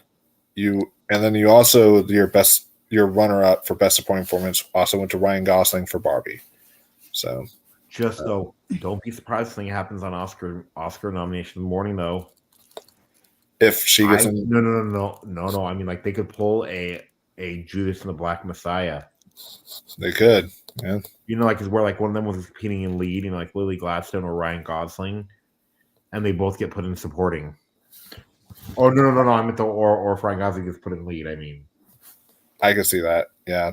S1: then you also your runner-up for best supporting performance also went to Ryan Gosling for Barbie. So
S2: Just though, don't be surprised if something happens on Oscar nomination morning though.
S1: If she gets in,
S2: No. I mean, like they could pull a Judas and the Black Messiah.
S1: they could. Yeah.
S2: You know, like is where like one of them was competing in lead, you know, like Lily Gladstone or Ryan Gosling, and they both get put in supporting. Oh no! I meant or if Ryan Gosling gets put in lead. I mean,
S1: I can see that. Yeah.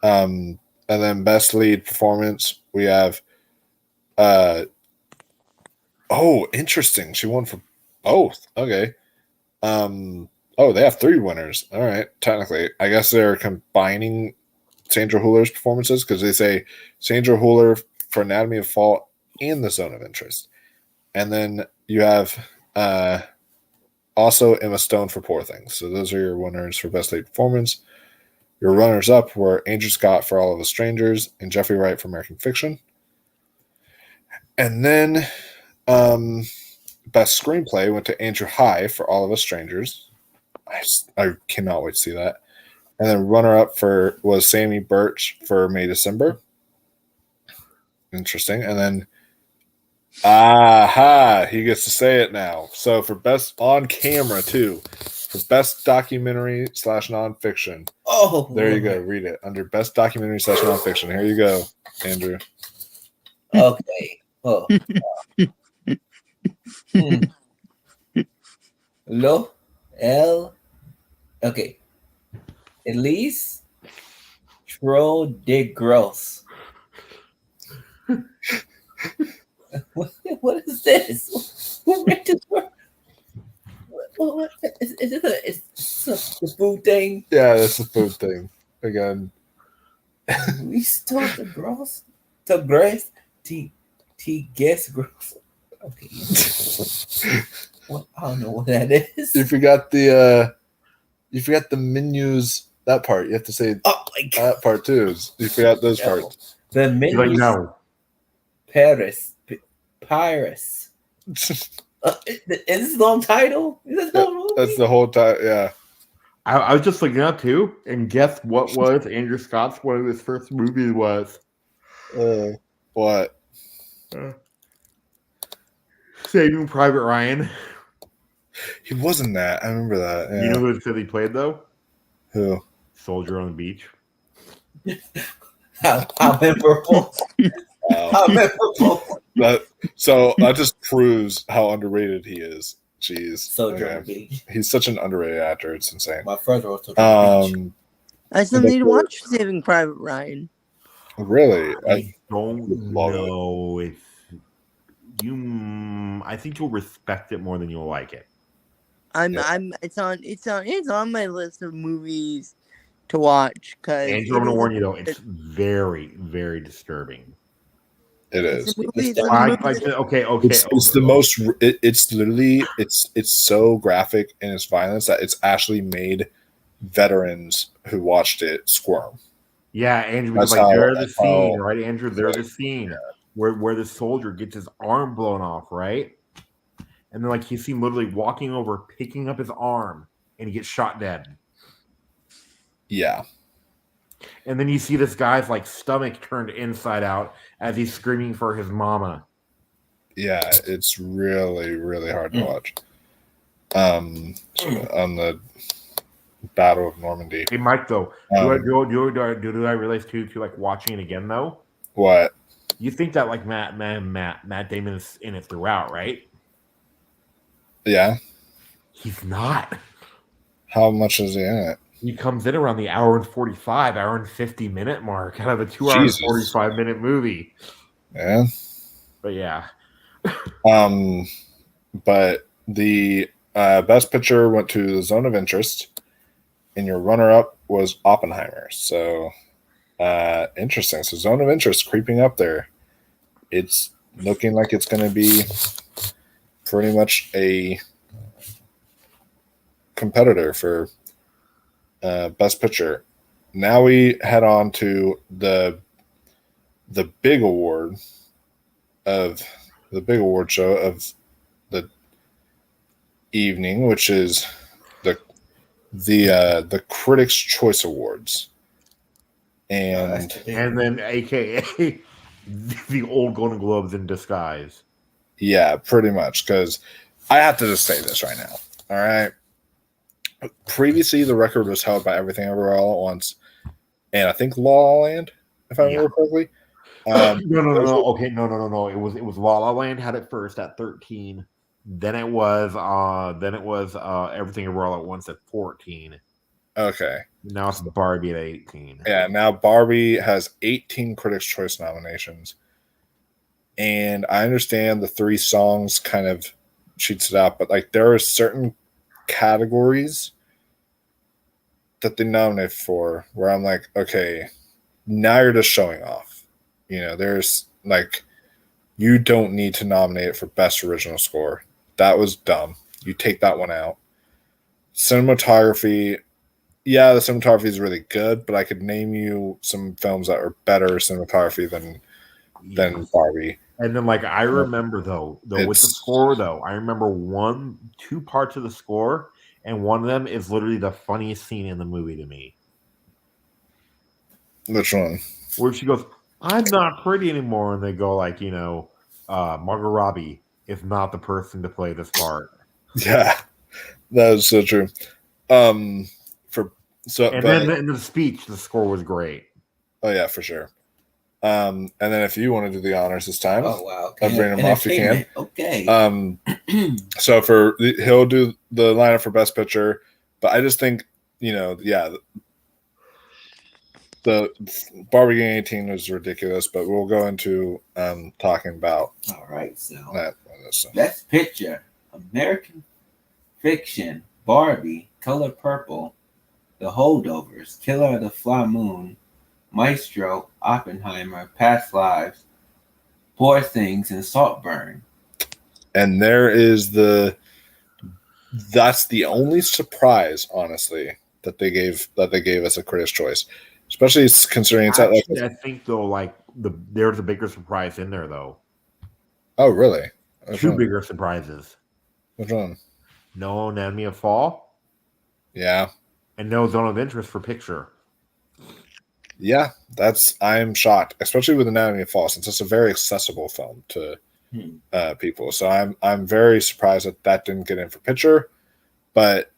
S1: And then best lead performance, we have interesting. She won for both. Okay. They have 3 winners. All right. Technically, I guess they're combining Sandra Hüller's performances because they say Sandra Hüller for Anatomy of Fall and The Zone of Interest. And then you have also Emma Stone for Poor Things. So those are your winners for best lead performance. Your runners-up were Andrew Scott for All of Us Strangers and Jeffrey Wright for American Fiction. And then best screenplay went to Andrew High for All of Us Strangers. I cannot wait to see that. And then runner-up was Sammy Birch for May December. Interesting. And then he gets to say it now. So for best on camera too. For best documentary / nonfiction.
S3: Oh,
S1: there you go. Read it under best documentary / nonfiction. Here you go, Andrew.
S3: Okay. Oh. Lo, L. Okay. Elise Tro de Gross. What is this? Who read this word? What is it? It's the food thing.
S1: Yeah, that's the food thing. Again.
S3: We start the gross. The grace. T guess gross. Okay. What? I don't know what that is.
S1: You forgot the menus. That part you have to say.
S3: Oh my God.
S1: That part too. You forgot those parts.
S3: The menus.
S2: no.
S3: Paris. Is this a long title? Is this
S1: That's the whole time. Yeah.
S2: I was just looking up too, and guess what was Andrew Scott's one of his first movies was?
S1: What?
S2: Saving Private Ryan.
S1: He wasn't that. I remember that. Yeah.
S2: You know who it said he played though?
S1: Who?
S2: Soldier on the Beach.
S3: How memorable.
S1: Wow.
S3: How memorable.
S1: So that just proves how underrated he is. Jeez.
S3: Soldier on the Beach.
S1: He's such an underrated actor. It's insane.
S3: My brother was Soldier on the Beach.
S4: I still need to watch Saving Private Ryan.
S1: Really?
S2: I don't know if you. I think you'll respect it more than you'll like it.
S4: It's on my list of movies to watch. Cause
S2: Andrew, I'm gonna warn you though, it's very, very disturbing.
S1: It is.
S2: Okay.
S1: It's the most. It's literally. It's so graphic in its violence that it's actually made veterans who watched it squirm.
S2: Yeah, Andrew, there's the scene, right? Andrew, there's the scene where the soldier gets his arm blown off, right? And then he's seen literally walking over, picking up his arm, and he gets shot dead.
S1: Yeah.
S2: And then you see this guy's stomach turned inside out as he's screaming for his mama.
S1: Yeah, it's really, really hard to watch. On the Battle of Normandy.
S2: Hey, Mike, though, do I realize too watching it again though?
S1: What?
S2: You think that Matt Damon is in it throughout, right?
S1: Yeah.
S2: He's not.
S1: How much is he in it?
S2: He comes in around the hour and 50 minute mark out of a 2 hour and 45 minute movie.
S1: Yeah.
S2: But yeah.
S1: But the best picture went to The Zone of Interest, and your runner-up was Oppenheimer. So interesting. So Zone of Interest creeping up there. It's looking like it's going to be pretty much a competitor for best picture. Now we head on to the big award show of the evening, which is the Critics' Choice Awards, and
S2: then AKA the old Golden Globes in disguise.
S1: Yeah, pretty much. Because I have to just say this right now. All right. Previously, the record was held by Everything Everywhere All at Once, and I think La La Land, if I remember correctly.
S2: No. Okay, no. It was La La Land had it first at 13. Then it was Everything Everywhere All at Once at 14.
S1: Okay.
S2: Now it's Barbie at 18.
S1: Yeah, now Barbie has 18 Critics' Choice nominations. And I understand the 3 songs kind of cheats it out, but like there are certain categories that they nominate for where I'm like, okay, now you're just showing off. You know, there's like, you don't need to nominate it for Best Original Score. That was dumb. You take that one out. Cinematography, yeah, the cinematography is really good, but I could name you some films that are better cinematography than Barbie.
S2: And then, like, I remember though with the score though, I remember 2 parts of the score, and one of them is literally the funniest scene in the movie to me.
S1: Which one?
S2: Where she goes, "I'm not pretty anymore," and they go like, Margot Robbie is not the person to play this part.
S1: Yeah, that is so true. Then
S2: the speech, the score was great.
S1: Oh yeah, for sure. And then if you want to do the honors this time,
S3: wow,
S1: I'll bring them off. You can.
S3: Okay.
S1: So he'll do the lineup for Best Picture, but I just think the Barbie getting 18 was ridiculous. But we'll go into talking about.
S3: All right, so
S1: that.
S3: Best Picture: American Fiction, Barbie, Color Purple, The Holdovers, Killer of the Flower Moon, Maestro, Oppenheimer, Past Lives, Poor Things, and Saltburn.
S1: And that's the only surprise, honestly, that they gave us a Critics' Choice, especially considering it's
S2: I think though, like there's a bigger surprise in there though.
S1: Oh really?
S2: Which 2 bigger surprises.
S1: Which one?
S2: No Anatomy of Fall.
S1: Yeah.
S2: And no Zone of Interest for Picture.
S1: Yeah, I'm shocked, especially with Anatomy of Fall, since it's a very accessible film to people. So I'm very surprised that didn't get in for Picture, but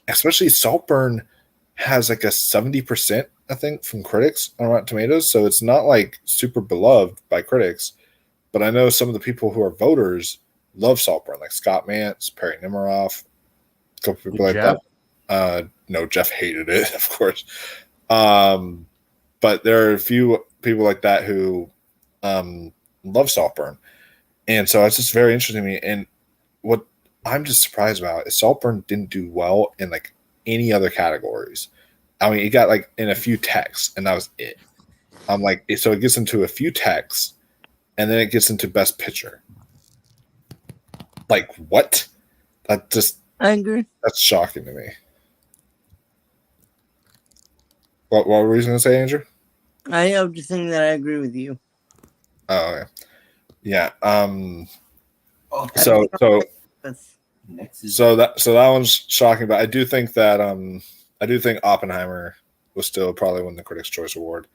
S1: especially Saltburn has like a 70%, I think, from critics on Rotten Tomatoes. So it's not like super beloved by critics, but I know some of the people who are voters love Saltburn, like Scott Mantz, Perry Nemiroff, a couple people like
S2: Jeff?
S1: that. No, Jeff hated it, of course. But there are a few people like that who love Saltburn. And so it's just very interesting to me. And what I'm just surprised about is Saltburn didn't do well in like any other categories. I mean, it got like in a few texts, and that was it. I'm like, so it gets into a few texts, and then it gets into Best Picture. Like, what? I agree. That's shocking to me. What were you going to say, Andrew?
S4: I am just saying that I agree with you.
S1: Oh, okay. Yeah.
S3: Okay.
S1: So that one's shocking, but I do think that Oppenheimer will still probably win the Critics' Choice Award.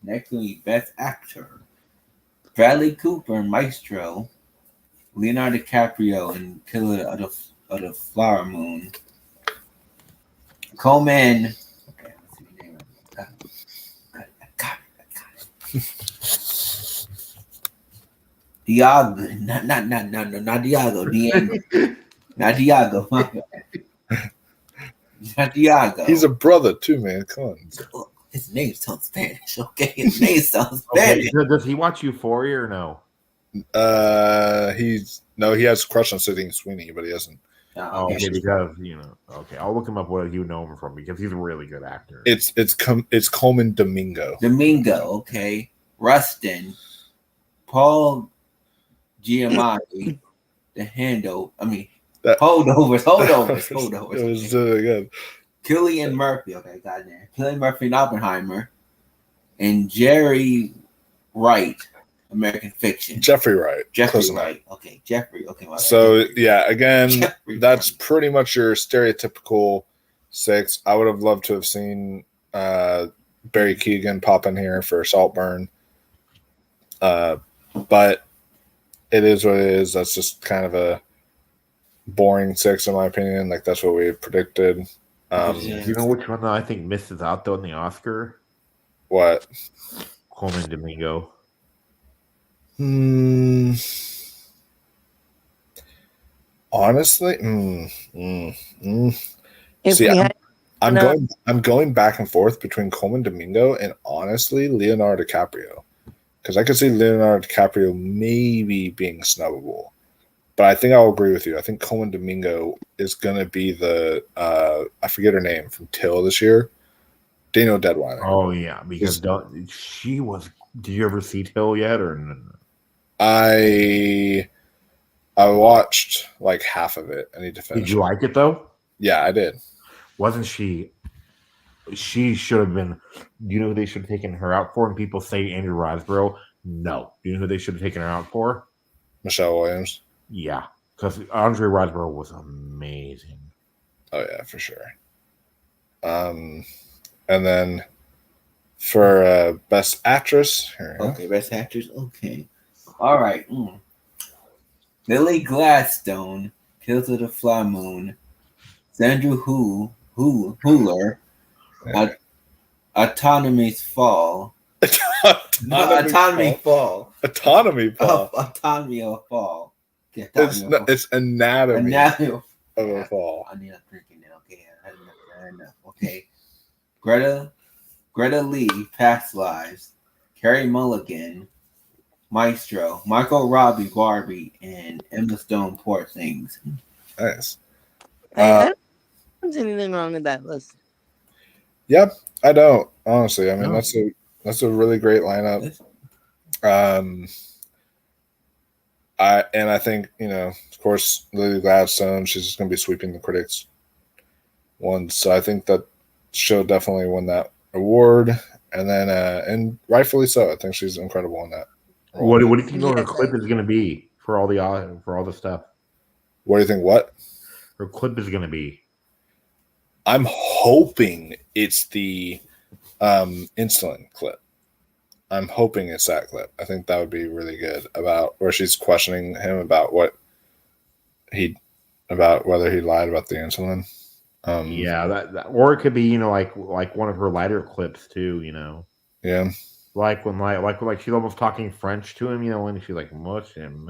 S3: Next week, Best Actor: Bradley Cooper in Maestro, Leonardo DiCaprio in Killer of the Flower Moon, Coleman. Okay, let's see the name. I got it. Diago, not Diago. Not Diago. Not Diago.
S1: He's a brother too, man. Come on.
S3: His name sounds Spanish. Okay, his name sounds Spanish.
S2: Okay. Does he watch Euphoria or no?
S1: He has a crush on Sydney Sweeney, but he hasn't.
S2: Okay, because okay, I'll look him up. What you know him from, because he's a really good actor.
S1: It's Coleman Domingo.
S3: Okay. Rustin, Paul Giamatti, The Handle. I mean, Holdovers.
S1: It was really good.
S3: Cillian Murphy. Okay, got it. Cillian Murphy in Oppenheimer, and Jerry Wright, American Fiction.
S1: Jeffrey Wright.
S3: Okay, Jeffrey. Okay.
S1: So yeah, again, that's pretty much your stereotypical 6. I would have loved to have seen Barry Keoghan pop in here for Saltburn. But it is what it is. That's just kind of a boring 6 in my opinion. Like that's what we predicted.
S2: You know which one that I think misses out though in the Oscar?
S1: What?
S2: Coleman Domingo.
S1: Honestly,
S4: If
S1: see,
S4: we had
S1: I'm going back and forth between Coleman Domingo and honestly Leonardo DiCaprio, because I could see Leonardo DiCaprio maybe being snubbable, but I think I'll agree with you. I think Coleman Domingo is gonna be the I forget her name from Till this year, Daniel Deadwyler.
S2: Oh yeah, because she was. Did you ever see Till yet, or no?
S1: I watched like half of it. I need to finish.
S2: Did you like it though?
S1: Yeah, I did.
S2: Wasn't she? She should have been. Do you know who they should have taken her out for? And people say Andrew Riseborough. No. Do you know who they should have taken her out for?
S1: Michelle Williams.
S2: Yeah, because Andre Riseborough was amazing.
S1: Oh yeah, for sure. And then for Best Actress.
S3: Okay, Best Actress. Okay. All right. Lily Gladstone, Kills of the Flower Moon, Sandra Hüller, Autonomy's Fall. Autonomy Fall.
S1: Autonomy Fall.
S3: Autonomy of Fall.
S1: It's anatomy
S3: Anatomy
S1: of a fall.
S3: I need a drinking now. Okay, I had enough. Okay. Greta Lee, Past Lives, Carey Mulligan, Maestro, Michael Robbie, Barbie, and Emma Stone, Poor Things.
S1: Nice.
S4: I don't see anything wrong with that list.
S1: Yep, I don't honestly. I mean,
S2: No.
S1: that's a really great lineup. I think of course, Lily Gladstone. She's just going to be sweeping the critics one. So I think that she'll definitely win that award, and then and rightfully so. I think she's incredible in that.
S2: What do you think her clip is going to be for all the stuff?
S1: What do you think? What
S2: her clip is going to be?
S1: I'm hoping it's the insulin clip. I'm hoping it's that clip. I think that would be really good, about where she's questioning him about whether he lied about the insulin.
S2: Yeah, that or it could be like one of her lighter clips too.
S1: Yeah.
S2: Like when she's almost talking French to him, when she's like mush and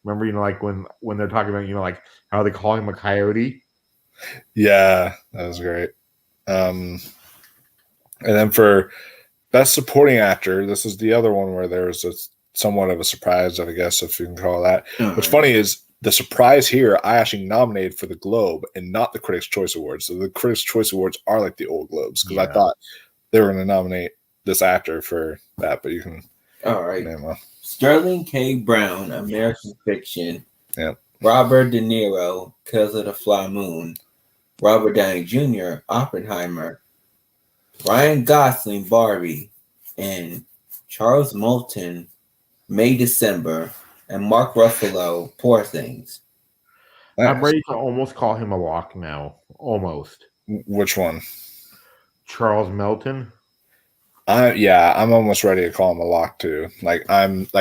S2: remember, like when they're talking about, like how they call him a coyote.
S1: Yeah, that was great. And then for Best Supporting Actor, this is the other one where there was somewhat of a surprise, I guess, if you can call it that. What's funny is the surprise here, I actually nominated for the Globe and not the Critics' Choice Awards. So the Critics' Choice Awards are like the old Globes, because I thought they were going to nominate this actor for that, but you can.
S3: All right. Sterling K. Brown, American Fiction.
S1: Yeah.
S3: Robert De Niro, Kills of the Flower Moon. Robert Downey Jr., Oppenheimer. Ryan Gosling, Barbie. And Charles Moulton, May December. And Mark Ruffalo, Poor Things.
S2: I'm ready to almost call him a lock now. Almost.
S1: Which one?
S2: Charles Melton.
S1: I'm almost ready to call him a lock too.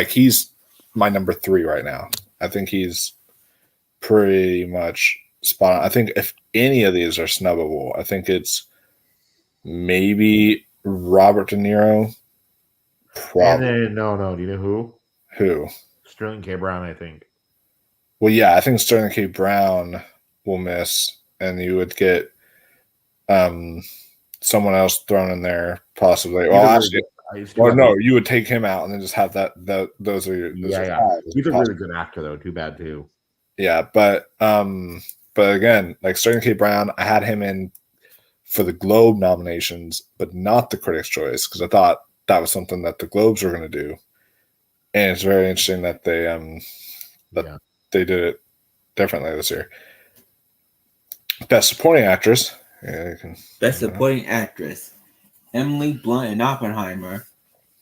S1: He's my number 3 right now. I think he's pretty much spot on. I think if any of these are snubbable, I think it's maybe Robert De Niro. Probably.
S2: And then, no. Do you know who?
S1: Who?
S2: Sterling K. Brown, I think.
S1: Well, yeah, I think Sterling K. Brown will miss, and you would get someone else thrown in there, possibly. Well, actually, no, you would take him out and then just have those are your.
S2: He's a really good actor, though. Too bad, too.
S1: Yeah, but again, like Sterling K. Brown, I had him in for the Globe nominations, but not the Critics' Choice, because I thought that was something that the Globes were going to do, and it's very interesting that they did it differently this year. Best Supporting Actress.
S3: Best Supporting Actress. Emily Blunt in Oppenheimer.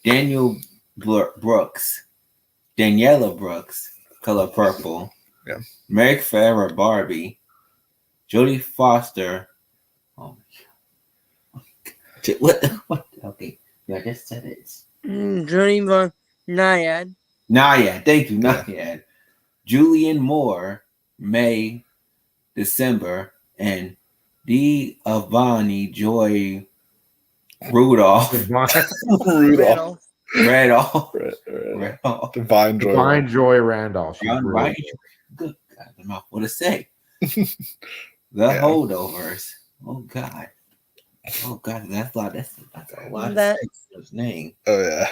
S3: Daniela Brooks, Color Purple.
S1: Yeah.
S3: Mary Ferrer, Barbie. Jodie Foster. Oh my God. What? Okay. Yeah, I just said it.
S4: Journey for Naiad.
S3: Naiad. Thank you, Naiad. Julian Moore, May, December, and Avani Joy Rudolph.
S1: Rudolph.
S3: Randolph.
S1: Divine Joy.
S2: Divine Joy Randolph. She's
S3: Right.
S2: really
S3: Good God, I'm not what to say. The holdovers. Oh God. That's a lot. That's a lot of his name.
S1: Oh yeah.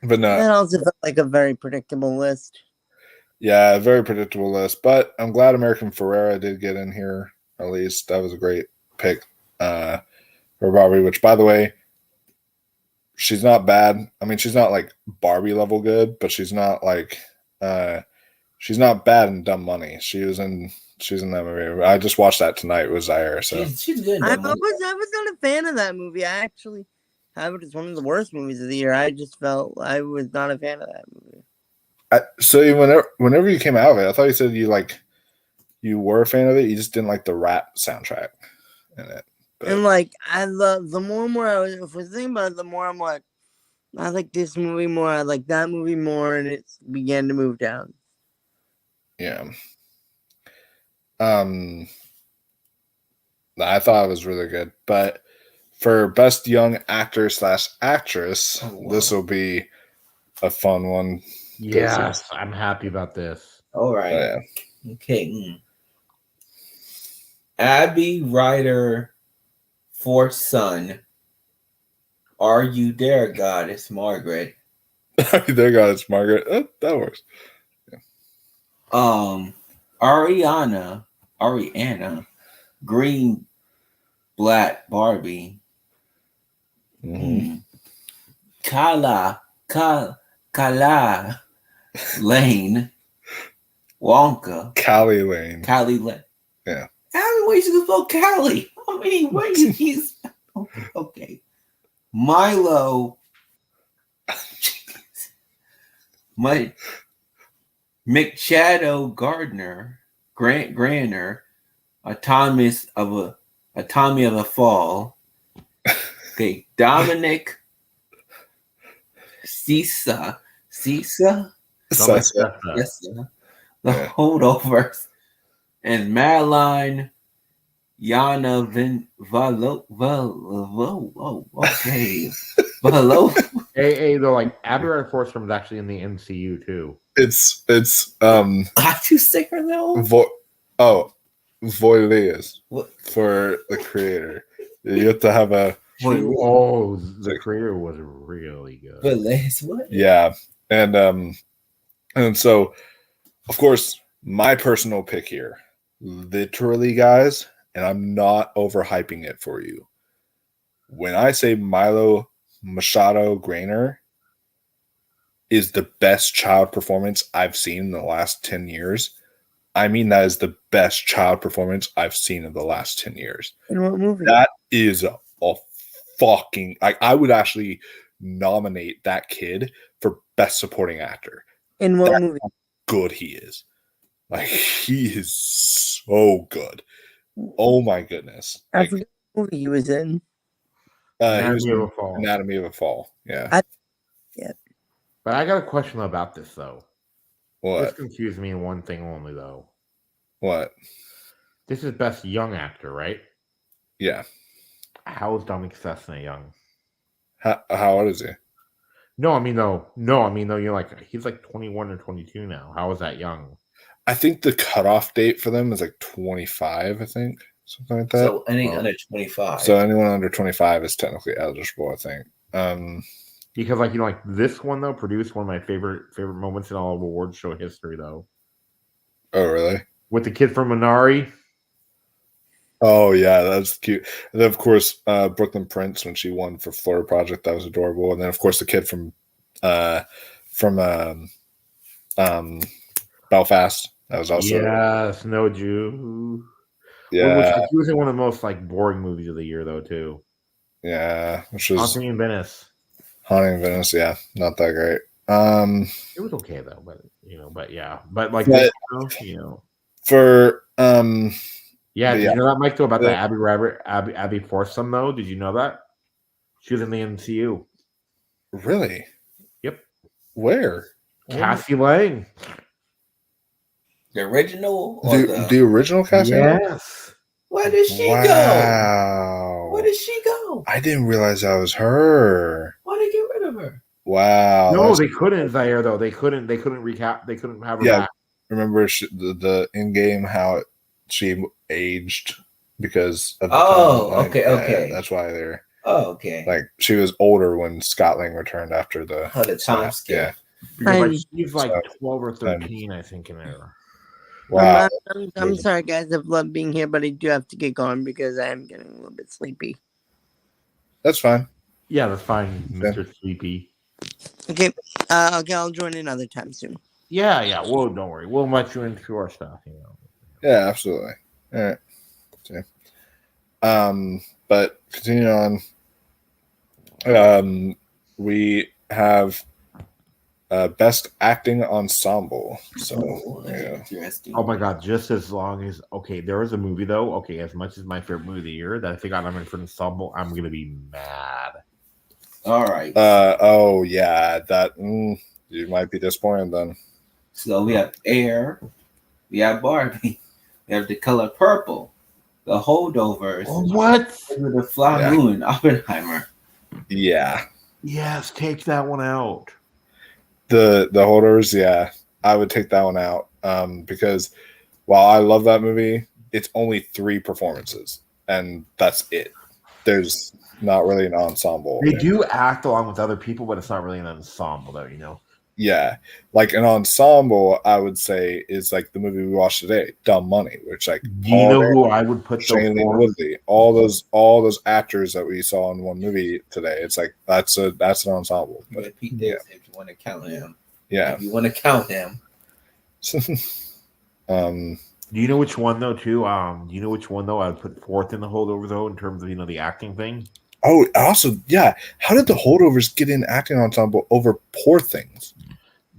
S1: But no.
S4: That also felt like a very predictable list.
S1: Yeah, very predictable list. But I'm glad American Ferrera did get in here. At least that was a great pick for Barbie. Which, by the way, she's not bad. I mean, she's not like Barbie level good, but she's not like she's not bad in Dumb Money. She's in that movie. I just watched that tonight with Zaire. So
S3: she's good.
S4: I was not a fan of that movie. I actually have it as one of the worst movies of the year. I just felt I was not a fan of that movie.
S1: So whenever you came out of it, I thought you said you were a fan of it. You just didn't like the rap soundtrack in it. But.
S4: And like I love the more and more I was thinking about it, the more I'm like, I like this movie more. I like that movie more, and it began to move down.
S1: Yeah. I thought it was really good, but for best young actor / actress, this will be a fun one.
S2: Yes, I'm happy about this.
S3: All right.
S1: Oh, yeah.
S3: Okay. Abby Ryder, fourth son. Are you there, Goddess Margaret?
S1: Are you there, Goddess Margaret? Oh, that works.
S3: Yeah. Ariana Green Black Barbie.
S1: Mm-hmm.
S3: Kala Lane Wonka.
S1: Callie Lane.
S3: Yeah. How many ways you can spell Callie? How many ways he's okay. Milo McShadow Gardner Granner Atomy of a Fall. Okay, Dominic Sisa. Yes, the holdovers. And Madeline Yana okay.
S2: Hey, though, like Abby Ryder Forstrom is actually in the MCU too.
S1: It's
S3: How'd you say her though?
S1: Voilius for the creator. You have to have a
S2: the creator was really good.
S3: What?
S1: Yeah. And so of course my personal pick here, literally guys, and I'm not overhyping it for you. When I say Milo Machado Grainer is the best child performance I've seen in the last 10 years, I mean that is the best child performance I've seen in the last 10 years.
S4: In what movie?
S1: That is a fucking... I would actually nominate that kid for best supporting actor.
S4: In what movie?
S1: Good he is. Like, he is so good. Oh my goodness.
S4: I forget what movie he was in.
S1: Anatomy of a Fall. Yeah.
S2: But I got a question about this though.
S1: What?
S2: This confused me in one thing only though.
S1: What?
S2: This is best young actor, right?
S1: Yeah.
S2: How is Dominic Sessna young?
S1: How old is he?
S2: No, I mean though, you're like he's like 21 or 22 now. How is that young?
S1: I think the cutoff date for them is like 25, I think. Something like that.
S3: So anything under 25.
S1: So anyone under 25 is technically eligible, I think.
S2: Because like this one though produced one of my favorite moments in all of awards show history though.
S1: Oh really?
S2: With the kid from Minari.
S1: Oh yeah, that's cute. And then of course Brooklyn Prince when she won for Florida Project, that was adorable. And then of course the kid from Belfast, that was also
S2: Snow Jew.
S1: Yeah,
S2: which was one of the most like boring movies of the year though too.
S1: Yeah, which was
S2: Haunting in Venice.
S1: Haunting in Venice, yeah, not that great.
S2: It was okay though, but like for Yeah,
S1: But
S2: did
S1: yeah.
S2: you know that, Mike, though, about the
S1: Yeah.
S2: Abby Forson, though? Did you know that? She was in the MCU.
S1: Really?
S2: Yep.
S1: Where?
S2: Cassie Lang.
S3: The original or
S1: The original Cassie?
S2: Yes.
S3: Where did she go?
S1: Wow.
S3: Where did she go?
S1: I didn't realize that was her.
S3: Why did they get rid of her?
S1: Wow.
S2: No, they couldn't, Zaire, though. They couldn't recap. They couldn't have her back.
S1: Remember the in game how she aged because of the
S3: Oh,
S1: time.
S3: okay.
S1: That's why they're
S3: okay.
S1: like she was older when Scott Lang returned after the
S3: time skip.
S1: Yeah.
S2: Because
S4: I'm-
S2: she's like 12 or 13, I think, in there.
S1: Wow.
S4: I'm sorry, guys. I've loved being here, but I do have to get going because I am getting a little bit sleepy.
S1: That's fine.
S2: Yeah, that's fine, Mr. Sleepy.
S4: Okay. Okay, I'll join another time soon.
S2: Yeah. Well, don't worry. We'll let you into our stuff, you know.
S1: Yeah, absolutely. All right. Okay. But continuing on, we have best acting ensemble. So
S3: interesting.
S2: Oh my god, just as long as there was a movie though. Okay, as much as my favorite movie of the year that if they got nominated for ensemble, I'm gonna be mad.
S3: All right.
S1: Oh yeah, that you might be disappointed then.
S3: So we have Air, we have Barbie, we have The Color Purple, The Holdovers,
S2: What?
S3: The Fly Moon, Oppenheimer.
S1: Yeah.
S2: Yes, take that one out.
S1: The holders, yeah, I would take that one out. Because while I love that movie, it's only 3 performances, and that's it. There's not really an ensemble.
S2: They do act along with other people, but it's not really an ensemble, though. You know.
S1: Yeah, like an ensemble, I would say is like the movie we watched today, Dumb Money, which like
S2: do you know who I would put
S1: Shailene Woodley, all those actors that we saw in one movie today. It's like that's an ensemble.
S3: But Pete Davidson, if you want to count him,
S1: yeah,
S3: if you want to count him.
S2: Do you know which one though? Too. Do you know which one though? I'd put fourth in the holdover though, in terms of the acting thing.
S1: Oh, also, yeah. How did the holdovers get in acting ensemble over Poor Things?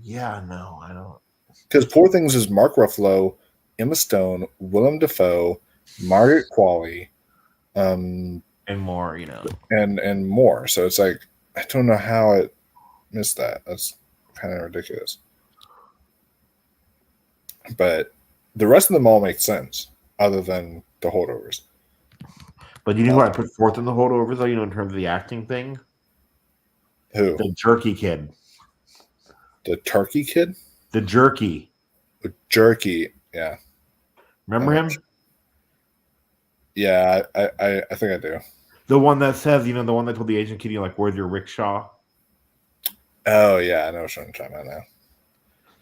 S2: Yeah, no, I don't.
S1: Because Poor Things is Mark Ruffalo, Emma Stone, Willem Dafoe, Margaret Qualley,
S2: and more,
S1: and more. So it's like I don't know how it missed that. That's kind of ridiculous. But the rest of them all make sense, other than the holdovers.
S2: But you know who I put fourth in the holdovers though? In terms of the acting thing.
S1: Who?
S2: The Jerky Kid.
S1: The Turkey Kid?
S2: The Jerky.
S1: The Jerky, yeah.
S2: Remember him?
S1: Yeah, I think I do.
S2: The one that says, the one that told the Asian kid, where's your rickshaw?
S1: Oh, yeah, I know what you're talking about now.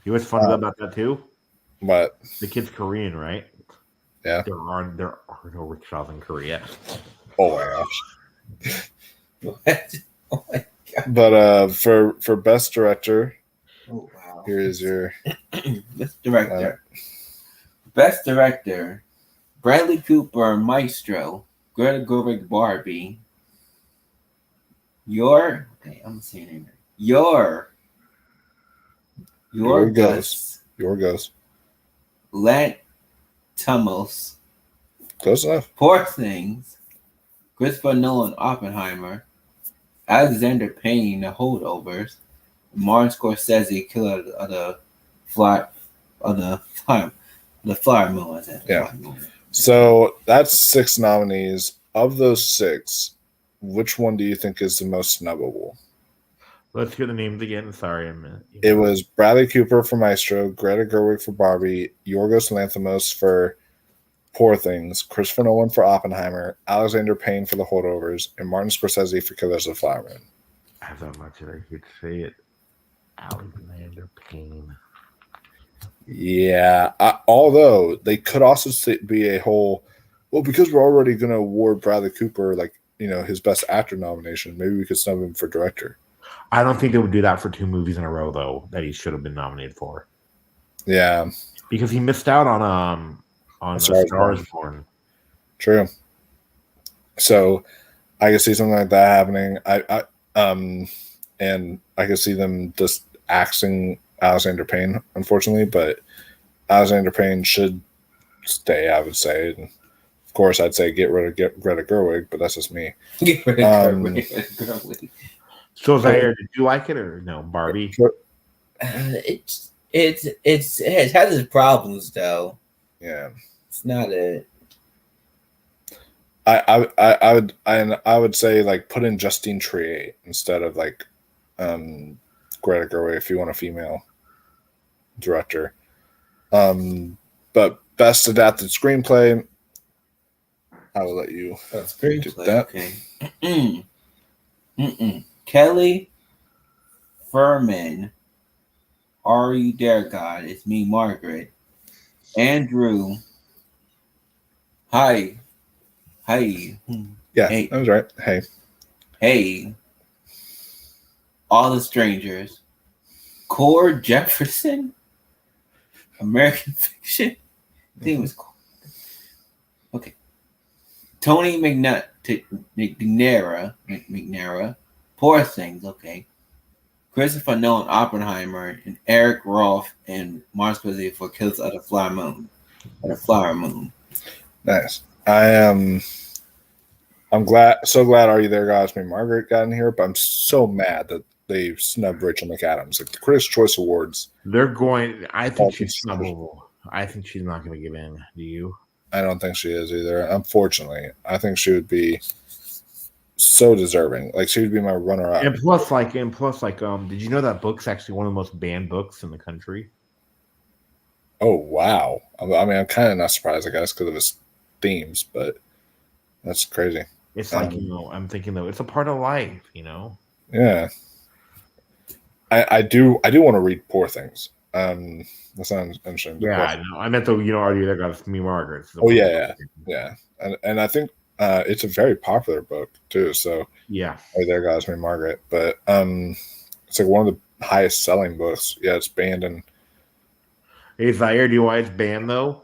S2: You know what's funny about that, too?
S1: What?
S2: The kid's Korean, right?
S1: Yeah.
S2: There are no rickshaws in Korea.
S1: Oh, my gosh.
S3: What? Oh, my God.
S1: But for Best Director,
S3: oh, wow.
S1: here is your
S3: Best Director. Best Director, Bradley Cooper, Maestro, Greta Gerwig, Barbie. I'm saying it name. Your Gus.
S1: Your Gus.
S3: Tumels,
S1: Close enough.
S3: Poor Things, Christopher Nolan, Oppenheimer, Alexander Payne, The Holdovers, Martin Scorsese, Killer of the Flower Moon.
S1: Yeah. So that's 6 nominees. Of those 6, which one do you think is the most snubbable?
S2: Let's hear the names again. Sorry,
S1: It was Bradley Cooper for Maestro, Greta Gerwig for Barbie, Yorgos Lanthimos for Poor Things, Christopher Nolan for Oppenheimer, Alexander Payne for The Holdovers, and Martin Scorsese for Killers of the Flower Moon.
S2: As much as I could say it, Alexander Payne.
S1: Yeah, although they could also be a whole. Well, because we're already going to award Bradley Cooper his Best Actor nomination, maybe we could snub him for Director.
S2: I don't think they would do that for 2 movies in a row, though, that he should have been nominated for.
S1: Yeah,
S2: because he missed out on Star is Born.
S1: True. So I can see something like that happening. And I can see them just axing Alexander Payne, unfortunately, but Alexander Payne should stay, I would say. Of course, I'd say get rid of Greta Gerwig, but that's just me.
S3: Get rid of girl.
S2: So Zaire, did you like it or no, Barbie?
S3: It has its problems though.
S1: Yeah,
S3: It's not a.
S1: I would say like put in Justine Triet instead of like Greta Gerwig if you want a female director. But best adapted screenplay, I will let you do that.
S3: Okay. Kelly Furman. Are you there, God? It's me, Margaret. Andrew. Hi.
S1: Yeah,
S3: Hey.
S1: that was right.
S3: Hey. All the Strangers. Core Jefferson. American Fiction. I think it was cool. Okay. Tony McNaira. Poor Things. Okay. Christopher Nolan, Oppenheimer, and Eric Roth and Martin Scorsese for Killers of the Flower Moon.
S1: Nice. I'm so glad Are You There, God? It's Me, Margaret got in here, but I'm so mad that they snubbed Rachel McAdams. Like the Critics' Choice Awards.
S2: They're going. I think she's snubbable. I think she's not going to give in. Do you?
S1: I don't think she is either. Unfortunately, I think she would be so deserving. Like she would be my runner-up.
S2: And plus, did you know that book's actually one of the most banned books in the country?
S1: Oh wow! I mean, I'm kind of not surprised, I guess, because of his themes, but that's crazy.
S2: It's like I'm thinking though, it's a part of life,
S1: Yeah, I do want to read Poor Things. That sounds interesting.
S2: Yeah, I know. I meant though, Are You There, God? It's Me, Margaret.
S1: Oh yeah, and I think it's a very popular book too. So
S2: yeah,
S1: Are You There, God? It's Me, Margaret. But it's like one of the highest selling books. Yeah, it's banned in.
S2: Hey, Zaire, do you know why it's banned though?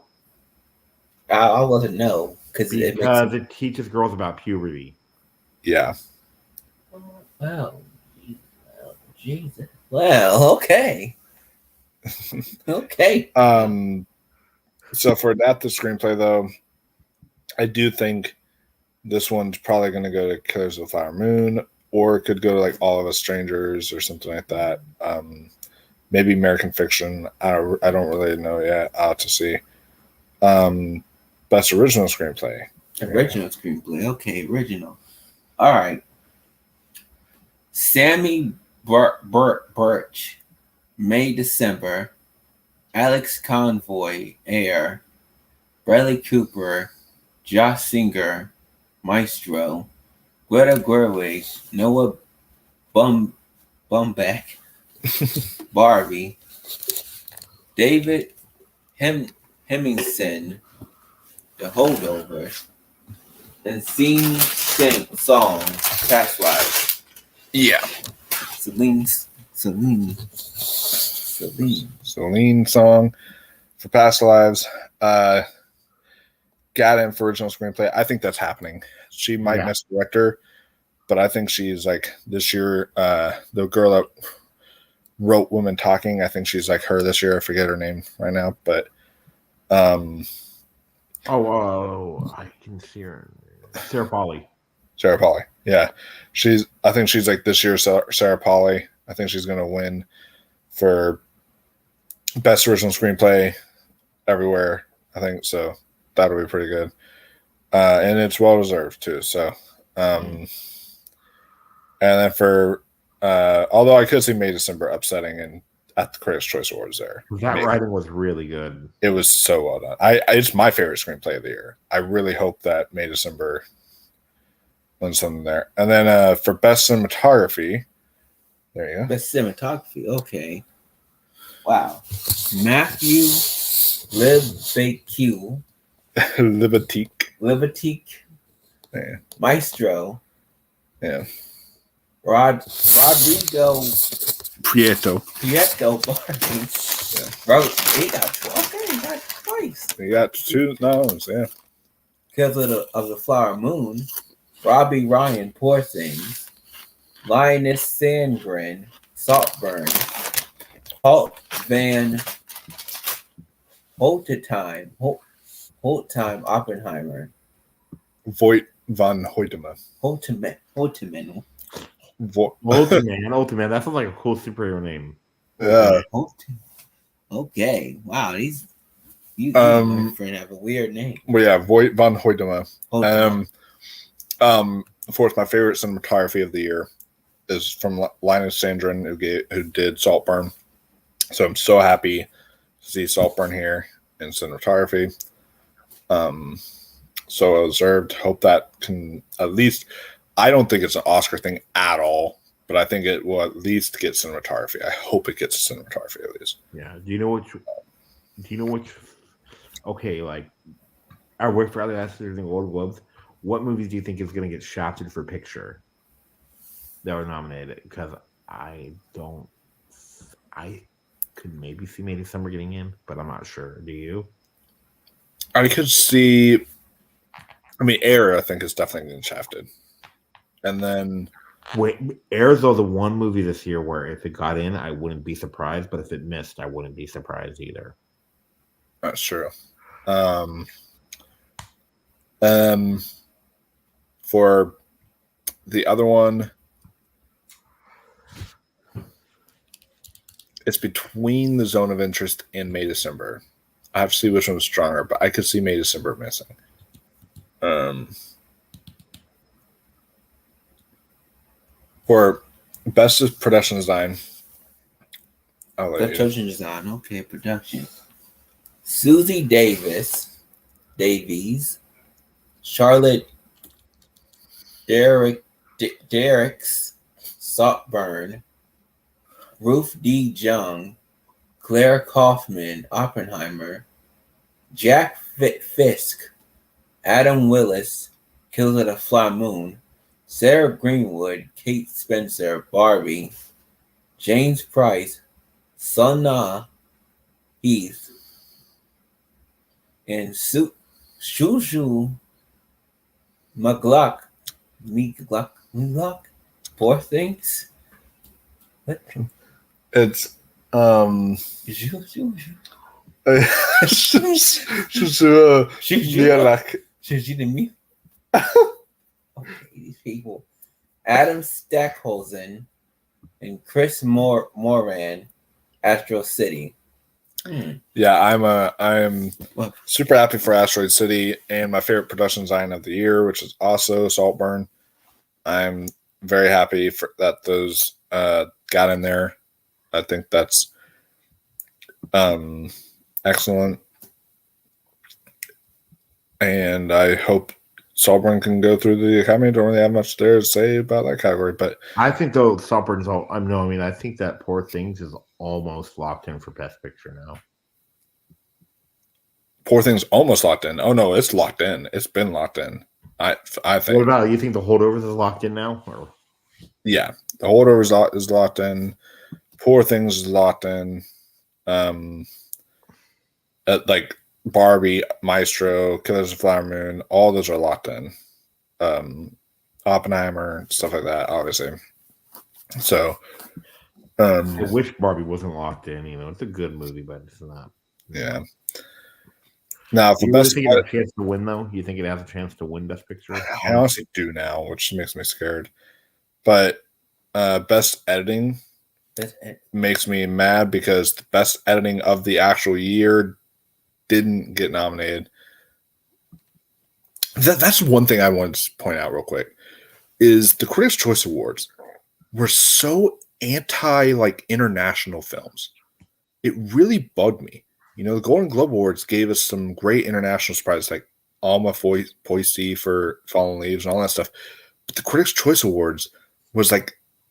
S3: I wasn't know because
S2: it teaches girls about puberty.
S1: Yeah.
S3: Wow. Jesus. Well, okay. Okay.
S1: So for adapted screenplay, though, I do think this one's probably going to go to Killers of the Flower Moon, or it could go to like All of Us Strangers or something like that. Maybe American Fiction. I don't really know yet. I'll have to see. Best original screenplay.
S3: Screenplay. Okay, original. All right. Sammy Birch, May December. Alex Convoy, Air. Bradley Cooper, Josh Singer, Maestro. Greta Gerwig, Noah Baumbach, Barbie. David Hemmingson, The Holdovers, and Sing Song, Past Lives.
S1: Yeah.
S3: Celine
S1: Song for Past Lives. Got in for original screenplay. I think that's happening. She might miss director, but I think she's like this year. The girl that wrote Women Talking, I think she's like her this year. I forget her name right now, but
S2: I can see her. Sarah Polley.
S1: Yeah, I think she's like this year. Sarah Polley. I think she's going to win for best original screenplay everywhere. I think so. That'll be pretty good, and it's well deserved too. So, and then for although I could see May December upsetting and at the Critics' Choice Awards there.
S2: That writing was really good.
S1: It was so well done. It's my favorite screenplay of the year. I really hope that May December wins something there. And then for best cinematography, there you go.
S3: Best cinematography. Okay. Wow. Matthew Libatique.
S1: Yeah.
S3: Maestro.
S1: Yeah.
S3: Rodrigo
S1: Prieto.
S3: Barbie. Yeah. Bro, he got twice.
S1: He got 2 noms, yeah.
S3: Because of the Flower Moon. Robbie Ryan, Poor Things. Linus Sandgren, Saltburn. Halt Van Holttime, Oppenheimer.
S1: Voight van Hoytema.
S3: Ultimate.
S2: Ultraman. Ultraman. That sounds like a cool superhero name.
S1: Yeah.
S3: Okay. Wow. These you friend have a weird name.
S1: Well, yeah, Voight van Hoytema.
S3: Ultimate.
S1: Of course, my favorite cinematography of the year is from Linus Sandgren, who did Saltburn. So I'm so happy to see Saltburn here in cinematography. So well deserved. Hope that can at least. I don't think it's an Oscar thing at all, but I think it will at least get cinematography. I hope it gets cinematography at least.
S2: Yeah. Do you know which? Okay, like our work for other Oscars and Golden Globes. What movies do you think is going to get shafted for picture that were nominated? Because I could maybe see Maybe Summer getting in, but I'm not sure. Do you?
S1: I could see. I mean, Air, I think, is definitely getting shafted. And then.
S2: Wait, Air's though the one movie this year where if it got in, I wouldn't be surprised, but if it missed, I wouldn't be surprised either.
S1: That's true. For the other one, it's between The Zone of Interest and May December. I have to see which one was stronger, but I could see May December missing. For best production design,
S3: Production design. Okay, production. Susie Davies, Charlotte Derrick's Saltburn, Ruth D. Jung, Claire Kaufman, Oppenheimer, Jack Fisk, Adam Willis, Killers of the Flower Moon, Sarah Greenwood, Kate Spencer, Barbie, James Price, Sanaa Heath, and Shushu McGluck. Poor Things. What?
S1: It's
S3: Okay, these people. Adam Stackhosen and Chris Moran, Astro City.
S1: Yeah, I'm super happy for Asteroid City and my favorite production design of the year, which is also Saltburn. I'm very happy that those got in there. I think that's excellent, and I hope Saltburn can go through the Academy. Don't really have much there to say about that category, but
S2: I think though Saltburn's all. I think that Poor Things is almost locked in for Best Picture now.
S1: Poor Things almost locked in. Oh no, it's locked in. It's been locked in. I think.
S2: What about you? Think The Holdovers is locked in now? Or?
S1: Yeah, The Holdovers is locked in. Poor Things is locked in. Like Barbie, Maestro, Killers of the Flower Moon, all those are locked in. Oppenheimer, stuff like that, obviously. So,
S2: I wish Barbie wasn't locked in. It's a good movie, but it's not.
S1: Yeah. Now, for
S2: best, think it has a chance to win though. You think it has a chance to win Best Picture?
S1: I honestly do now, which makes me scared. But best editing makes me mad because the best editing of the actual year didn't get nominated. That's one thing I wanted to point out real quick is the Critics' Choice Awards were so anti international films. It really bugged me. The Golden Globe Awards gave us some great international surprises like Alma Poissy for Fallen Leaves and all that stuff. But the Critics' Choice Awards was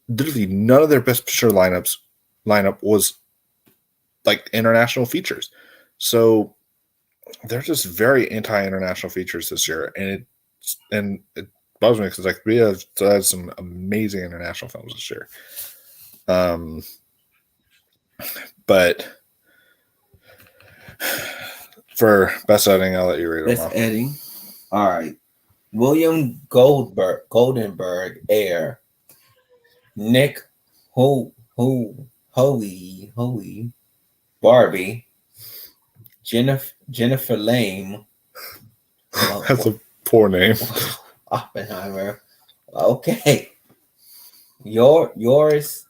S1: literally none of their Best Picture lineup was international features. So they're just very anti-international features this year, and it bugs me because we have had some amazing international films this year. But for best editing, I'll let you read it.
S3: Best editing. All right. William Goldenberg, Air. Nick Holy, Barbie. Jennifer Lame.
S1: That's a Poor name.
S3: Oppenheimer. Okay. Your ghost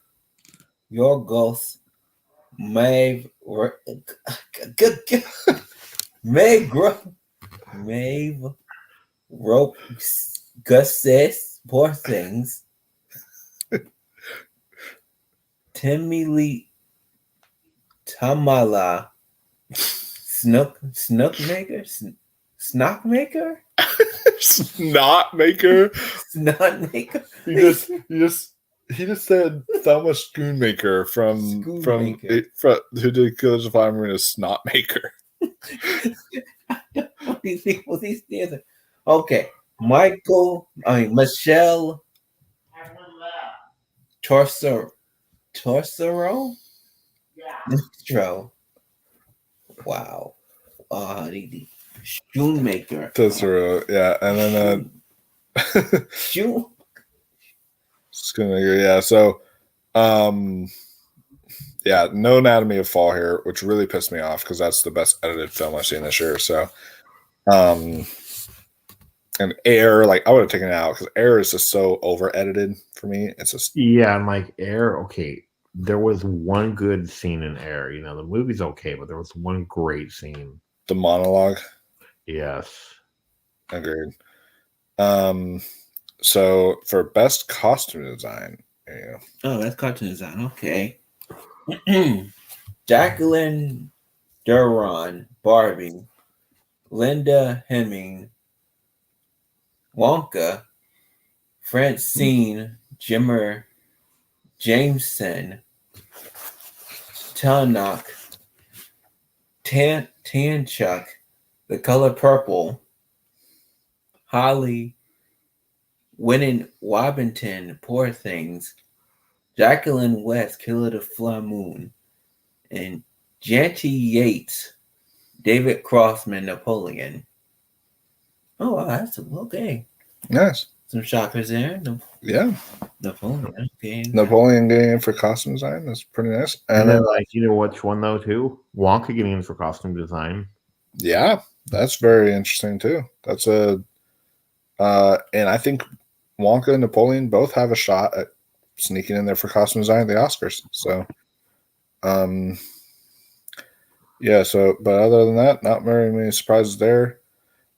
S3: Maeve Maeve Rope Gusses, poor things. Timmy Lee Tamala Snookmaker?
S1: Snot maker.
S3: Snotmaker?
S1: He just said Thelma Schoonmaker from who did Killers of the Flower Moon as Snot Maker.
S3: These people, these things. Okay. Michelle Torso. Nitro. Wow. Shoemaker.
S1: Tessero, yeah, and then
S3: Shoe.
S1: Schoonmaker, yeah. So, yeah, no Anatomy of Fall here, which really pissed me off because that's the best edited film I've seen this year. So, and Air, like I would have taken it out because Air is just so over edited for me. It's just
S2: I'm like Air. Okay, there was one good scene in Air. You know, the movie's okay, but there was one great scene.
S1: the monologue.
S2: Yes,
S1: Agreed. So for best costume design, there you go.
S3: Oh, that's cartoon design. Okay. Jacqueline Duran, Barbie, Linda Hemming, Wonka, Francine Jimmer Jameson, Tannock, Tanchuck, The Color Purple, Holly Winning Wobbington, Poor Things, Jacqueline West, Killer the Flood Moon, and Janty Yates, David Crossman, Napoleon. Oh, wow, that's okay.
S1: Nice.
S3: Some shockers there.
S1: Yeah.
S3: Napoleon. Okay.
S1: Napoleon getting in for costume design. That's pretty nice.
S2: and then like you know which one though too? Wonka getting in for costume design.
S1: Yeah, that's very interesting too. That's a and I think Wonka and Napoleon both have a shot at sneaking in there for costume design at the Oscars. So yeah, so but other than that, not very many surprises there.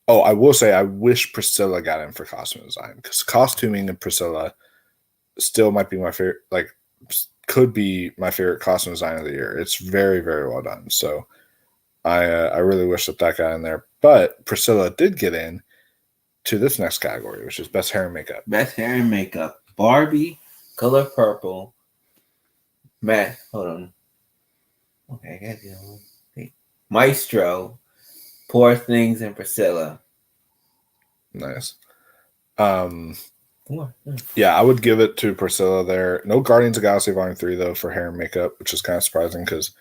S1: Oh, I will say I wish Priscilla got in for costume design because costuming in Priscilla still might be my favorite, like could be my favorite costume design of the year. It's very, very well done. So I really wish that got in there. But Priscilla did get in to this next category, which is best hair and makeup.
S3: Best hair and makeup. Barbie, Color Purple. Matt, hold on. Okay, I got it. Maestro, Poor Things, and Priscilla.
S1: Nice.
S3: Yeah,
S1: I would give it to Priscilla there. No Guardians of the Galaxy Volume 3, though, for hair and makeup, which is kind of surprising because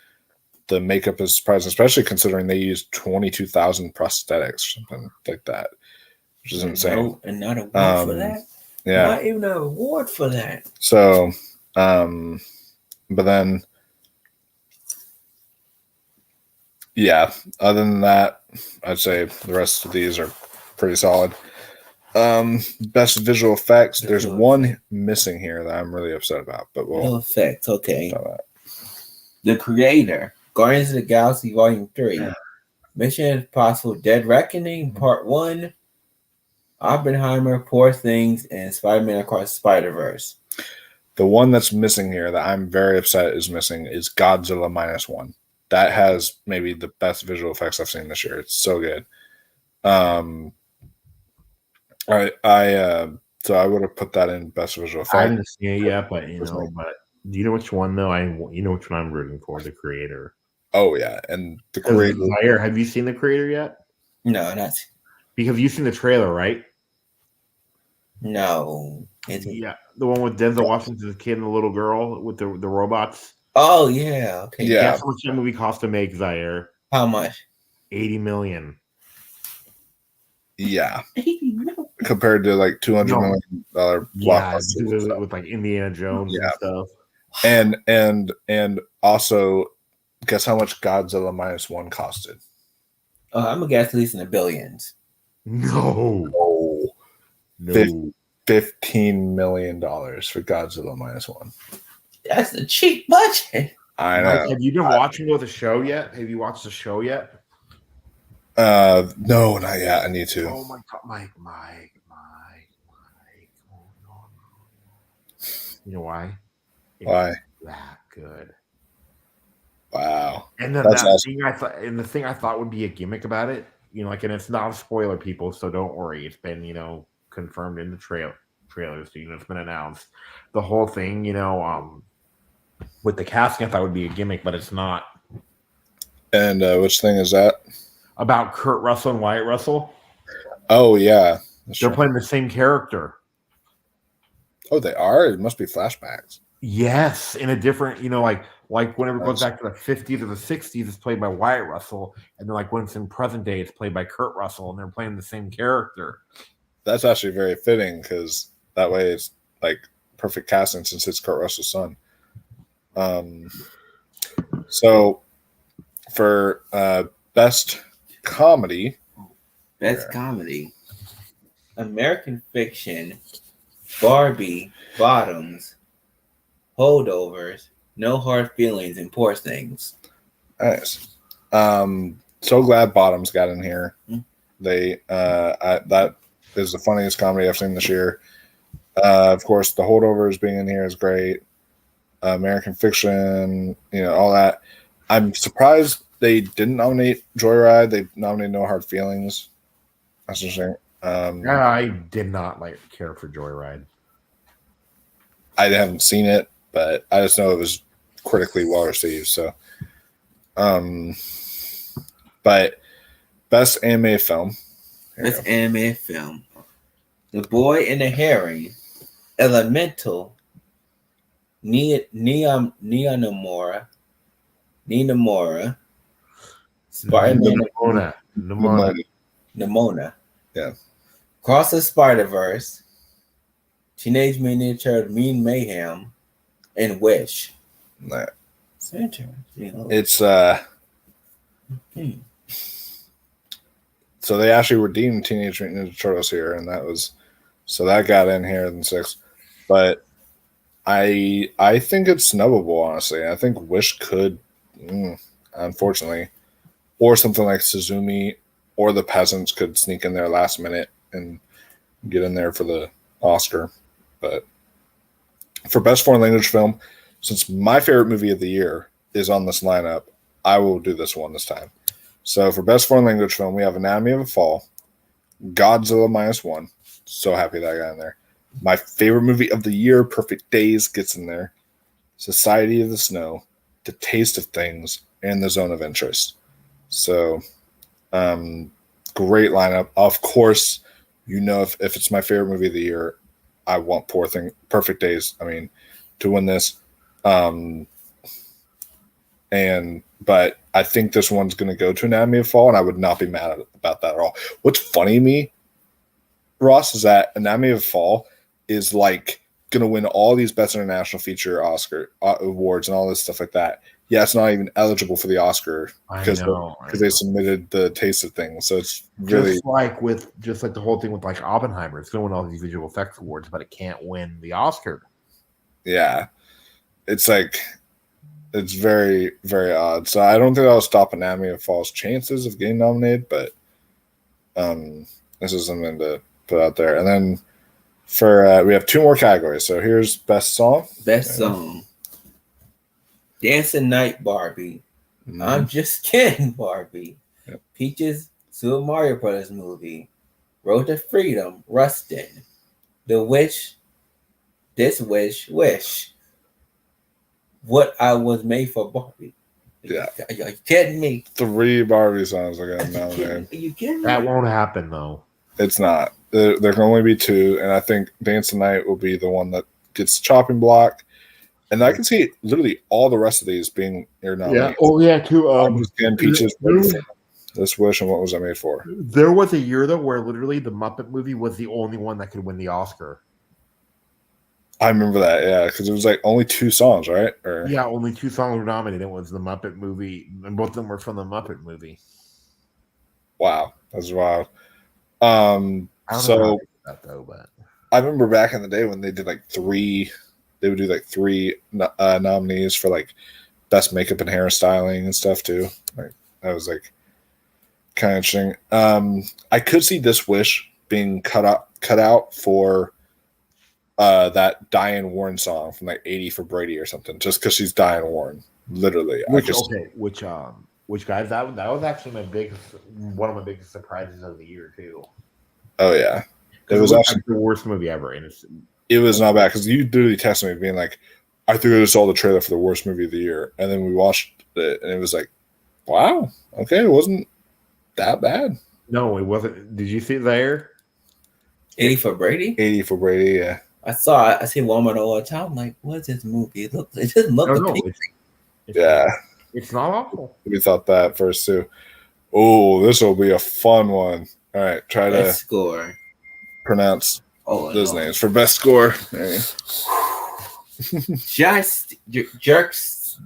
S1: the makeup is surprising, especially considering they used 22,000 prosthetics or something like that, which is insane.
S3: And not a award for that?
S1: Yeah.
S3: Not even an award for that.
S1: So, but then, yeah, other than that, I'd say the rest of these are pretty solid. Best visual effects. There's one missing here that I'm really upset about, but
S3: Visual effects, okay.
S1: talk about it.
S3: The Creator, Guardians of the Galaxy Volume 3, Mission Impossible Dead Reckoning Part 1, Oppenheimer, Poor Things, and Spider-Man Across the Spider-Verse.
S1: The one that's missing here that I'm very upset is missing is Godzilla -1. That has maybe the best visual effects I've seen this year. It's so good. So I would have put that in best visual effects.
S2: I haven't seen it yet, but do you know which one though? You know which one I'm rooting for? The Creator.
S1: Oh yeah, and the Creator.
S2: Zaire, have you seen the Creator yet?
S3: No, not.
S2: Because you've seen the trailer, right?
S3: No.
S2: Yeah, the one with Denzel Washington's kid and the little girl with the robots.
S3: Oh yeah, okay.
S1: Yeah.
S2: Guess how much that movie cost to make, Zaire?
S3: How much?
S2: $80 million.
S1: Yeah. Compared to like $200 million blockbuster
S2: with like Indiana Jones and stuff.
S1: And also, guess how much Godzilla -1 costed?
S3: I'm gonna guess at least in the billions.
S2: No. No.
S1: $15 million for Godzilla -1.
S3: That's a cheap budget.
S1: I
S2: Mike,
S1: know.
S2: have you been watching the show yet? Have you watched the show yet?
S1: No, not yet. I need to.
S2: Oh my god, Mike. Oh, no. You know why? It's
S1: Why?
S2: that good.
S1: Wow.
S2: And then
S1: That's
S2: that
S1: awesome.
S2: thing the thing I thought would be a gimmick about it, and it's not a spoiler, people, so don't worry. It's been, confirmed in the trailers, it's been announced. The whole thing, with the casting, I thought would be a gimmick, but it's not.
S1: And which thing is that?
S2: About Kurt Russell and Wyatt Russell.
S1: Oh, yeah.
S2: They're playing the same character.
S1: Oh, they are? It must be flashbacks.
S2: Yes, in a different, like whenever it goes back to the 50s or the 60s, it's played by Wyatt Russell, and then like when it's in present day, it's played by Kurt Russell, and they're playing the same character.
S1: That's actually very fitting because that way it's like perfect casting since it's Kurt Russell's son. So for best comedy,
S3: Best comedy. American Fiction, Barbie, Bottoms, Holdovers, No Hard Feelings, and Poor Things.
S1: nice. So glad Bottoms got in here. They that is the funniest comedy I've seen this year. Of course, the Holdovers being in here is great. American Fiction, all that. I'm surprised they didn't nominate Joyride. They nominated No Hard Feelings. That's interesting.
S2: I did not care for Joyride.
S1: I haven't seen it, but I just know it was critically well received. So, but best anime film.
S3: Best anime film. The Boy and the Heron, Elemental, Nemora, Spider-Man, Nimona.
S1: Yeah.
S3: Cross the Spider-Verse, Teenage Mutant Ninja Turtles, Mean Mayhem, and Wish.
S1: Nah.
S3: It's
S1: So they actually redeemed Teenage Mutant Ninja Turtles here, and that got in here in 6. But I think it's snubbable, honestly. I think Wish could, unfortunately, or something like Suzumi or The Peasants could sneak in there last minute and get in there for the Oscar. But for best foreign language film, since my favorite movie of the year is on this lineup, I will do this one this time. So for best foreign language film, we have Anatomy of a Fall, Godzilla -1. So happy that got in there. My favorite movie of the year, Perfect Days, gets in there. Society of the Snow, The Taste of Things, and The Zone of Interest. So great lineup. Of course, if it's my favorite movie of the year, I want Perfect Days, to win this. But I think this one's going to go to Anatomy of a Fall, and I would not be mad about that at all. What's funny to me, Ross, is that Anatomy of a Fall is like going to win all these Best International Feature Oscar awards and all this stuff like that. Yeah, it's not even eligible for the Oscar because they submitted The Taste of Things. So it's really
S2: just like the whole thing with like Oppenheimer. It's going to win all these visual effects awards, but it can't win the Oscar.
S1: Yeah, it's very, very odd. So I don't think that'll stop Anatomy of Fall's chances of getting nominated, but this is something to put out there. And then for we have 2 more categories. So here's best song.
S3: Best song. Dancing Night, Barbie. I'm Just Kidding, Barbie.
S1: Yep.
S3: Peaches, Super Mario Brothers movie. Road to Freedom, Rustin. The Wish, This Wish. What I Was Made for, Barbie.
S1: Yeah.
S3: Are you kidding me?
S1: 3 Barbie songs are going to nominate.
S3: Are you kidding me?
S2: That won't happen though.
S1: It's not. There can only be 2, and I think Dance the Night will be the one that gets the chopping block. And I can see literally all the rest of these being here now.
S2: Yeah. Oh yeah. Too.
S1: And Peaches, This Wish, and What Was I Made For?
S2: There was a year though where literally the Muppet movie was the only one that could win the Oscar.
S1: I remember that, yeah, because it was like only 2 songs, right?
S2: Yeah, only 2 songs were nominated. It was the Muppet movie, and both of them were from the Muppet movie.
S1: Wow, that's wild.
S2: I don't know Not though, but
S1: I remember back in the day when they did like three. They would do like three nominees for like best makeup and hairstyling and stuff too. Like that was like kind of interesting. I could see This Wish being cut out for that Diane Warren song from like 80 for Brady or something, just because she's Diane Warren. Literally.
S2: which guys that was actually one of my biggest surprises of the year too.
S1: Oh yeah. It was
S2: like
S1: actually
S2: the worst movie ever, and
S1: it was not bad because you literally texted me being like, I think I just saw the trailer for the worst movie of the year, and then we watched it, and it was like, wow, okay, it wasn't that bad.
S2: No, it wasn't. Did you see it there?
S3: 80 for Brady?
S1: 80 for Brady, yeah.
S3: I see Walmart all the time. I'm like, what's this movie? It doesn't look appealing.
S1: Yeah.
S2: It's not awful.
S1: We thought that first too. Oh, this will be a fun one. All right, try to
S3: score.
S1: Pronounce those
S3: no.
S1: names for best score.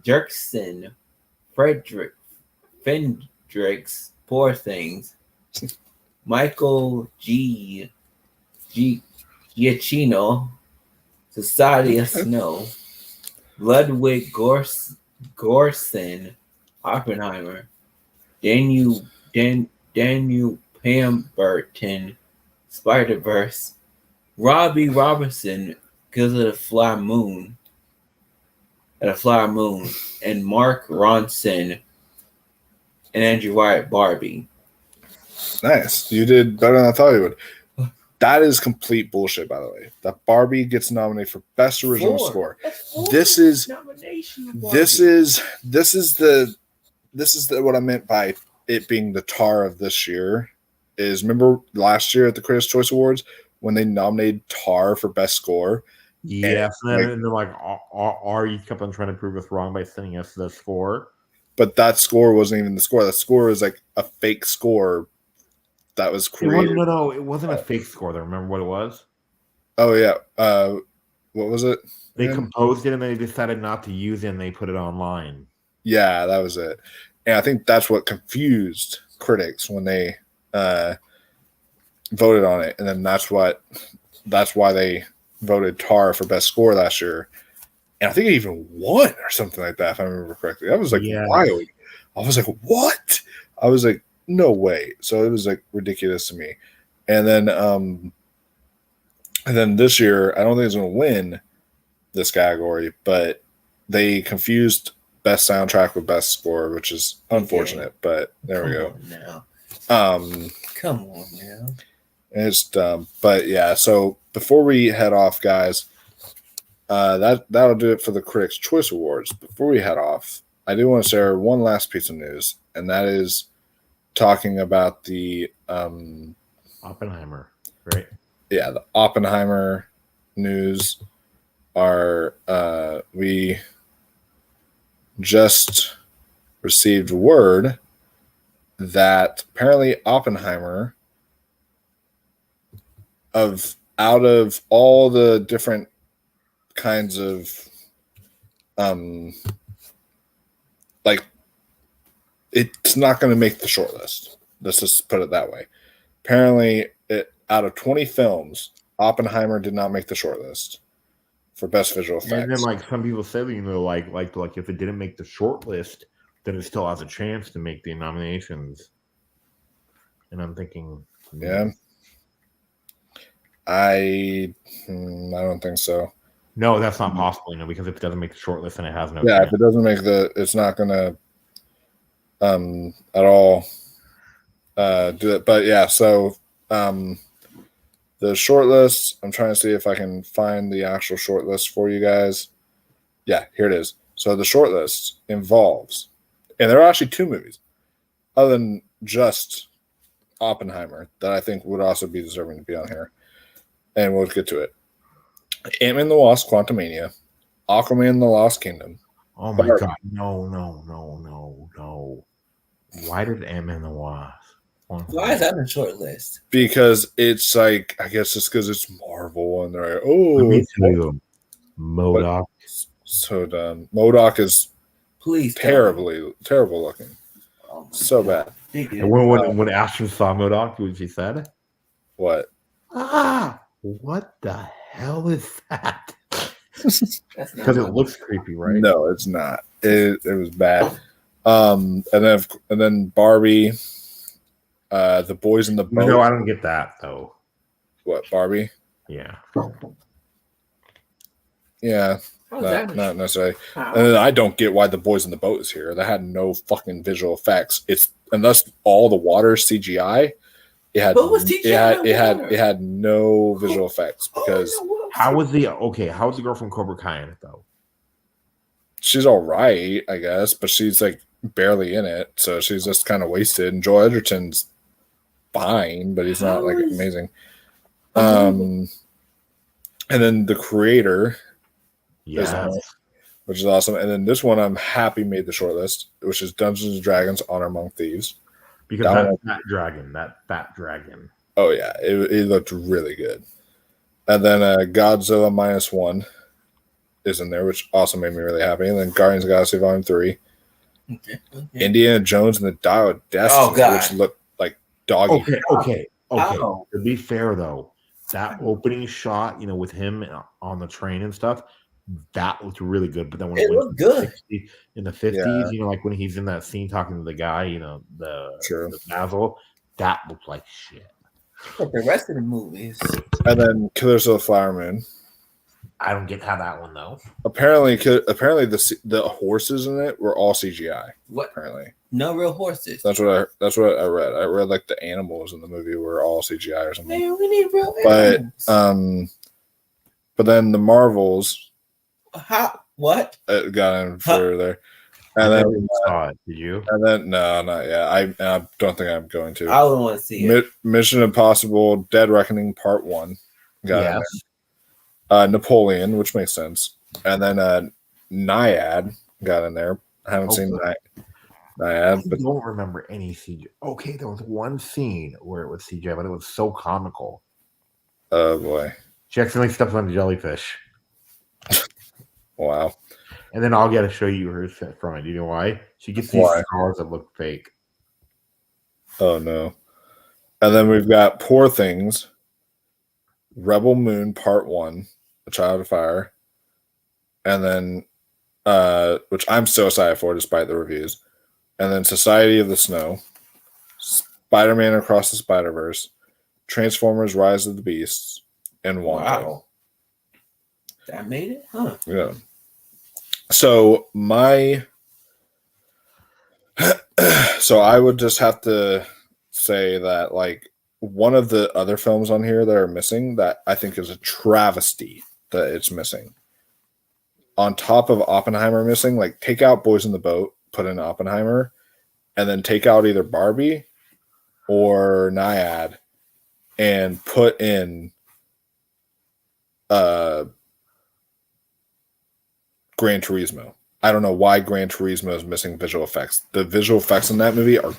S3: Jerkson, Fendrix, Poor Things, Michael Giacchino, Society of Snow, Ludwig Gorson, Oppenheimer, Daniel Pemberton, Spider-Verse, Robbie Robinson, because of the Flower Moon, and Mark Ronson and Andrew Wyatt, Barbie.
S1: Nice. You did better than I thought you would. That is complete bullshit, by the way. That Barbie gets nominated for best original score. This is what I meant by it being the tar of this year. Is remember last year at the Critics' Choice Awards when they nominated Tar for best score?
S2: Yes, and they're like, you kept on trying to prove us wrong by sending us the score.
S1: But that score wasn't even the score. That score was like a fake score that was created.
S2: No, it wasn't a fake score. Though. Remember what it was?
S1: Oh yeah. What was it?
S2: They composed it and they decided not to use it and they put it online.
S1: Yeah, that was it. And I think that's what confused critics when they voted on it. And then that's why they voted Tar for best score last year. And I think it even won or something like that, if I remember correctly. That was like wild. I was like, what? I was like, no way. So it was like ridiculous to me. And then this year, I don't think it's going to win this category, but they confused best soundtrack with best score, which is unfortunate, but there we go.
S3: Come on now.
S1: It's dumb. But yeah, so before we head off, guys, that'll do it for the Critics' Choice Awards. Before we head off, I do want to share one last piece of news, and that is talking about the
S2: Oppenheimer, right?
S1: Yeah, the Oppenheimer news. We just received word that apparently Oppenheimer, out of all the different kinds of like, it's not going to make the short list. Let's just put it that way. Apparently, out of 20 films, Oppenheimer did not make the short list for best visual effects.
S2: And then, like some people said, like if it didn't make the short list, then it still has a chance to make the nominations. And I'm thinking,
S1: yeah, I don't think so.
S2: No, that's not possible, because if it doesn't make the short list, then it has no.
S1: Yeah,
S2: chance.
S1: if it doesn't make it's not gonna at all do it. But yeah, so the short list, I'm trying to see if I can find the actual short list for you guys. Yeah, here it is. So the short list involves, and there are actually two movies other than just Oppenheimer that I think would also be deserving to be on here. And we'll get to it. Ant-Man and the Wasp: Quantumania, Aquaman and the Lost Kingdom.
S2: Oh my God. No. Why did Ant-Man and the Wasp?
S3: Why is that on the short list?
S1: Because it's like, I guess it's because it's Marvel and they're like,
S2: Let me tell you, MODOK.
S1: So dumb. MODOK is terrible looking.
S3: Oh
S1: so
S3: God.
S1: bad.
S2: And when Ashton saw MODOK, what she said?
S1: What?
S2: What the hell is that?
S3: That's not
S2: Because it
S3: what-
S2: looks creepy, right?
S1: No, it's not. It was bad. And then Barbie, the boys in the boat.
S2: No, I don't get that though.
S1: What, Barbie?
S2: Yeah.
S1: Yeah,
S3: How's that?
S1: not necessarily.
S3: How?
S1: And then I don't get why the boys in the boat is here. That had no fucking visual effects. It's unless all the water is CGI. It had
S3: But was CGI
S1: it had no visual effects because
S2: How was the girl from Cobra Kai in it though?
S1: she's all right, I guess, but she's like barely in it, so she's just kind of wasted. And Joel Edgerton's fine, but he's not like amazing. And then the creator,
S2: Yes.
S1: which is awesome. And then this one I'm happy made the shortlist, which is Dungeons and Dragons: Honor Among Thieves.
S2: Because that fat dragon.
S1: Oh yeah, it looked really good. And then Godzilla -1 is in there, which also made me really happy. And then Guardians of the Galaxy Volume 3.
S3: Okay.
S1: Indiana Jones and the Dial of Destiny,
S3: Oh, God.
S1: which looked like doggy.
S2: Okay.
S3: Oh.
S2: To be fair though, that opening shot, with him on the train and stuff, that looked really good. But then when
S3: It
S2: went
S3: looked
S2: to
S3: good.
S2: in the 50s,
S1: Yeah.
S2: like when he's in that scene talking to the guy,
S1: True.
S2: the Basil, that looked like shit.
S3: But the rest of the movies.
S1: And then Killers of the Flower Moon.
S2: I don't get how that one though.
S1: Apparently the horses in it were all CGI.
S3: What?
S1: Apparently,
S3: No real horses.
S1: that's what I read. I read like the animals in the movie were all CGI or something.
S3: Man, we need real
S1: But
S3: animals.
S1: but then the Marvels
S3: How? What?
S1: got in for there, and
S2: I
S1: then
S2: never saw it. Did you?
S1: and then no, not yet. I don't think I'm going to.
S3: I wouldn't want to see it.
S1: Mission Impossible: Dead Reckoning Part 1 got in there. Napoleon, which makes sense, and then Naiad got in there. I haven't seen Naiad,
S2: I
S1: but
S2: don't remember any CGI. Okay, there was one scene where it was CGI, but it was so comical.
S1: oh boy,
S2: She accidentally steps on a jellyfish.
S1: wow.
S2: And then I'll get to show you her set from it. Do you know why? She gets these
S1: Why?
S2: scars that look fake.
S1: Oh no. And then we've got Poor Things, Rebel Moon Part 1, A Child of Fire, and then which I'm so excited for despite the reviews. And then Society of the Snow, Spider-Man Across the Spider-Verse, Transformers Rise of the Beasts, and Wanted.
S3: Wow. That made it? Huh.
S1: Yeah. So so I would just have to say that like one of the other films on here that are missing that I think is a travesty that it's missing. On top of Oppenheimer missing, like take out Boys in the Boat, put in Oppenheimer, and then take out either Barbie or Naiad and put in Gran Turismo. I don't know why Gran Turismo is missing visual effects. The visual effects in that movie are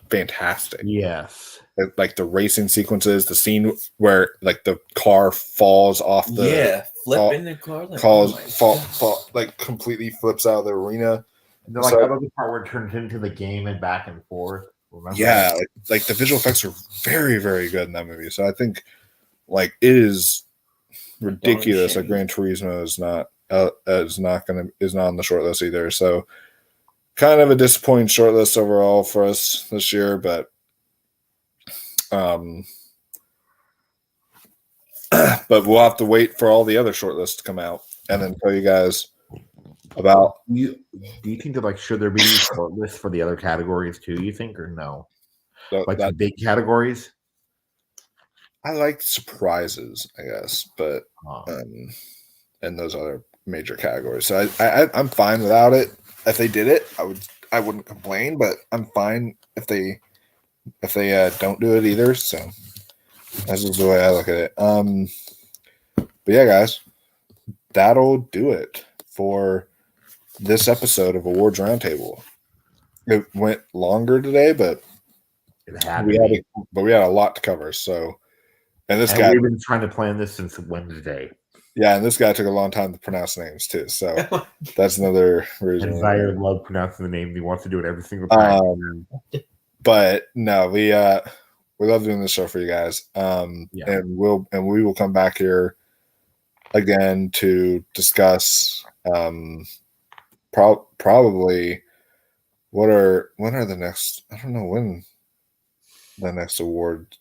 S1: fantastic.
S2: Yes.
S1: Like the racing sequences, the scene where like the car falls off the
S3: flipping the car. Like,
S1: fall, like completely flips out of the arena.
S2: And then, like, I love the part where it turns into the game and back and forth. Remember?
S1: Yeah, like the visual effects are very, very good in that movie. So I think like it is ridiculous that Gran Turismo is not on the short list either. So kind of a disappointing short list overall for us this year, but but we'll have to wait for all the other short lists to come out and then tell you guys about.
S2: Do you think that like should there be short lists for the other categories too? You think or no? Like the big categories.
S1: I like surprises, I guess, but and those other major categories. So I'm fine without it. If they did it, I wouldn't complain, but I'm fine if they don't do it either. So that's just the way I look at it. But yeah, guys, that'll do it for this episode of Awards Roundtable. It went longer today, but we had a lot to cover. So, and we've
S2: been trying to plan this since Wednesday.
S1: Yeah, and this guy took a long time to pronounce names too. So that's another reason.
S2: And Zaire loves pronouncing the name. He wants to do it every single time.
S1: But no, We love doing this show for you guys.
S2: Yeah.
S1: And we will come back here again to discuss probably when are the next, I don't know when the next award.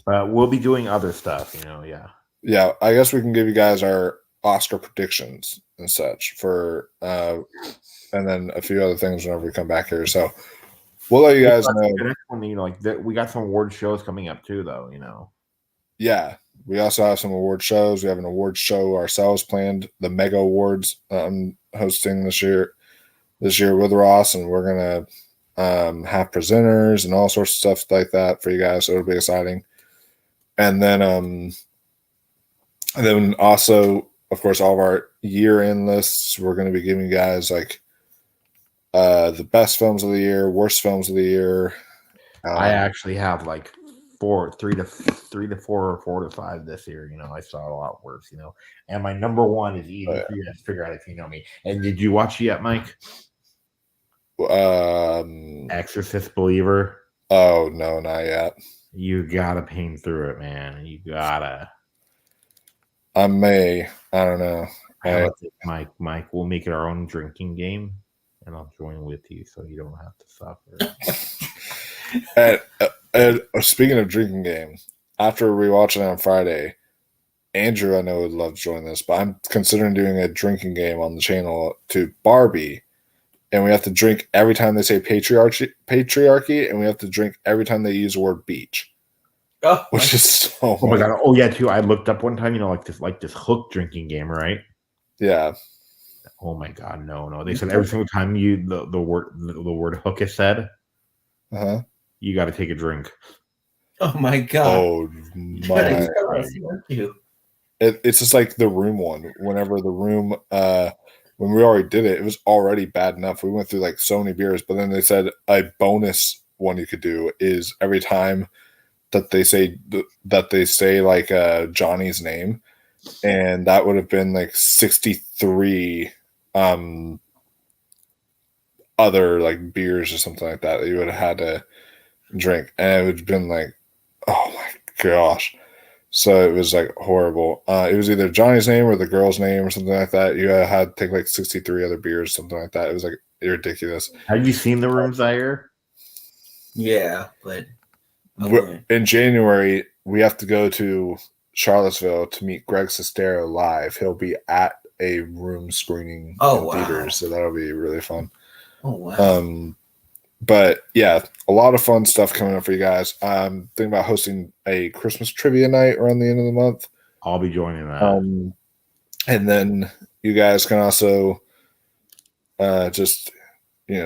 S2: We'll be doing other stuff, yeah.
S1: Yeah, I guess we can give you guys our Oscar predictions and such for and then a few other things whenever we come back here. So we'll let you guys know.
S2: We got some award shows coming up too, though.
S1: Yeah, we also have some award shows. We have an award show ourselves planned, the Mega Awards. I'm hosting this year with Ross, and we're gonna have presenters and all sorts of stuff like that for you guys. So it'll be exciting. And then also, of course, all of our year-end lists. We're going to be giving you guys like the best films of the year, worst films of the year.
S2: I actually have like 3 to 4 or 4 to 5 this year. I saw a lot worse. And my number one is easy for you guys to figure out if you know me. And did you watch it yet, Mike? Exorcist Believer.
S1: Oh no, not yet.
S2: You gotta pain through it, man. You gotta.
S1: I don't know.
S2: Mike, we'll make it our own drinking game, and I'll join with you so you don't have to suffer.
S1: and speaking of drinking game, after rewatching it on Friday, Andrew I know would love to join this, but I'm considering doing a drinking game on the channel to Barbie. And we have to drink every time they say patriarchy, and we have to drink every time they use the word beach.
S3: Oh,
S1: which is so.
S2: Oh my god! Oh yeah, too. I looked up one time, like this hook drinking game, right?
S1: Yeah.
S2: Oh my god, no! They said every single time the word hook is said, you got to take a drink.
S3: Oh my god!
S1: Oh my! It's just like the Room one. Whenever the Room, when we already did it, it was already bad enough. We went through like so many beers, but then they said a bonus one you could do is every time that they say like Johnny's name, and that would have been like 63 other like beers or something like that you would have had to drink, and it would have been like, oh my gosh. So it was like horrible. It was either Johnny's name or the girl's name or something like that. You had to take like 63 other beers, something like that. It was like ridiculous.
S2: Have you seen The Room, Zaire?
S3: Yeah, but
S1: in January we have to go to Charlottesville to meet Greg Sestero live. He'll be at a Room screening in theaters, so that'll be really fun.
S3: Oh wow.
S1: But yeah, a lot of fun stuff coming up for you guys. I'm thinking about hosting a Christmas trivia night around the end of the month.
S2: I'll be joining that.
S1: And then you guys can also just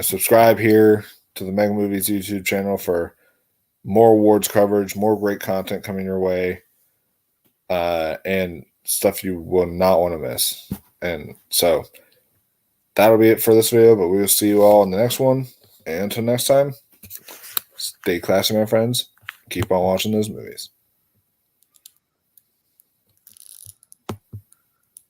S1: subscribe here to the Mega Movies YouTube channel for more awards coverage, more great content coming your way, and stuff you will not want to miss. And so that'll be it for this video, but we will see you all in the next one. And until next time, stay classy, my friends. Keep on watching those movies.